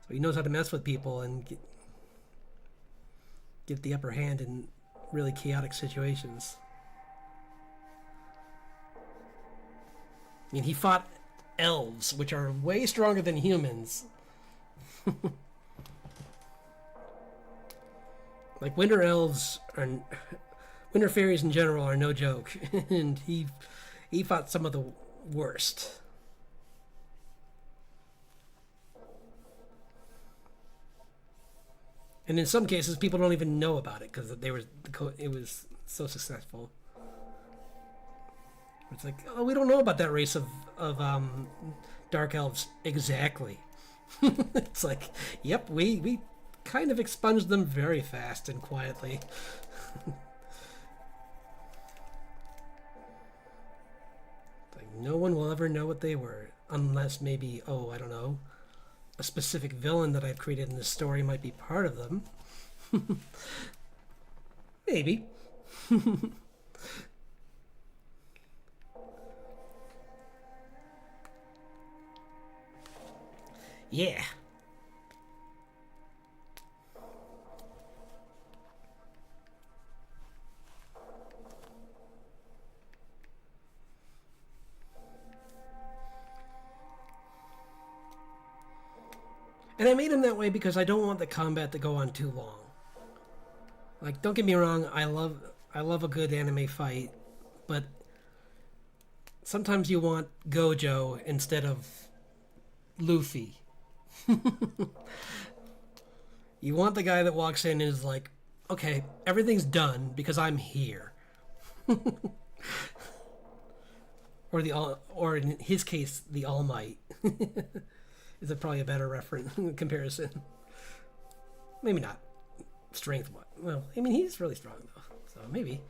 So he knows how to mess with people and get the upper hand in really chaotic situations. I mean, he fought elves, which are way stronger than humans. Like winter fairies in general are no joke, and he fought some of the worst. And in some cases, people don't even know about it because it was so successful. It's like, oh, we don't know about that race of dark elves exactly. It's like, yep, we kind of expunged them very fast and quietly. Like, no one will ever know what they were, unless maybe, oh, I don't know, a specific villain that I've created in this story might be part of them. Maybe. Yeah. And I made him that way because I don't want the combat to go on too long. Like, don't get me wrong, I love a good anime fight, but sometimes you want Gojo instead of Luffy. You want the guy that walks in and is like, okay, everything's done because I'm here. Or in his case, the All Might. Is it probably a better reference comparison? Maybe not. Strength what? Well, I mean, he's really strong though, so maybe.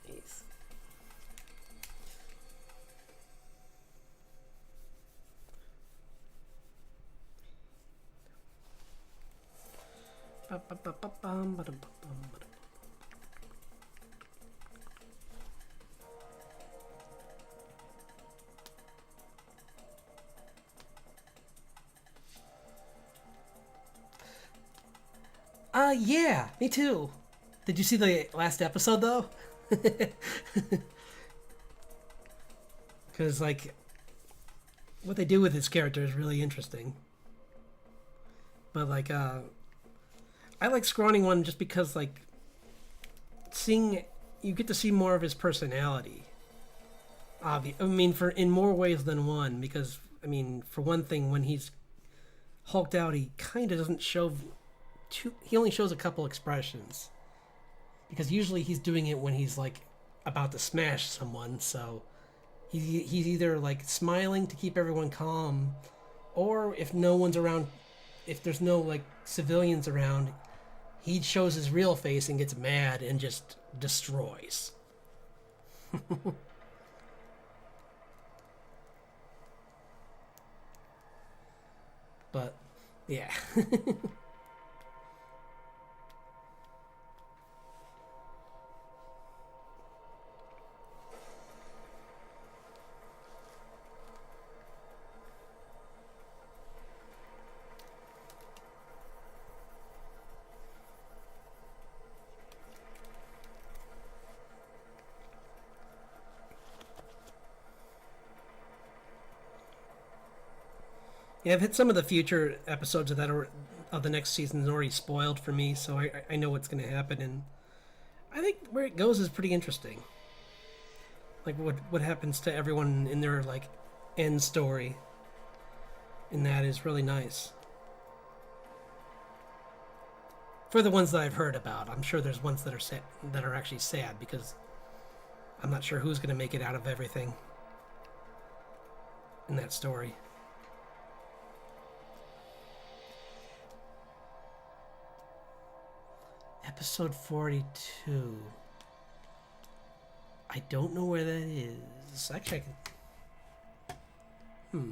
Nice. Yeah, me too. Did you see the last episode though? Because like what they do with his character is really interesting. But like, I like Scrawny One just because like seeing you get to see more of his personality. I mean, for in more ways than one. Because I mean, for one thing, when he's hulked out, he kind of doesn't show. He only shows a couple expressions. Because usually he's doing it when he's like about to smash someone. So he's either like smiling to keep everyone calm, or if no one's around, if there's no like civilians around, he shows his real face and gets mad and just destroys. But yeah. Yeah, I've hit some of the future episodes of that of the next season already spoiled for me, so I know what's going to happen, and I think where it goes is pretty interesting. Like what happens to everyone in their like end story, and that is really nice. For the ones that I've heard about, I'm sure there's ones that are that are actually sad because I'm not sure who's going to make it out of everything in that story. Episode 42. I don't know where that is. Actually, I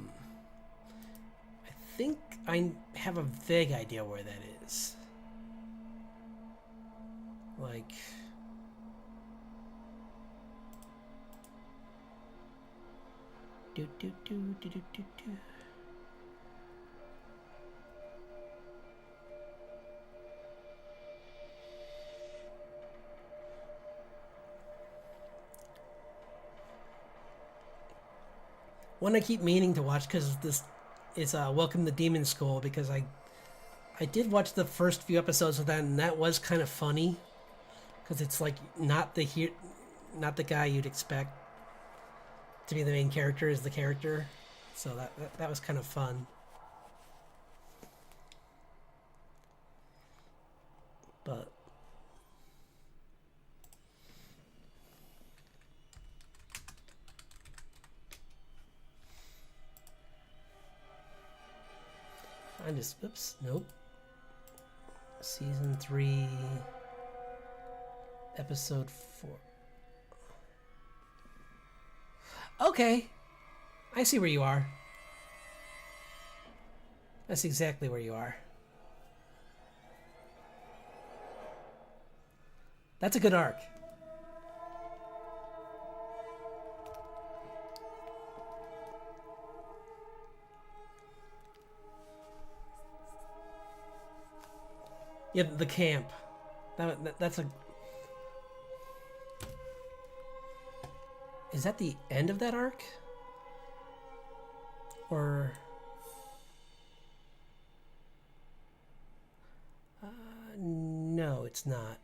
think I have a vague idea where that is. Like. Do do do do do do do. One I keep meaning to watch because this is Welcome to Demon School, because I did watch the first few episodes of that, and that was kind of funny because it's like not the guy you'd expect to be the main character is the character, so that was kind of fun. But I just oops nope. Season 3, episode 4. Okay, I see where you are. That's exactly where you are. That's a good arc. Yeah, the camp. That's a... Is that the end of that arc? Or... no, it's not.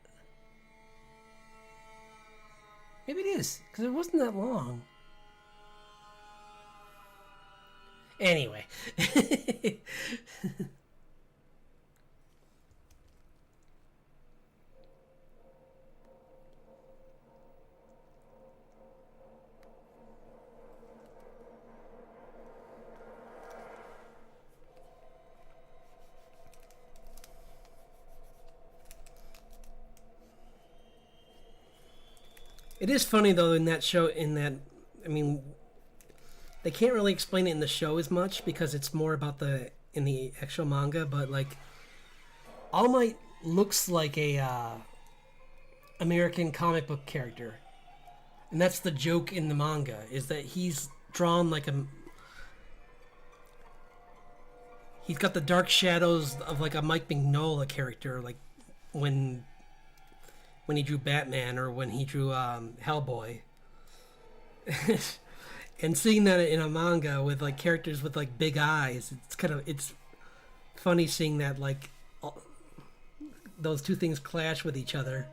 Maybe it is, because it wasn't that long. Anyway. It is funny though in that show. I mean, they can't really explain it in the show as much because it's more about in the actual manga. But like, All Might looks like a American comic book character, and that's the joke in the manga is that he's drawn like a. He's got the dark shadows of like a Mike Mignola character, like when he drew Batman or when he drew Hellboy. And seeing that in a manga with like characters with like big eyes, it's funny seeing that like those two things clash with each other.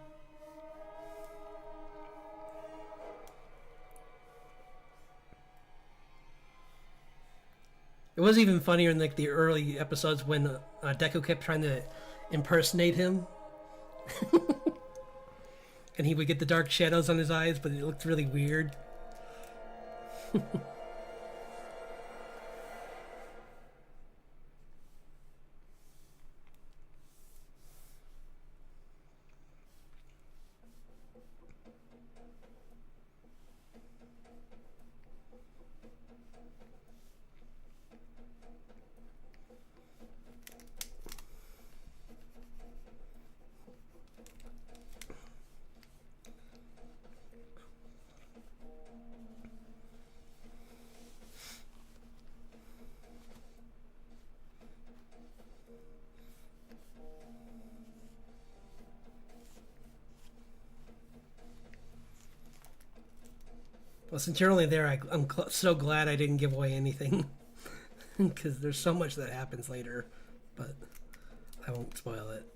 It was even funnier in like the early episodes when Deku kept trying to impersonate him. And he would get the dark shadows on his eyes, but it looked really weird. Well, since you're only there, I'm so glad I didn't give away anything. because there's so much that happens later, but I won't spoil it.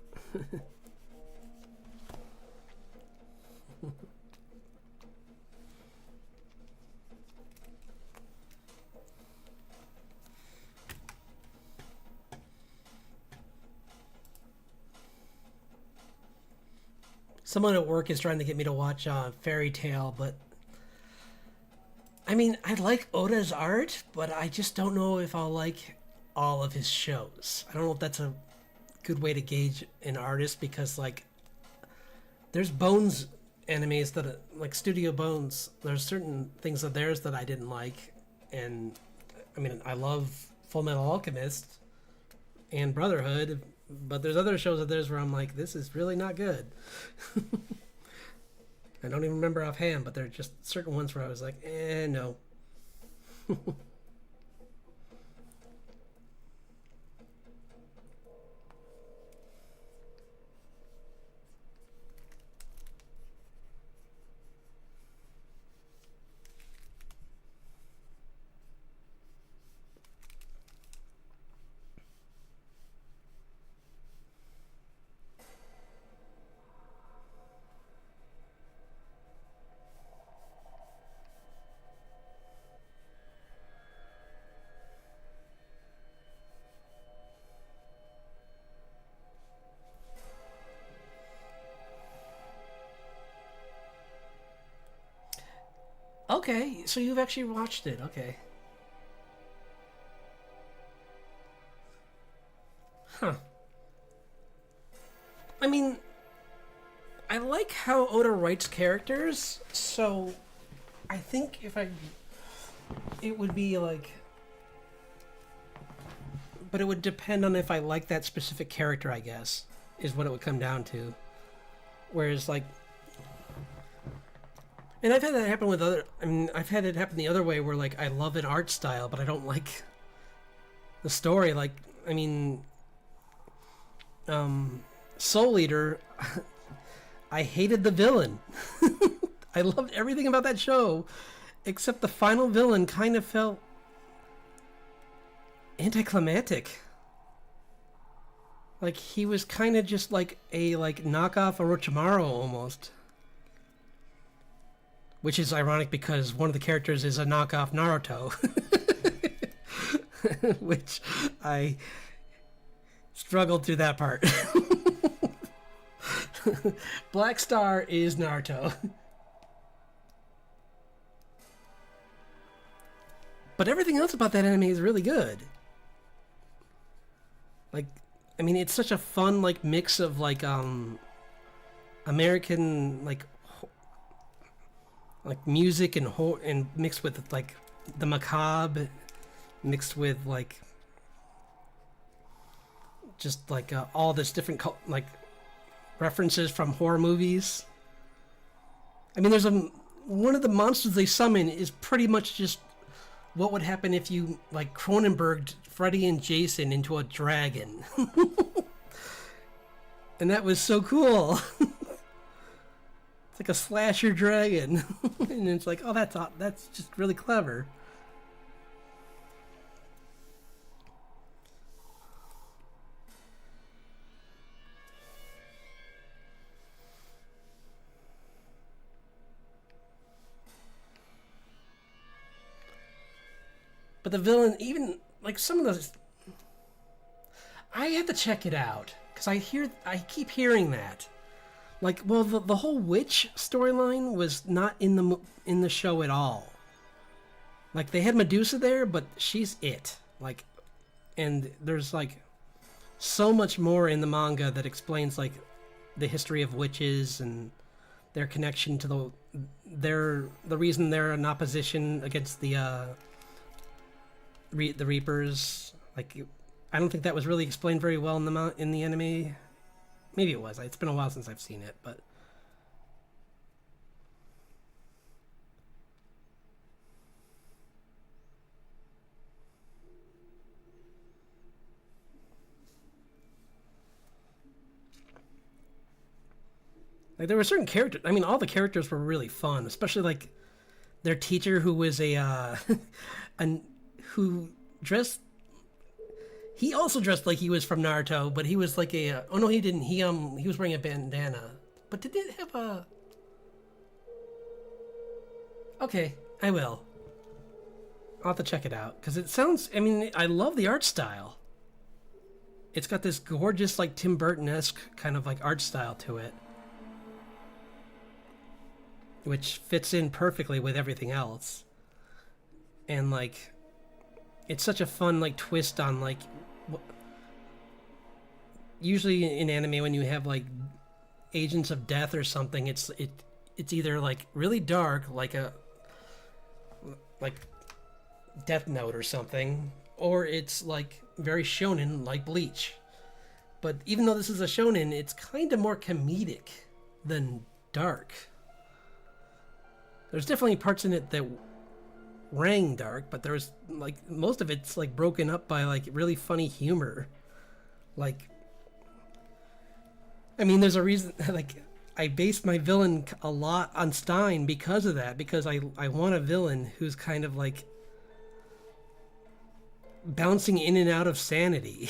Someone at work is trying to get me to watch Fairy Tale, but I mean, I like Oda's art, but I just don't know if I'll like all of his shows. I don't know if that's a good way to gauge an artist because, like, there's Bones animes that, like Studio Bones, there's certain things of theirs that I didn't like, and I mean, I love Full Metal Alchemist and Brotherhood, but there's other shows of theirs where I'm like, this is really not good. I don't even remember offhand, but there are just certain ones where I was like, no. Okay, so you've actually watched it. Okay. Huh. I mean, I like how Oda writes characters, so I think if I. It would be like. But it would depend on if I like that specific character, I guess, is what it would come down to. Whereas, like. And I've had that happen with other. I mean, I've had it happen the other way where, like, I love an art style, but I don't like the story. Like, I mean. Soul Eater. I hated the villain. I loved everything about that show, except the final villain kind of felt anticlimactic. Like he was kind of just like a knockoff Orochimaru almost. Which is ironic because one of the characters is a knockoff Naruto. Which I struggled through that part. Black Star is Naruto. But everything else about that anime is really good. Like, I mean, it's such a fun, like, mix of, like, American, like music and mixed with, like, the macabre, mixed with, like, just, like, all this different, like, references from horror movies. I mean, there's one of the monsters they summon is pretty much just what would happen if you, like, Cronenberg'd Freddy and Jason into a dragon. And that was so cool. It's like a slasher dragon. And it's like, oh, that's just really clever. But the villain, even like some of those, I have to check it out because I keep hearing that. Like, well, the whole witch storyline was not in the show at all. Like they had Medusa there, but she's it. Like, and there's like so much more in the manga that explains like the history of witches and their connection to the reason they're in opposition against the Reapers. Like, I don't think that was really explained very well in the anime. Maybe it was. It's been a while since I've seen it, but like there were certain characters. I mean, all the characters were really fun, especially like their teacher who was who dressed He also dressed like he was from Naruto, but he was like a. Oh no, he didn't. He was wearing a bandana. But did it have a? Okay, I will. I'll have to check it out because it sounds. I mean, I love the art style. It's got this gorgeous, like Tim Burton-esque kind of like art style to it, which fits in perfectly with everything else. And like, it's such a fun like twist on like. Usually in anime, when you have like agents of death or something, it's either like really dark, like Death Note or something, or it's like very shonen, like Bleach. But even though this is a shonen, it's kind of more comedic than dark. There's definitely parts in it that rang dark, but there's like most of it's like broken up by like really funny humor. Like, I mean, there's a reason like I based my villain a lot on Stein because of that, because I want a villain who's kind of like bouncing in and out of sanity.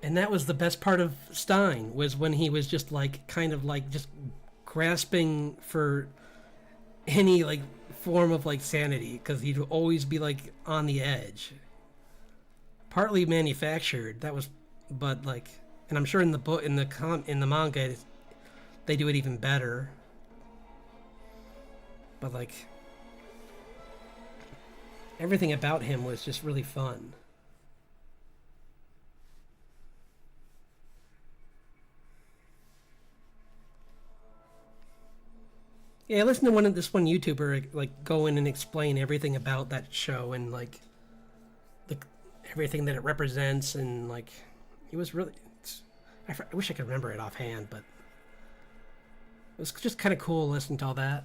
And that was the best part of Stein, was when he was just like kind of like just grasping for any like form of like sanity, because he'd always be like on the edge. Partly manufactured, that was, but like, and I'm sure in the book, in the manga, they do it even better. But like, everything about him was just really fun. Yeah, I listened to this one YouTuber like go in and explain everything about that show and like everything that it represents, and like it was really. I wish I could remember it offhand, but it was just kind of cool listening to all that.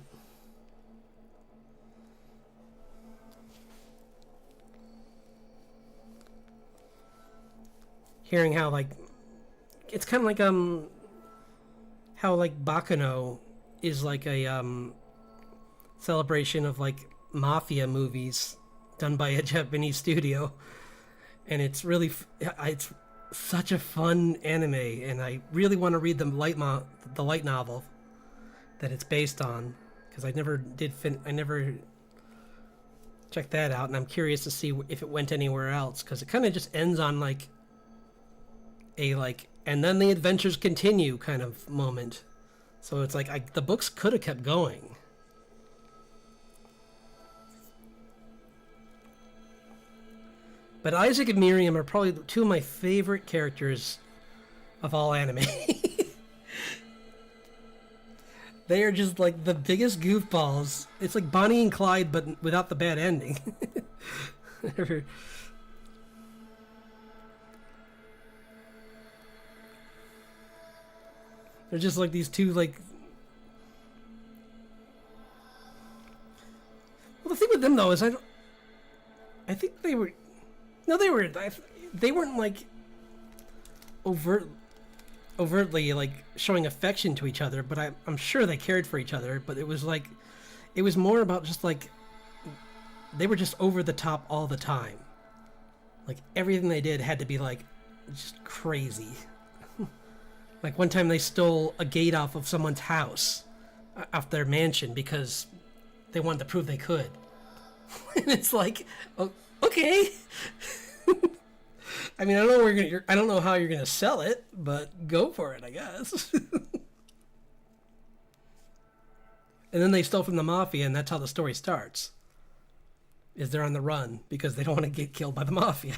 Hearing how like it's kind of like how like Baccano is like a celebration of like mafia movies done by a Japanese studio, and it's really it's such a fun anime, and I really want to read the light novel that it's based on, because I never checked that out, and I'm curious to see if it went anywhere else, because it kind of just ends on like a like and then the adventures continue kind of moment. So it's like the books could have kept going. But Isaac and Miriam are probably two of my favorite characters of all anime. They are just like the biggest goofballs. It's like Bonnie and Clyde, but without the bad ending. They're just like these two like. Well, the thing with them though is I think they were. No, they weren't like overtly like showing affection to each other, but I'm sure they cared for each other. But it was more about just like they were just over the top all the time. Like everything they did had to be like just crazy. Like one time they stole a gate off of someone's house, off their mansion, because they wanted to prove they could. And it's like, oh, okay. I mean, I don't know how you're gonna sell it, but go for it, I guess. And then they stole from the mafia, and that's how the story starts. Is they're on the run because they don't want to get killed by the mafia.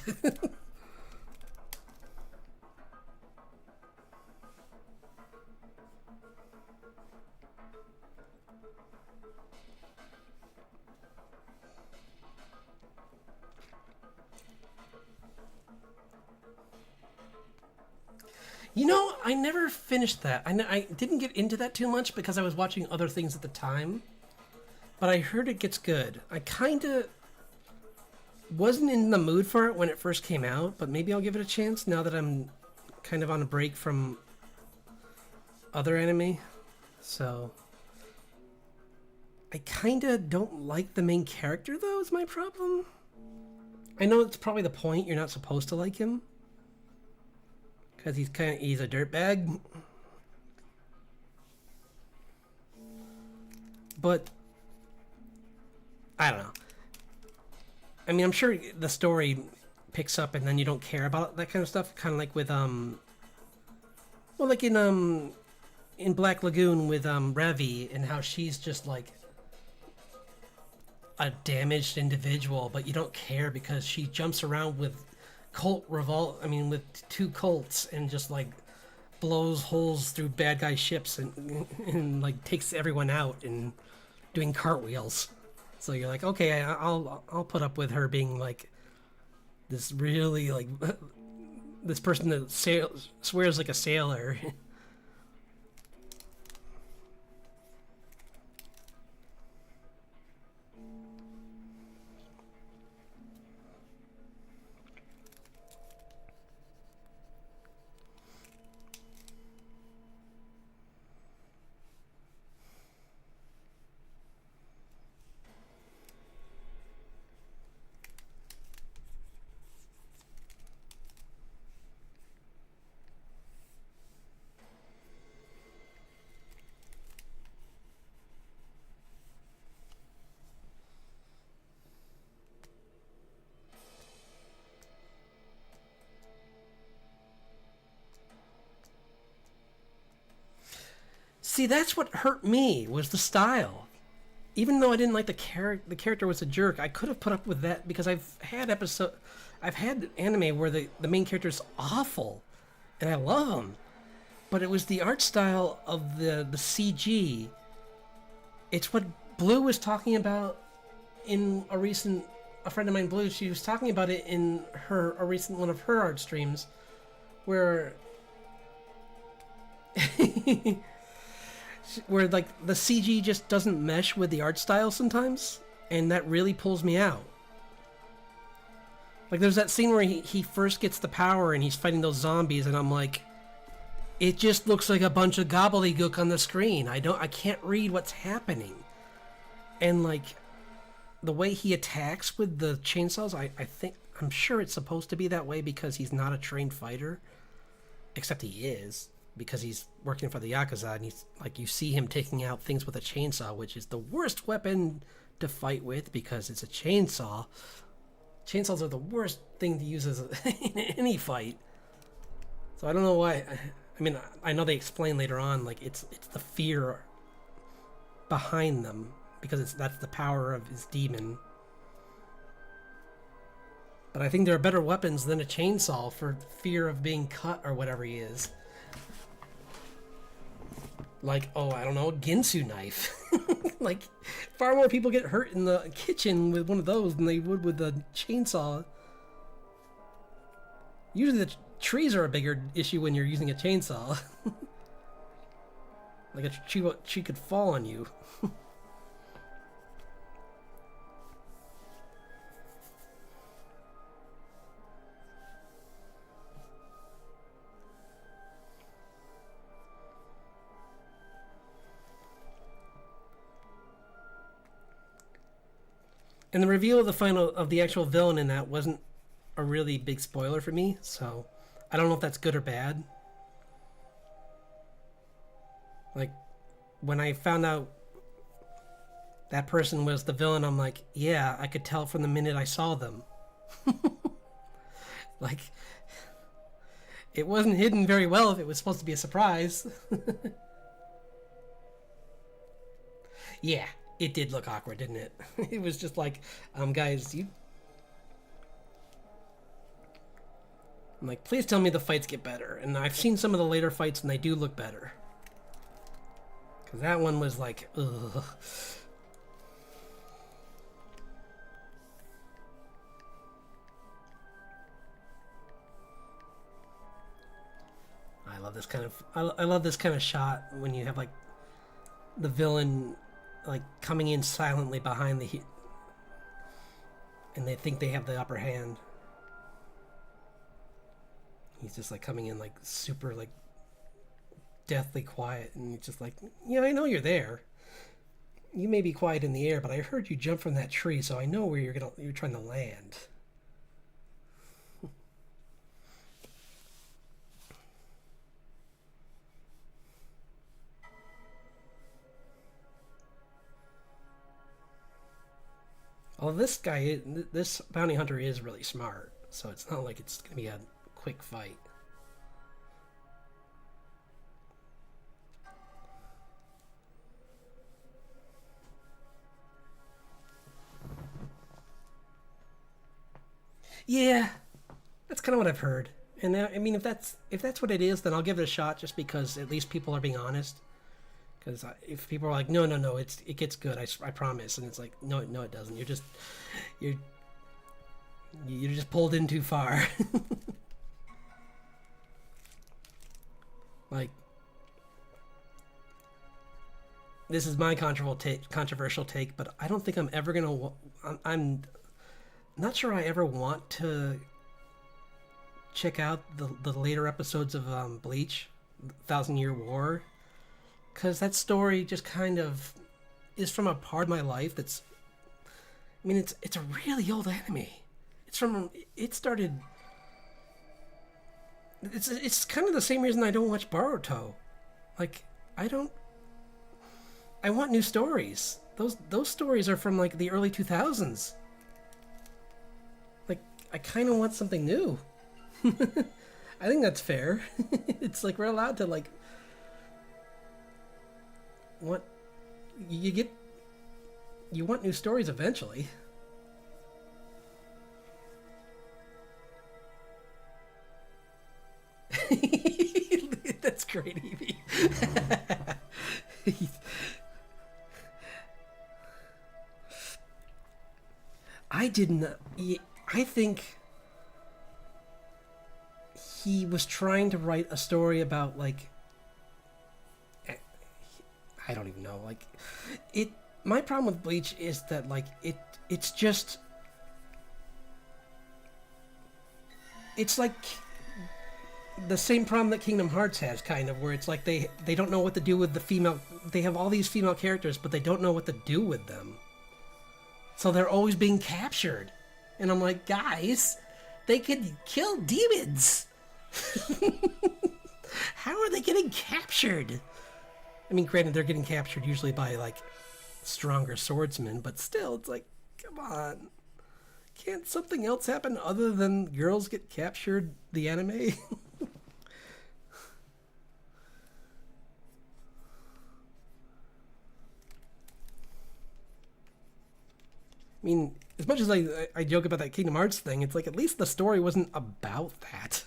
You know, I never finished that. I didn't get into that too much because I was watching other things at the time. But I heard it gets good. I kind of wasn't in the mood for it when it first came out, but maybe I'll give it a chance now that I'm kind of on a break from other anime. So, I kind of don't like the main character, though, is my problem. I know it's probably the point. You're not supposed to like him. Because he's a dirtbag. But, I don't know. I mean, I'm sure the story picks up and then you don't care about that kind of stuff. Kind of like with, well, like in Black Lagoon with, Ravi, and how she's just, like, a damaged individual, but you don't care because she jumps around with with two Colts and just, like, blows holes through bad guy ships and like, takes everyone out and doing cartwheels. So you're like, okay, I'll put up with her being, like, this really, like, this person that swears like a sailor. See, that's what hurt me, was the style. Even though I didn't like the character was a jerk, I could have put up with that because I've had anime where the main character is awful, and I love him, but it was the art style of the CG. It's what Blue was talking about in a friend of mine, Blue. She was talking about it in a recent one of her art streams, where where, like, the CG just doesn't mesh with the art style sometimes, and that really pulls me out. Like, there's that scene where he first gets the power and he's fighting those zombies, and I'm like, it just looks like a bunch of gobbledygook on the screen. I can't read what's happening. And, like, the way he attacks with the chainsaws, I'm sure it's supposed to be that way because he's not a trained fighter. Except he is, because he's working for the Yakuza, and he's, like, you see him taking out things with a chainsaw, which is the worst weapon to fight with because it's a chainsaw. Chainsaws are the worst thing to use in any fight. So I don't know why. I mean, I know they explain later on, like, it's the fear behind them, because that's the power of his demon. But I think there are better weapons than a chainsaw for fear of being cut or whatever he is. Like, oh, I don't know, a Ginsu knife. Like, far more people get hurt in the kitchen with one of those than they would with a chainsaw. Usually the trees are a bigger issue when you're using a chainsaw. Like, a tree could fall on you. And the reveal of the actual villain in that wasn't a really big spoiler for me, so I don't know if that's good or bad. Like, when I found out that person was the villain, I'm like, yeah, I could tell from the minute I saw them. Like, it wasn't hidden very well if it was supposed to be a surprise. Yeah, it did look awkward, didn't it? It was just like, guys, I'm like, please tell me the fights get better. And I've seen some of the later fights, and they do look better. Because that one was like, ugh. I love this kind of shot when you have, like, the villain, like, coming in silently behind and they think they have the upper hand. He's just, like, coming in, like, super, like, deathly quiet, and he's just like, yeah, I know you're there. You may be quiet in the air, but I heard you jump from that tree, so I know where you're trying to land. Well, this bounty hunter is really smart, so it's not like it's gonna be a quick fight. Yeah, that's kind of what I've heard. And I mean, if that's what it is, then I'll give it a shot, just because at least people are being honest. Because if people are like, no, no, no, it gets good, I promise, and it's like, no, no, it doesn't. You're you're just pulled in too far. Like, this is my controversial take, but I don't think I'm ever gonna. I'm not sure I ever want to check out the later episodes of Bleach, Thousand Year War, because that story just kind of is from a part of my life that's. I mean, it's a really old anime. It started. It's kind of the same reason I don't watch Boruto. Like, I don't. I want new stories. Those stories are from like the early 2000s. Like, I kind of want something new. I think that's fair. It's like we're allowed to like. What you get. You want new stories eventually. That's great, Evie. I didn't. I think he was trying to write a story about like. I don't even know. Like, it. My problem with Bleach is that like it's just. It's like the same problem that Kingdom Hearts has, kind of, where it's like they don't know what to do with the female. They have all these female characters, but they don't know what to do with them. So they're always being captured, and I'm like, guys, they could kill demons. How are they getting captured? I mean, granted, they're getting captured usually by like stronger swordsmen, but still, it's like, come on. Can't something else happen other than girls get captured? The anime. I mean, as much as I joke about that Kingdom Hearts thing, it's like at least the story wasn't about that.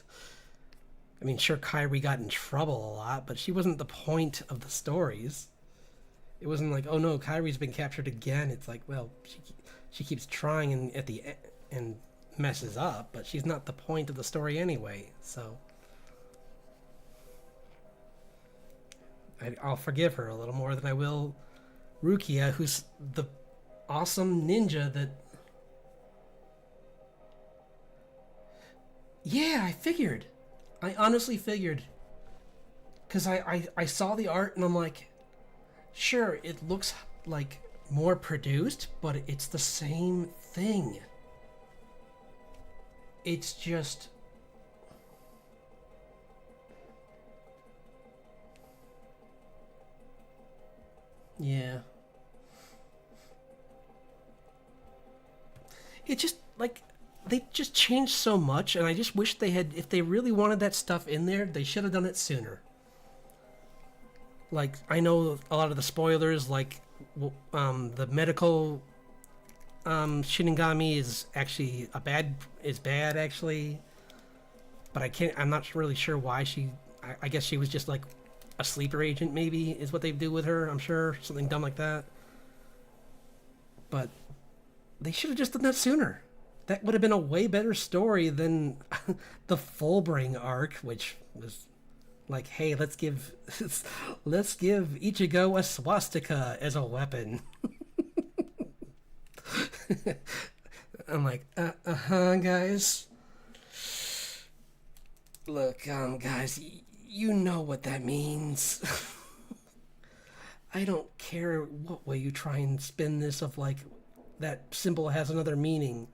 I mean, sure, Kyrie got in trouble a lot, but she wasn't the point of the stories. It wasn't like, oh no, Kyrie's been captured again. It's like, well, she keeps trying and at the and messes up, but she's not the point of the story anyway. So I'll forgive her a little more than I will Rukia, who's the awesome ninja that. Yeah, I figured. I honestly figured. Because I saw the art and I'm like, sure, it looks like more produced, but it's the same thing. It's just. Yeah. It just, like, they just changed so much, and I just wish they had. If they really wanted that stuff in there, they should have done it sooner. Like, I know a lot of the spoilers, like, the medical Shinigami is actually bad actually, but I'm not really sure why she. I guess she was just like a sleeper agent, maybe is what they do with her. I'm sure something dumb like that. But they should have just done that sooner. That would have been a way better story than the Fullbring arc, which was like, hey, let's give Ichigo a swastika as a weapon. I'm like, guys. Look, guys, you know what that means. I don't care what way you try and spin this of like that symbol has another meaning.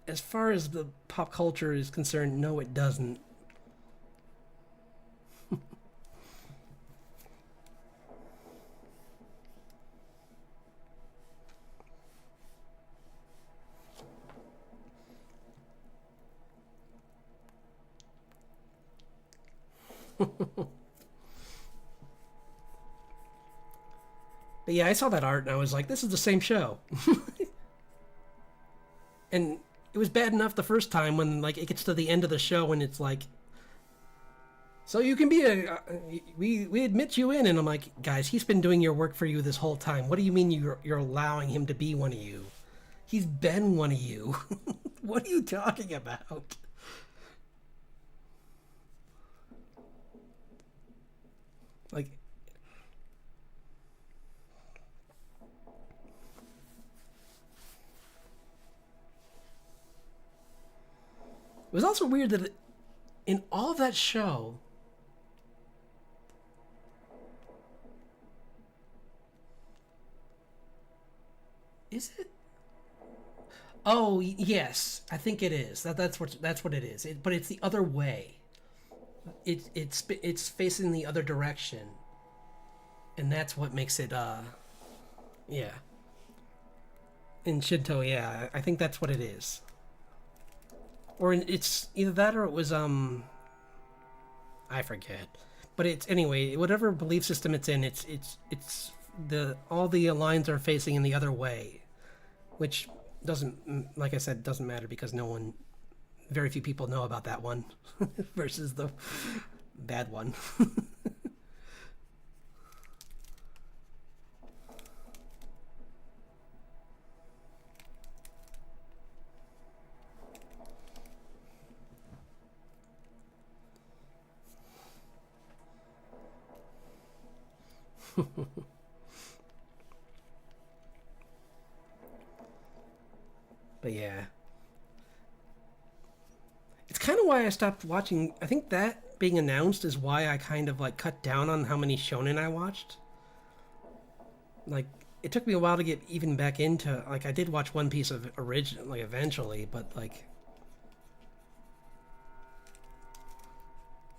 As far as the pop culture is concerned, no, it doesn't. But yeah, I saw that art and I was like, this is the same show. And it was bad enough the first time when like it gets to the end of the show and it's like, so you can be we admit you in, and I'm like, guys, he's been doing your work for you this whole time. What do you mean you're allowing him to be one of you? He's been one of you. What are you talking about? Like, it was also weird that in all that show, is it? Oh yes, I think it is. That's what it is. But it's the other way. It's facing the other direction, and that's what makes it. Yeah. In Shinto, yeah, I think that's what it is. Or it's either that or it was I forget. But it's anyway, whatever belief system it's in, it's the all the lines are facing in the other way, which doesn't, like I said, doesn't matter because no one, very few people know about that one versus the bad one. But yeah, it's kind of why I stopped watching. I think that being announced is why I kind of like cut down on how many shonen I watched. Like it took me a while to get even back into, like I did watch One Piece of original like eventually, but like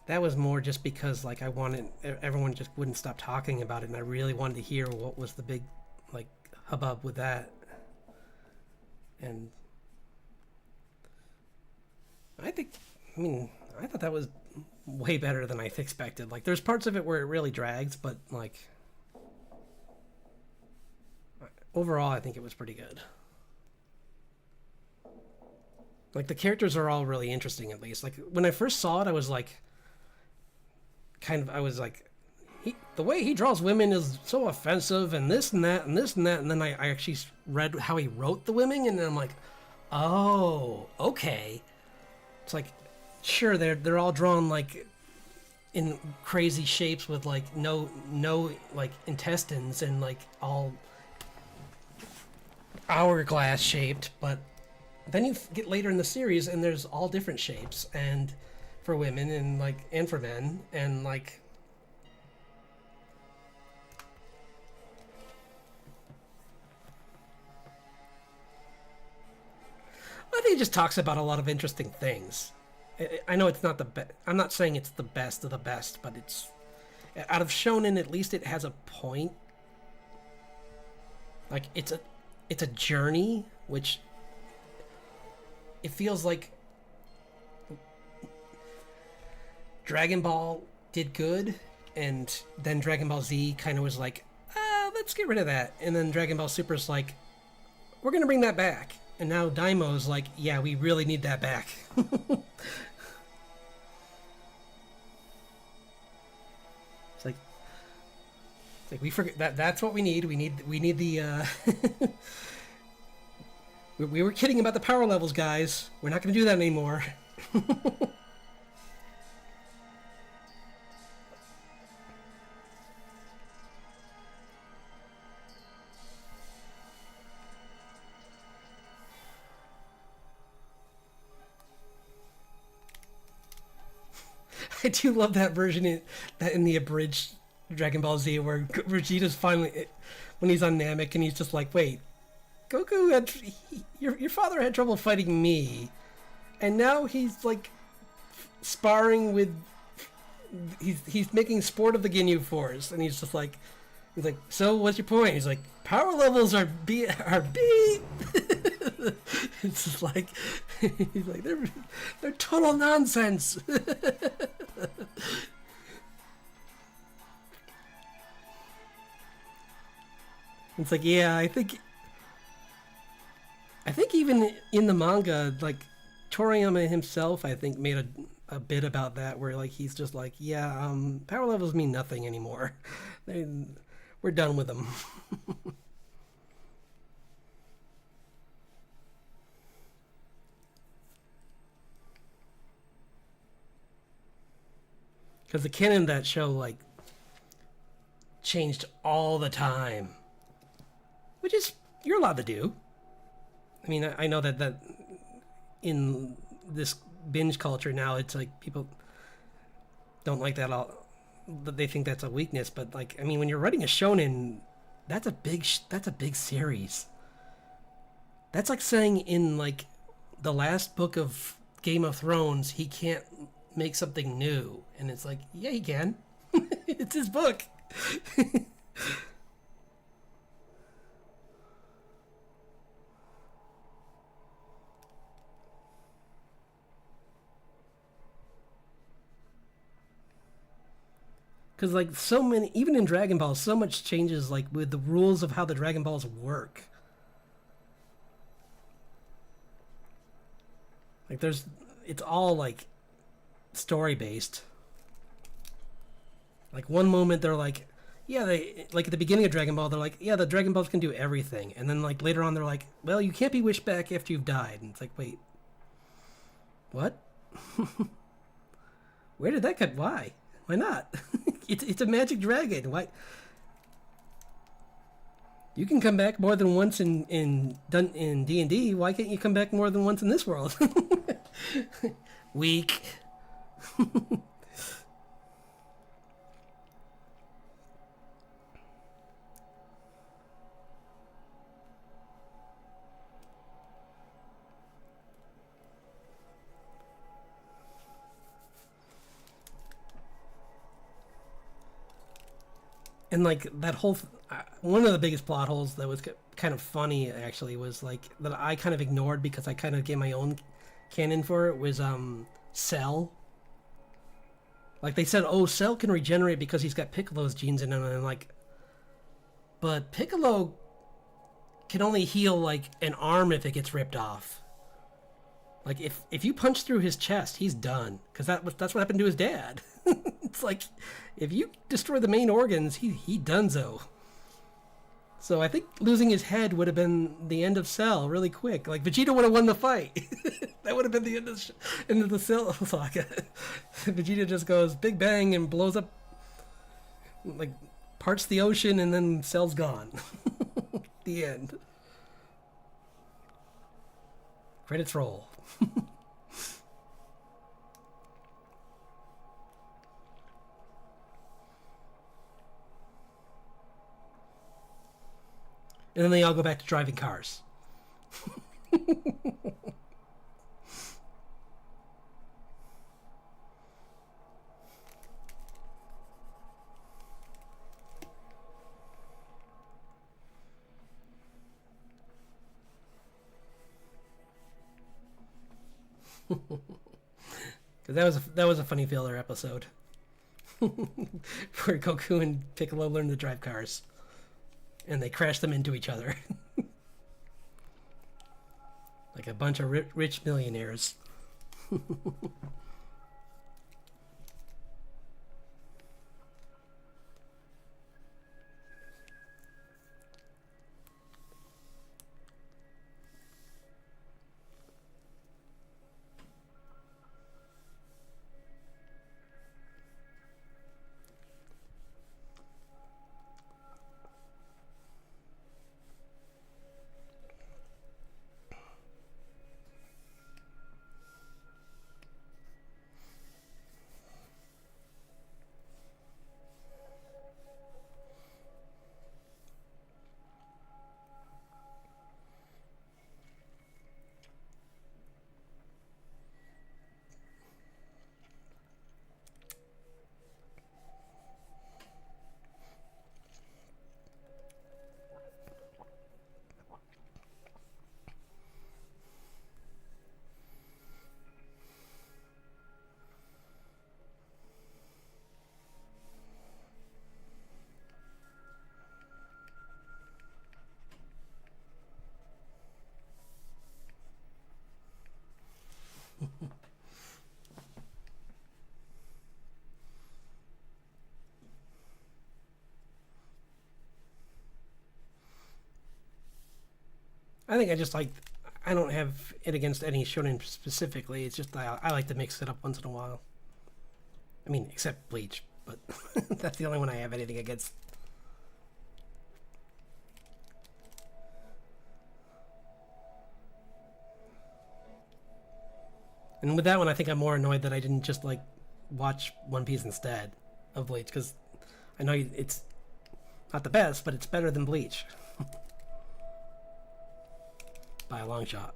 that was more just because like I wanted, everyone just wouldn't stop talking about it, and I really wanted to hear what was the big like hubbub with that. And I think, I mean, I thought that was way better than I expected. Like there's parts of it where it really drags, but like overall I think it was pretty good. Like the characters are all really interesting, at least. Like when I first saw it I was like, I was like, the way he draws women is so offensive, and this and that and this and that. And then I actually read how he wrote the women, and then I'm like, oh, okay. It's like, sure, they're all drawn like in crazy shapes with like no like intestines and like all hourglass shaped, but then you get later in the series and there's all different shapes, and for women and like and for men, and like I think it just talks about a lot of interesting things. I know it's not the best. I'm not saying it's the best of the best, but it's out of shonen. At least it has a point. Like it's a journey, which it feels like Dragon Ball did good, and then Dragon Ball Z kind of was like, let's get rid of that, and then Dragon Ball Super's like, we're gonna bring that back, and now Daimo's like, yeah, we really need that back. It's like, we forget that that's what we need. We need the. We were kidding about the power levels, guys. We're not going to do that anymore. I do love that version that in the abridged Dragon Ball Z where Vegeta's finally when he's on Namek and he's just like, wait, Goku had your father had trouble fighting me, and now he's like sparring with he's making sport of the Ginyu Force, and he's like, so what's your point? He's like, power levels are B. It's just like he's like they're total nonsense. It's like, yeah, I think even in the manga, like Toriyama himself, I think made a bit about that where like he's just like, yeah, power levels mean nothing anymore. they, we're done with them. Because the canon of that show like changed all the time, which is you're allowed to do. I mean, I know that in this binge culture now, it's like people don't like that all. They think that's a weakness, but like, I mean, when you're writing a shonen, that's a big series. That's like saying in like the last book of Game of Thrones, he can't make something new, and it's like, yeah, he can. It's his book. Because like so many, even in Dragon Ball, so much changes like with the rules of how the Dragon Balls work. Like it's all like story based. Like one moment they're like, yeah, they like at the beginning of Dragon Ball they're like, yeah, the Dragon Balls can do everything, and then like later on they're like, well, you can't be wished back after you've died, and it's like, wait, what? Where did that cut? Why? Why not? It's a magic dragon. Why? You can come back more than once in D&D. Why can't you come back more than once in this world? Weak. And like that whole one of the biggest plot holes that was kind of funny actually was like that I kind of ignored because I kind of gave my own canon for it was Cell. Like they said, oh, Cell can regenerate because he's got Piccolo's genes in him, and I'm like, but Piccolo can only heal like an arm if it gets ripped off. Like if you punch through his chest, he's done, because that's what happened to his dad. It's like if you destroy the main organs, he donezo. So I think losing his head would have been the end of Cell really quick. Like Vegeta would have won the fight. That would have been the end of the Cell saga. Vegeta just goes big bang and blows up, like parts the ocean, and then Cell's gone. The end. Credits roll. And then they all go back to driving cars. Because that was a funny filler episode. Where Goku and Piccolo learn to drive cars. And they crash them into each other. Like a bunch of rich millionaires. I think I just like. I don't have it against any shonen specifically. It's just I like to mix it up once in a while. I mean, except Bleach, but that's the only one I have anything against. And with that one, I think I'm more annoyed that I didn't just like watch One Piece instead of Bleach, because I know it's not the best, but it's better than Bleach by a long shot.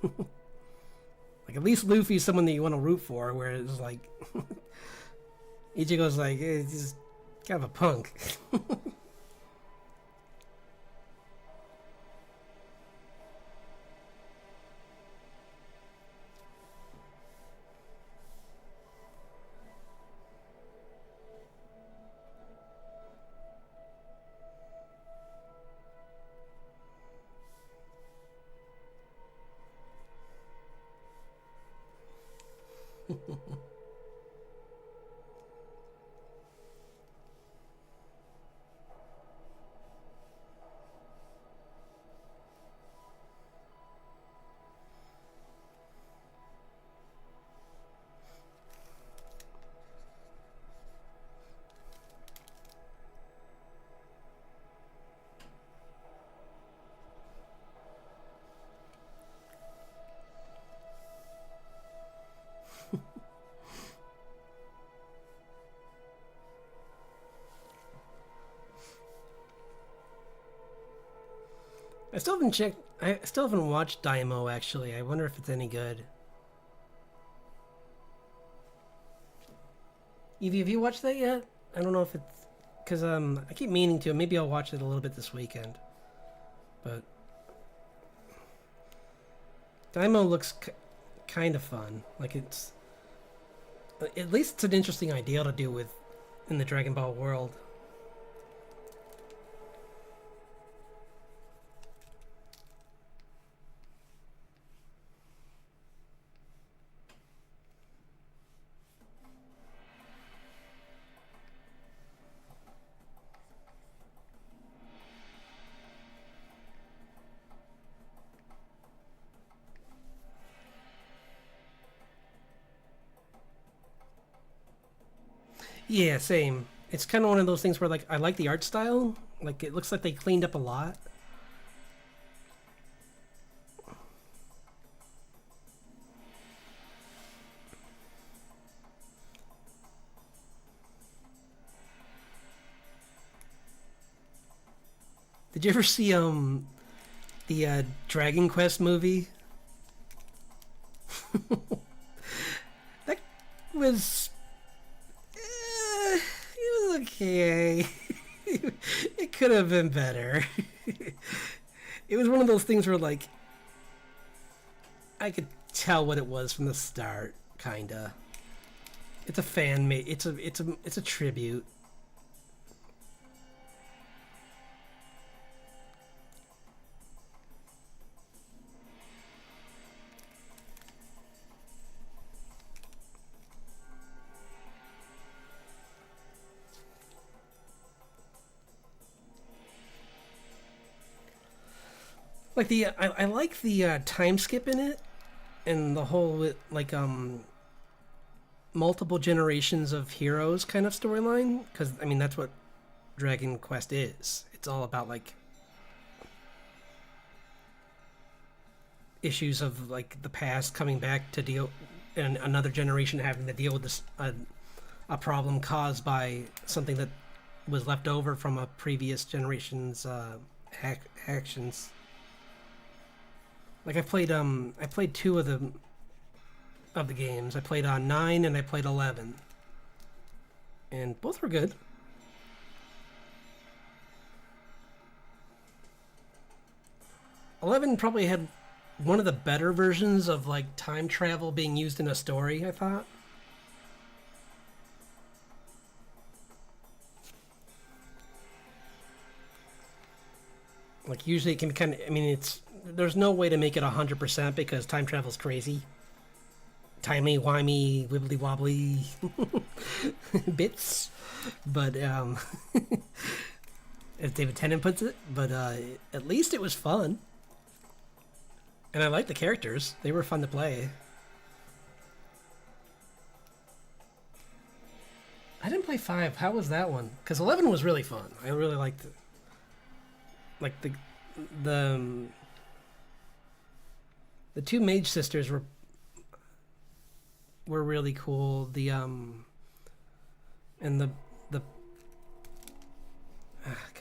Like at least Luffy's someone that you want to root for, where it's like Ichigo's like he's kind of a punk. I still haven't checked. I still haven't watched Daimo. Actually, I wonder if it's any good. Evie, have you watched that yet? I don't know if it's because I keep meaning to. Maybe I'll watch it a little bit this weekend. But Daimo looks kind of fun. Like it's at least it's an interesting idea to do with in the Dragon Ball world. Yeah, same. It's kind of one of those things where like I like the art style. Like it looks like they cleaned up a lot. Did you ever see the Dragon Quest movie? That was it was okay. It could have been better. It was one of those things where like I could tell what it was from the start, kinda. It's a fan made. It's a tribute. Like I like the time skip in it, and the whole like multiple generations of heroes kind of storyline. Because I mean that's what Dragon Quest is. It's all about like issues of like the past coming back to deal, and another generation having to deal with this a problem caused by something that was left over from a previous generation's actions. Like I played two of the games. I played on 9 and I played 11, and both were good. 11 probably had one of the better versions of like time travel being used in a story, I thought. Like usually it can be kind of, I mean it's there's no way to make it 100% because time travel's crazy. Timey wimey wibbly wobbly bits, but as David Tennant puts it, but at least it was fun. And I like the characters. They were fun to play. I didn't play 5. How was that one? Because 11 was really fun. I really liked it. Like the the two mage sisters were really cool. And the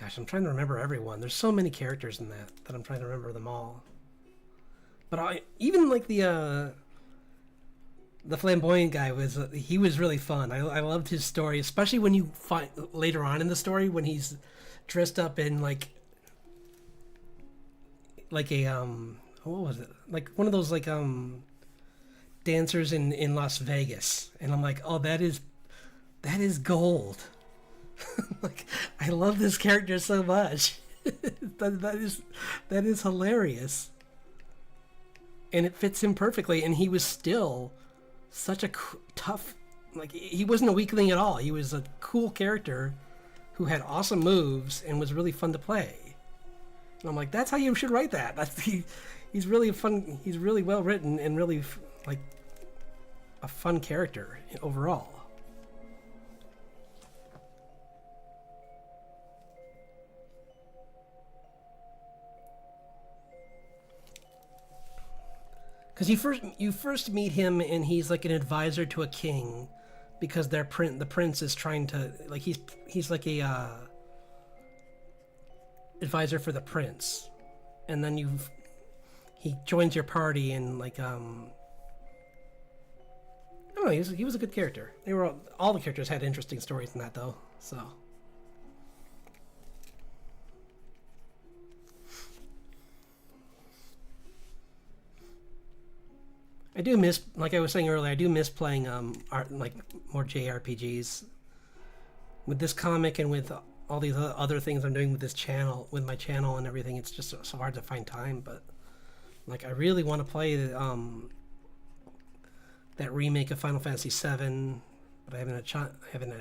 gosh, I'm trying to remember everyone. There's so many characters in that I'm trying to remember them all. But even like the flamboyant guy he was really fun. I loved his story, especially when you find later on in the story when he's dressed up in like a what was it, like one of those like dancers in Las Vegas, and I'm like, oh, that is gold. Like, I love this character so much. that is hilarious, and it fits him perfectly. And he was still such a tough, like, he wasn't a weakling at all. He was a cool character who had awesome moves and was really fun to play. And I'm like, that's how you should write that. He's really fun. He's really well written and really like a fun character overall. Because you first meet him and he's like an advisor to a king, because the prince is trying to, like, he's like a advisor for the prince, and then he joins your party, and like I don't know, he was a good character. They were all the characters had interesting stories in that though, so. I do miss, like I was saying earlier, I do miss playing like more JRPGs. With this comic and with all these other things I'm doing with this channel, with my channel and everything, it's just so hard to find time. But like, I really want to play that remake of Final Fantasy VII, but I haven't had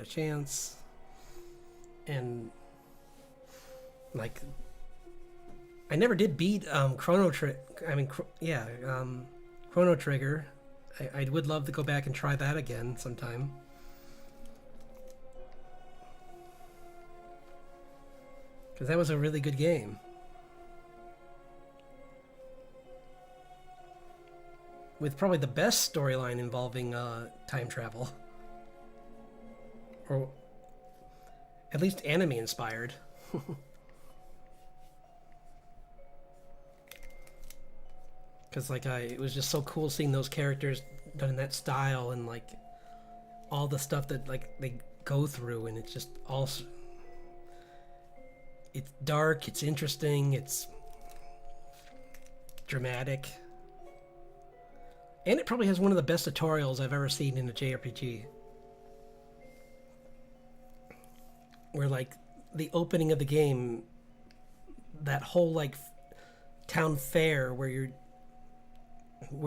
a chance. And like, I never did beat Chrono Trigger. I would love to go back and try that again sometime. Because that was a really good game. With probably the best storyline involving time travel. Or at least anime inspired. Because like it was just so cool seeing those characters done in that style, and like all the stuff that like they go through, and it's just all, it's dark, it's interesting, it's dramatic, and it probably has one of the best tutorials I've ever seen in a JRPG. Where like the opening of the game, that whole like town fair where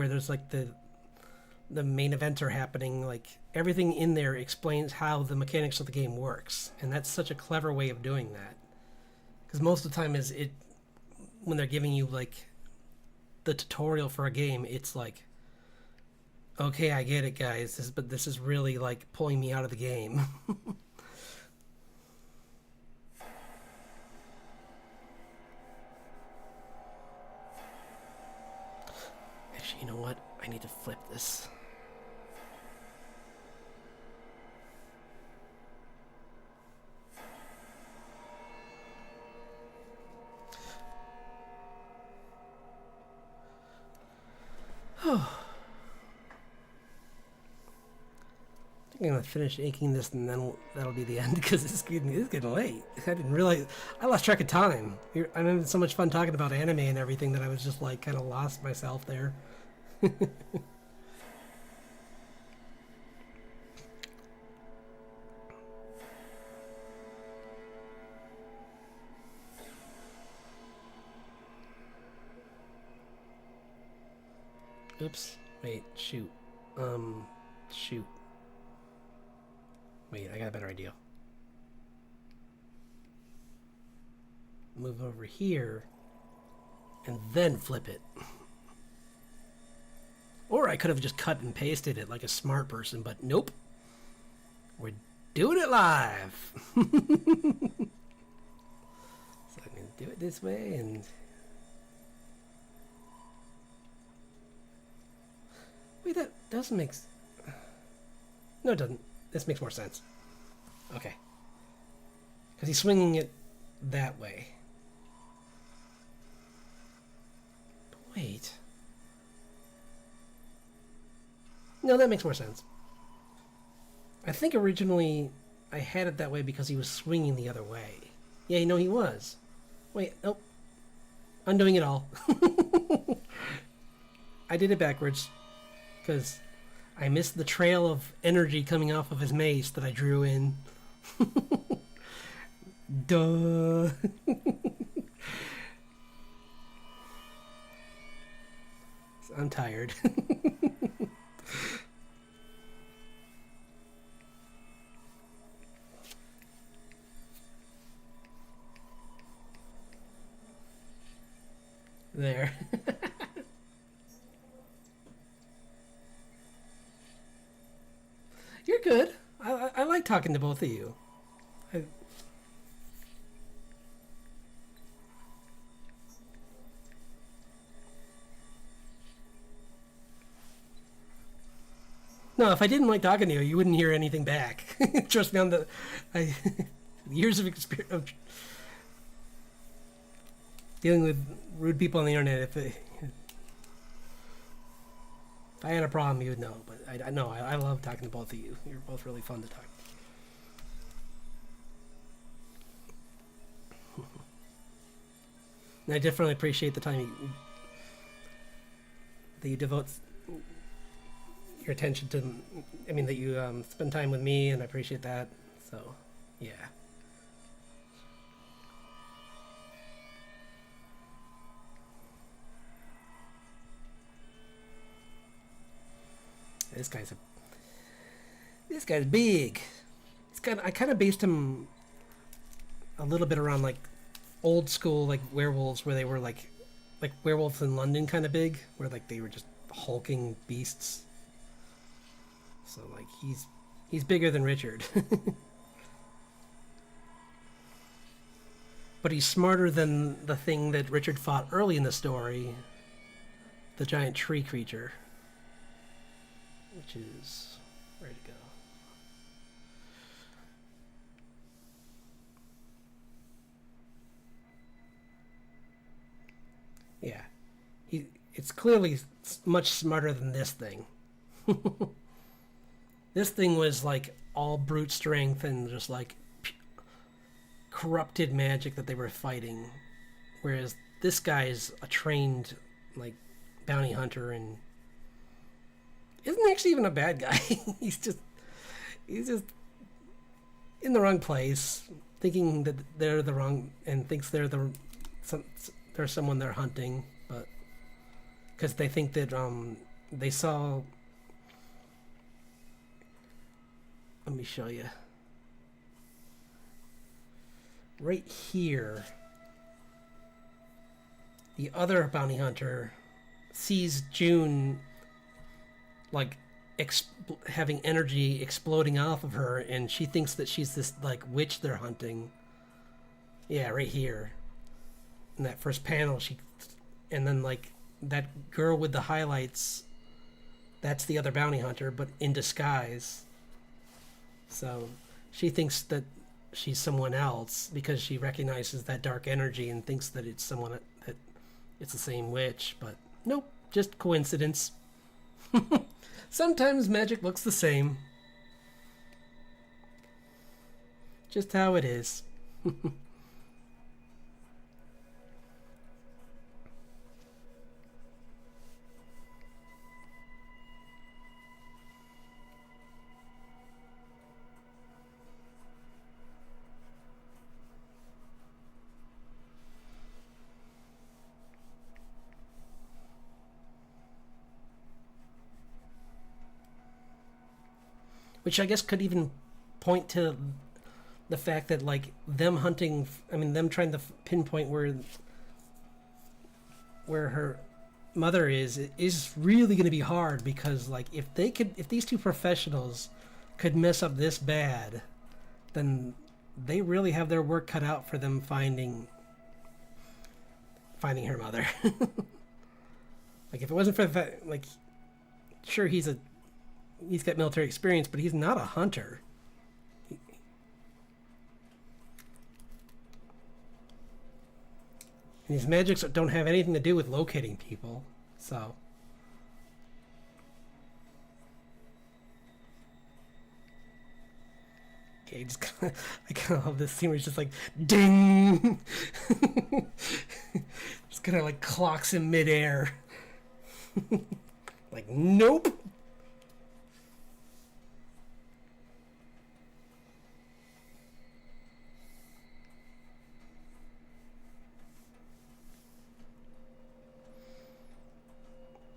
there's like the main events are happening, like everything in there explains how the mechanics of the game works, and that's such a clever way of doing that. Because most of the time when they're giving you like the tutorial for a game, it's like, okay, I get it, guys, but this is really like pulling me out of the game. Actually, you know what? I need to flip this. Oh. I think I'm gonna finish inking this, and then that'll be the end, because it's getting late. I didn't realize, I lost track of time. I'm having so much fun talking about anime and everything that I was just like kind of lost myself there. Oops. Wait. Shoot. Shoot. Wait, I got a better idea. Move over here, and then flip it. Or I could have just cut and pasted it like a smart person, but nope. We're doing it live. So I'm going to do it this way and... Wait, that doesn't make... No, it doesn't. This makes more sense. Okay. Because he's swinging it that way. But wait. No, that makes more sense. I think originally I had it that way because he was swinging the other way. Yeah, you know he was. Wait, nope. Undoing it all. I did it backwards because I missed the trail of energy coming off of his mace that I drew in. Duh. I'm tired. There. You're good. I like talking to both of you. No, if I didn't like talking to you, you wouldn't hear anything back. Trust me, on the years of experience of dealing with rude people on the internet. If I had a problem, you would know. But I know I love talking to both of you. You're both really fun to talk to. And I definitely appreciate the time that you devote your attention to. I mean, that you spend time with me, and I appreciate that. So, yeah. This guy's big. I kind of based him a little bit around like old school like werewolves, where they were like werewolves in London, kind of big, where like they were just hulking beasts. So like he's bigger than Richard. But he's smarter than the thing that Richard fought early in the story, the giant tree creature. Which is... where'd it go? Yeah. It's clearly much smarter than this thing. This thing was like all brute strength and just like corrupted magic that they were fighting. Whereas this guy is a trained like bounty hunter and isn't actually even a bad guy. he's just in the wrong place, thinking that they're the wrong, and thinks they're someone they're hunting, but because they think that they saw. Let me show you. Right here, the other bounty hunter sees June like having energy exploding off of her, and she thinks that she's this like witch they're hunting. Yeah, right here in that first panel, and then like that girl with the highlights, that's the other bounty hunter, but in disguise. So she thinks that she's someone else because she recognizes that dark energy and thinks that it's someone, that it's the same witch, but nope, just coincidence. Sometimes magic looks the same. Just how it is. Which I guess could even point to the fact that, like, them hunting, I mean, them trying to pinpoint where mother is really going to be hard because like if these two professionals could mess up this bad, then they really have their work cut out for them finding her mother. Like if it wasn't for the fact, like, sure he's got military experience, but he's not a hunter. And these magics don't have anything to do with locating people, so. Okay, I kind of love this scene where it's just like, ding! Just kind of like clocks in midair. Like, nope!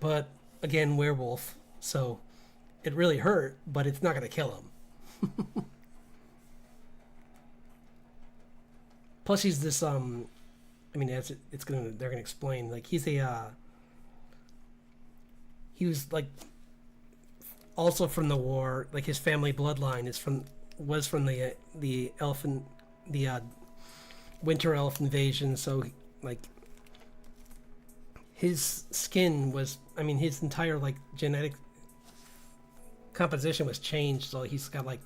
But again, werewolf, so it really hurt, but it's not going to kill him. Plus, he's this I mean, as they're gonna explain, like he's a he was like also from the war, like his family bloodline was from the elfin the winter elf invasion, so like his skin was, I mean, his entire like genetic composition was changed, so he's got like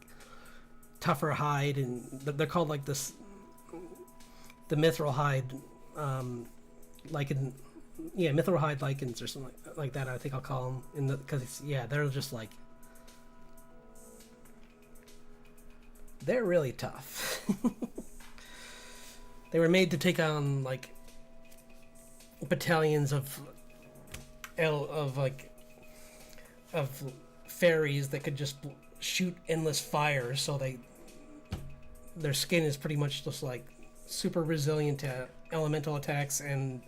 tougher hide, and they're called like the mithril hide, lichen, yeah, mithril hide lichens or something like that. I think I'll call them because they're just like, they're really tough. They were made to take on like battalions of fairies that could just shoot endless fires, so their skin is pretty much just like super resilient to elemental attacks, and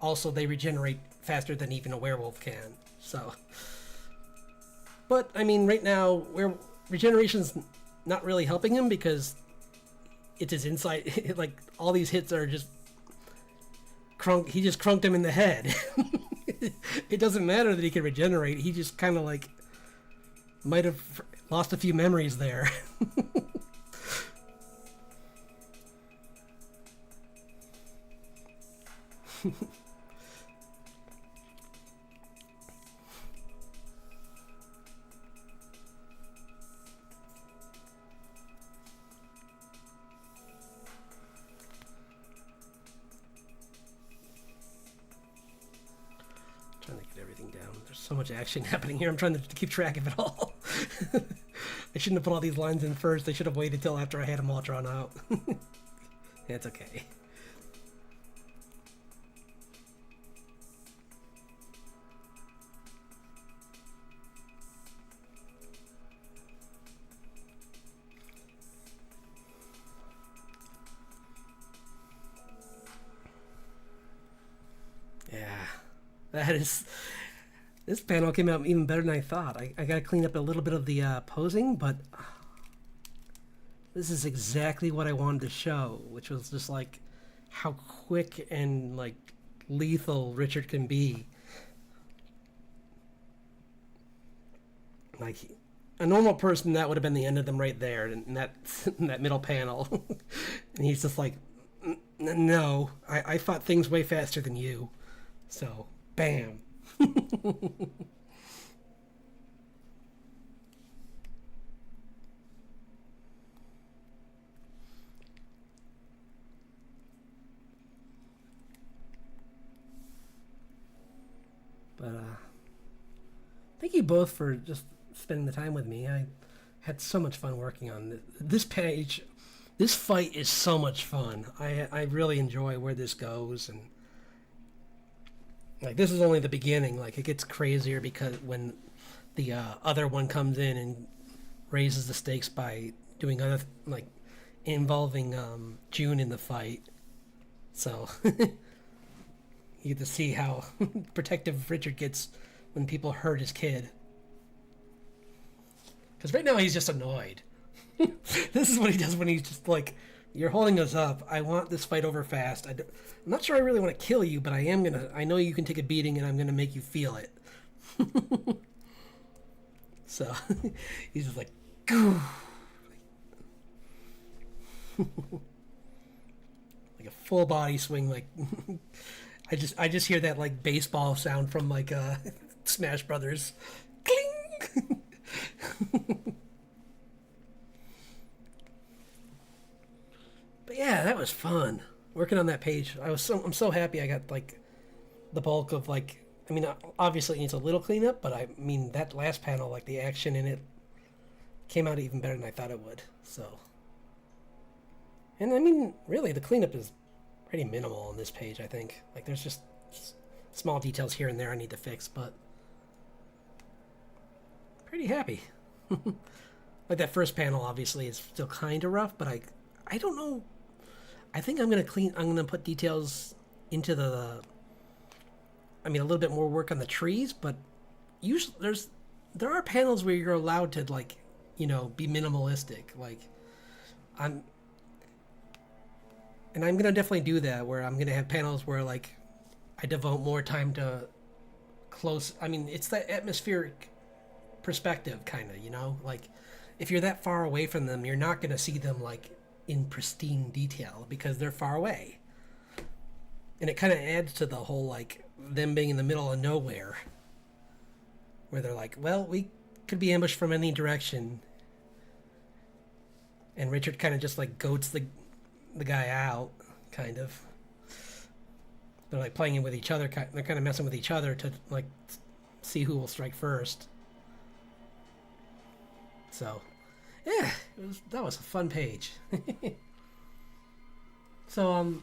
also they regenerate faster than even a werewolf can. So, but I mean, right now regeneration's not really helping him because it's his inside. Like all these hits are just he just crunked him in the head. It doesn't matter that he can regenerate. He just kind of like might have lost a few memories there. Trying to get everything down. There's so much action happening here. I'm trying to keep track of it all. I shouldn't have put all these lines in first. I should have waited till after I had them all drawn out. It's okay. This panel came out even better than I thought. I gotta clean up a little bit of the posing, but this is exactly what I wanted to show, which was just like how quick and like lethal Richard can be. Like a normal person, that would have been the end of them right there in that middle panel. And he's just like, no, I fought things way faster than you. So, bam. But thank you both for just spending the time with me. I had so much fun working on this page. This fight is so much fun. I really enjoy where this goes, and like this is only the beginning. Like it gets crazier because when the other one comes in and raises the stakes by doing other like involving June in the fight. So you get to see how protective Richard gets when people hurt his kid. Because right now he's just annoyed. This is what he does when he's just like You're holding us up. I want this fight over fast. I'm not sure I really want to kill you, but I am gonna. I know you can take a beating, and I'm gonna make you feel it. So he's just like, like a full body swing. Like I just hear that like baseball sound from like Smash Brothers. Cling. But yeah, that was fun working on that page. I'm so happy I got like the bulk of like. I mean, obviously it needs a little cleanup, but I mean that last panel, like the action in it, came out even better than I thought it would. So, and I mean, really, the cleanup is pretty minimal on this page. I think like there's just small details here and there I need to fix, but pretty happy. Like that first panel, obviously, is still kind of rough, but I don't know. I think I'm gonna put details into the. I mean, a little bit more work on the trees, but usually there are panels where you're allowed to like, be minimalistic. Like, I'm gonna definitely do that. Where I'm gonna have panels where like I devote more time to close. I mean, it's that atmospheric perspective, kind of. Like if you're that far away from them, you're not gonna see them like in pristine detail because they're far away, and it kind of adds to the whole like them being in the middle of nowhere, where they're like, well, we could be ambushed from any direction, and Richard kind of just like goats the guy out, kind of. They're like playing with each other. They're kind of messing with each other to like see who will strike first. So, yeah, that was a fun page. So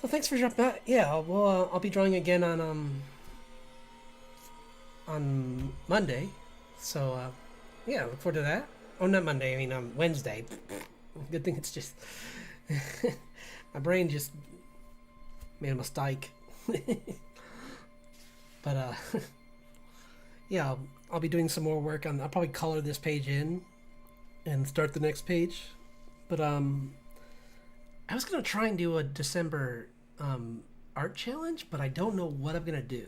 So thanks for dropping by. Yeah, I'll be drawing again on Monday. So yeah, look forward to that. Oh, not Monday. I mean Wednesday. Good thing it's just my brain just made a mistake. But yeah, I'll be doing some more work on. I'll probably color this page in and start the next page. But I was gonna try and do a December art challenge, but I don't know what I'm gonna do.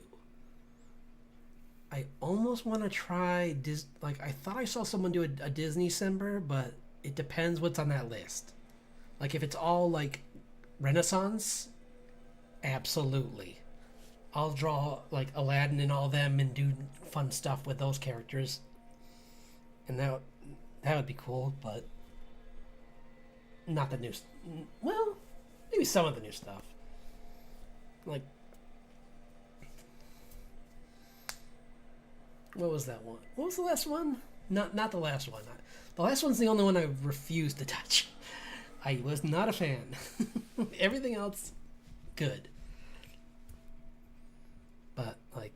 I almost want to try like I thought I saw someone do a Disney December, but it depends what's on that list. Like if it's all like Renaissance, absolutely. I'll draw like Aladdin and all them and do fun stuff with those characters, and that would be cool, but not the new. Well, maybe some of the new stuff. Like, what was that one? What was the last one? Not the last one. The last one's the only one I refused to touch. I was not a fan. Everything else, good. But like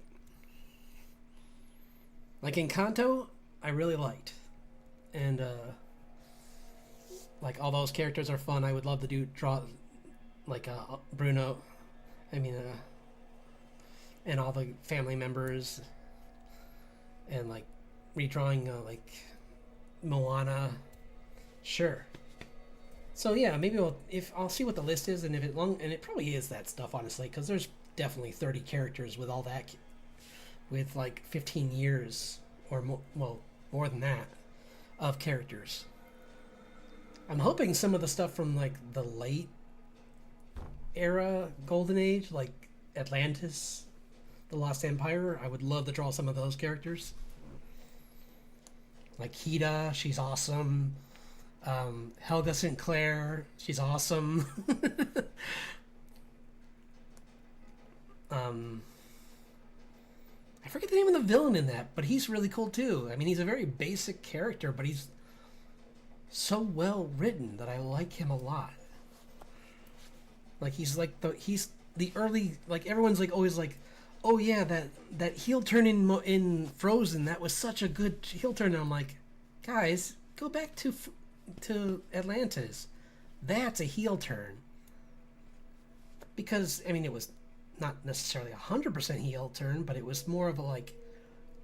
Encanto, I really liked, and like all those characters are fun. I would love to draw like Bruno. I mean, and all the family members, and like redrawing like Moana. Sure. So yeah, maybe I'll see what the list is, and if it and it probably is that stuff, honestly, because there's definitely 30 characters with all that, with like 15 years or more than that of characters. I'm hoping some of the stuff from like the late era Golden Age, like Atlantis, the Lost Empire, I would love to draw some of those characters. Like Hida, she's awesome. Helga Sinclair, she's awesome. I forget the name of the villain in that, but he's really cool too. I mean, he's a very basic character, but he's so well written that I like him a lot. Like he's the early, like everyone's like always like, oh yeah, that heel turn in Frozen, that was such a good heel turn. And I'm like, guys, go back to Atlantis. That's a heel turn. Because I mean, it was not necessarily 100% heel turn, but it was more of a like,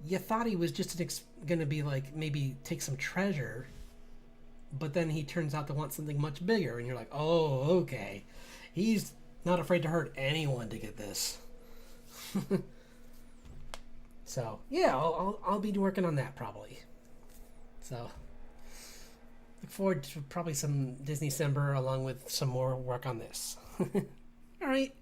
you thought he was just gonna be like maybe take some treasure, but then he turns out to want something much bigger, and you're like, oh, okay. He's not afraid to hurt anyone to get this. So, yeah, I'll be working on that probably. So, look forward to probably some Disney December along with some more work on this. All right.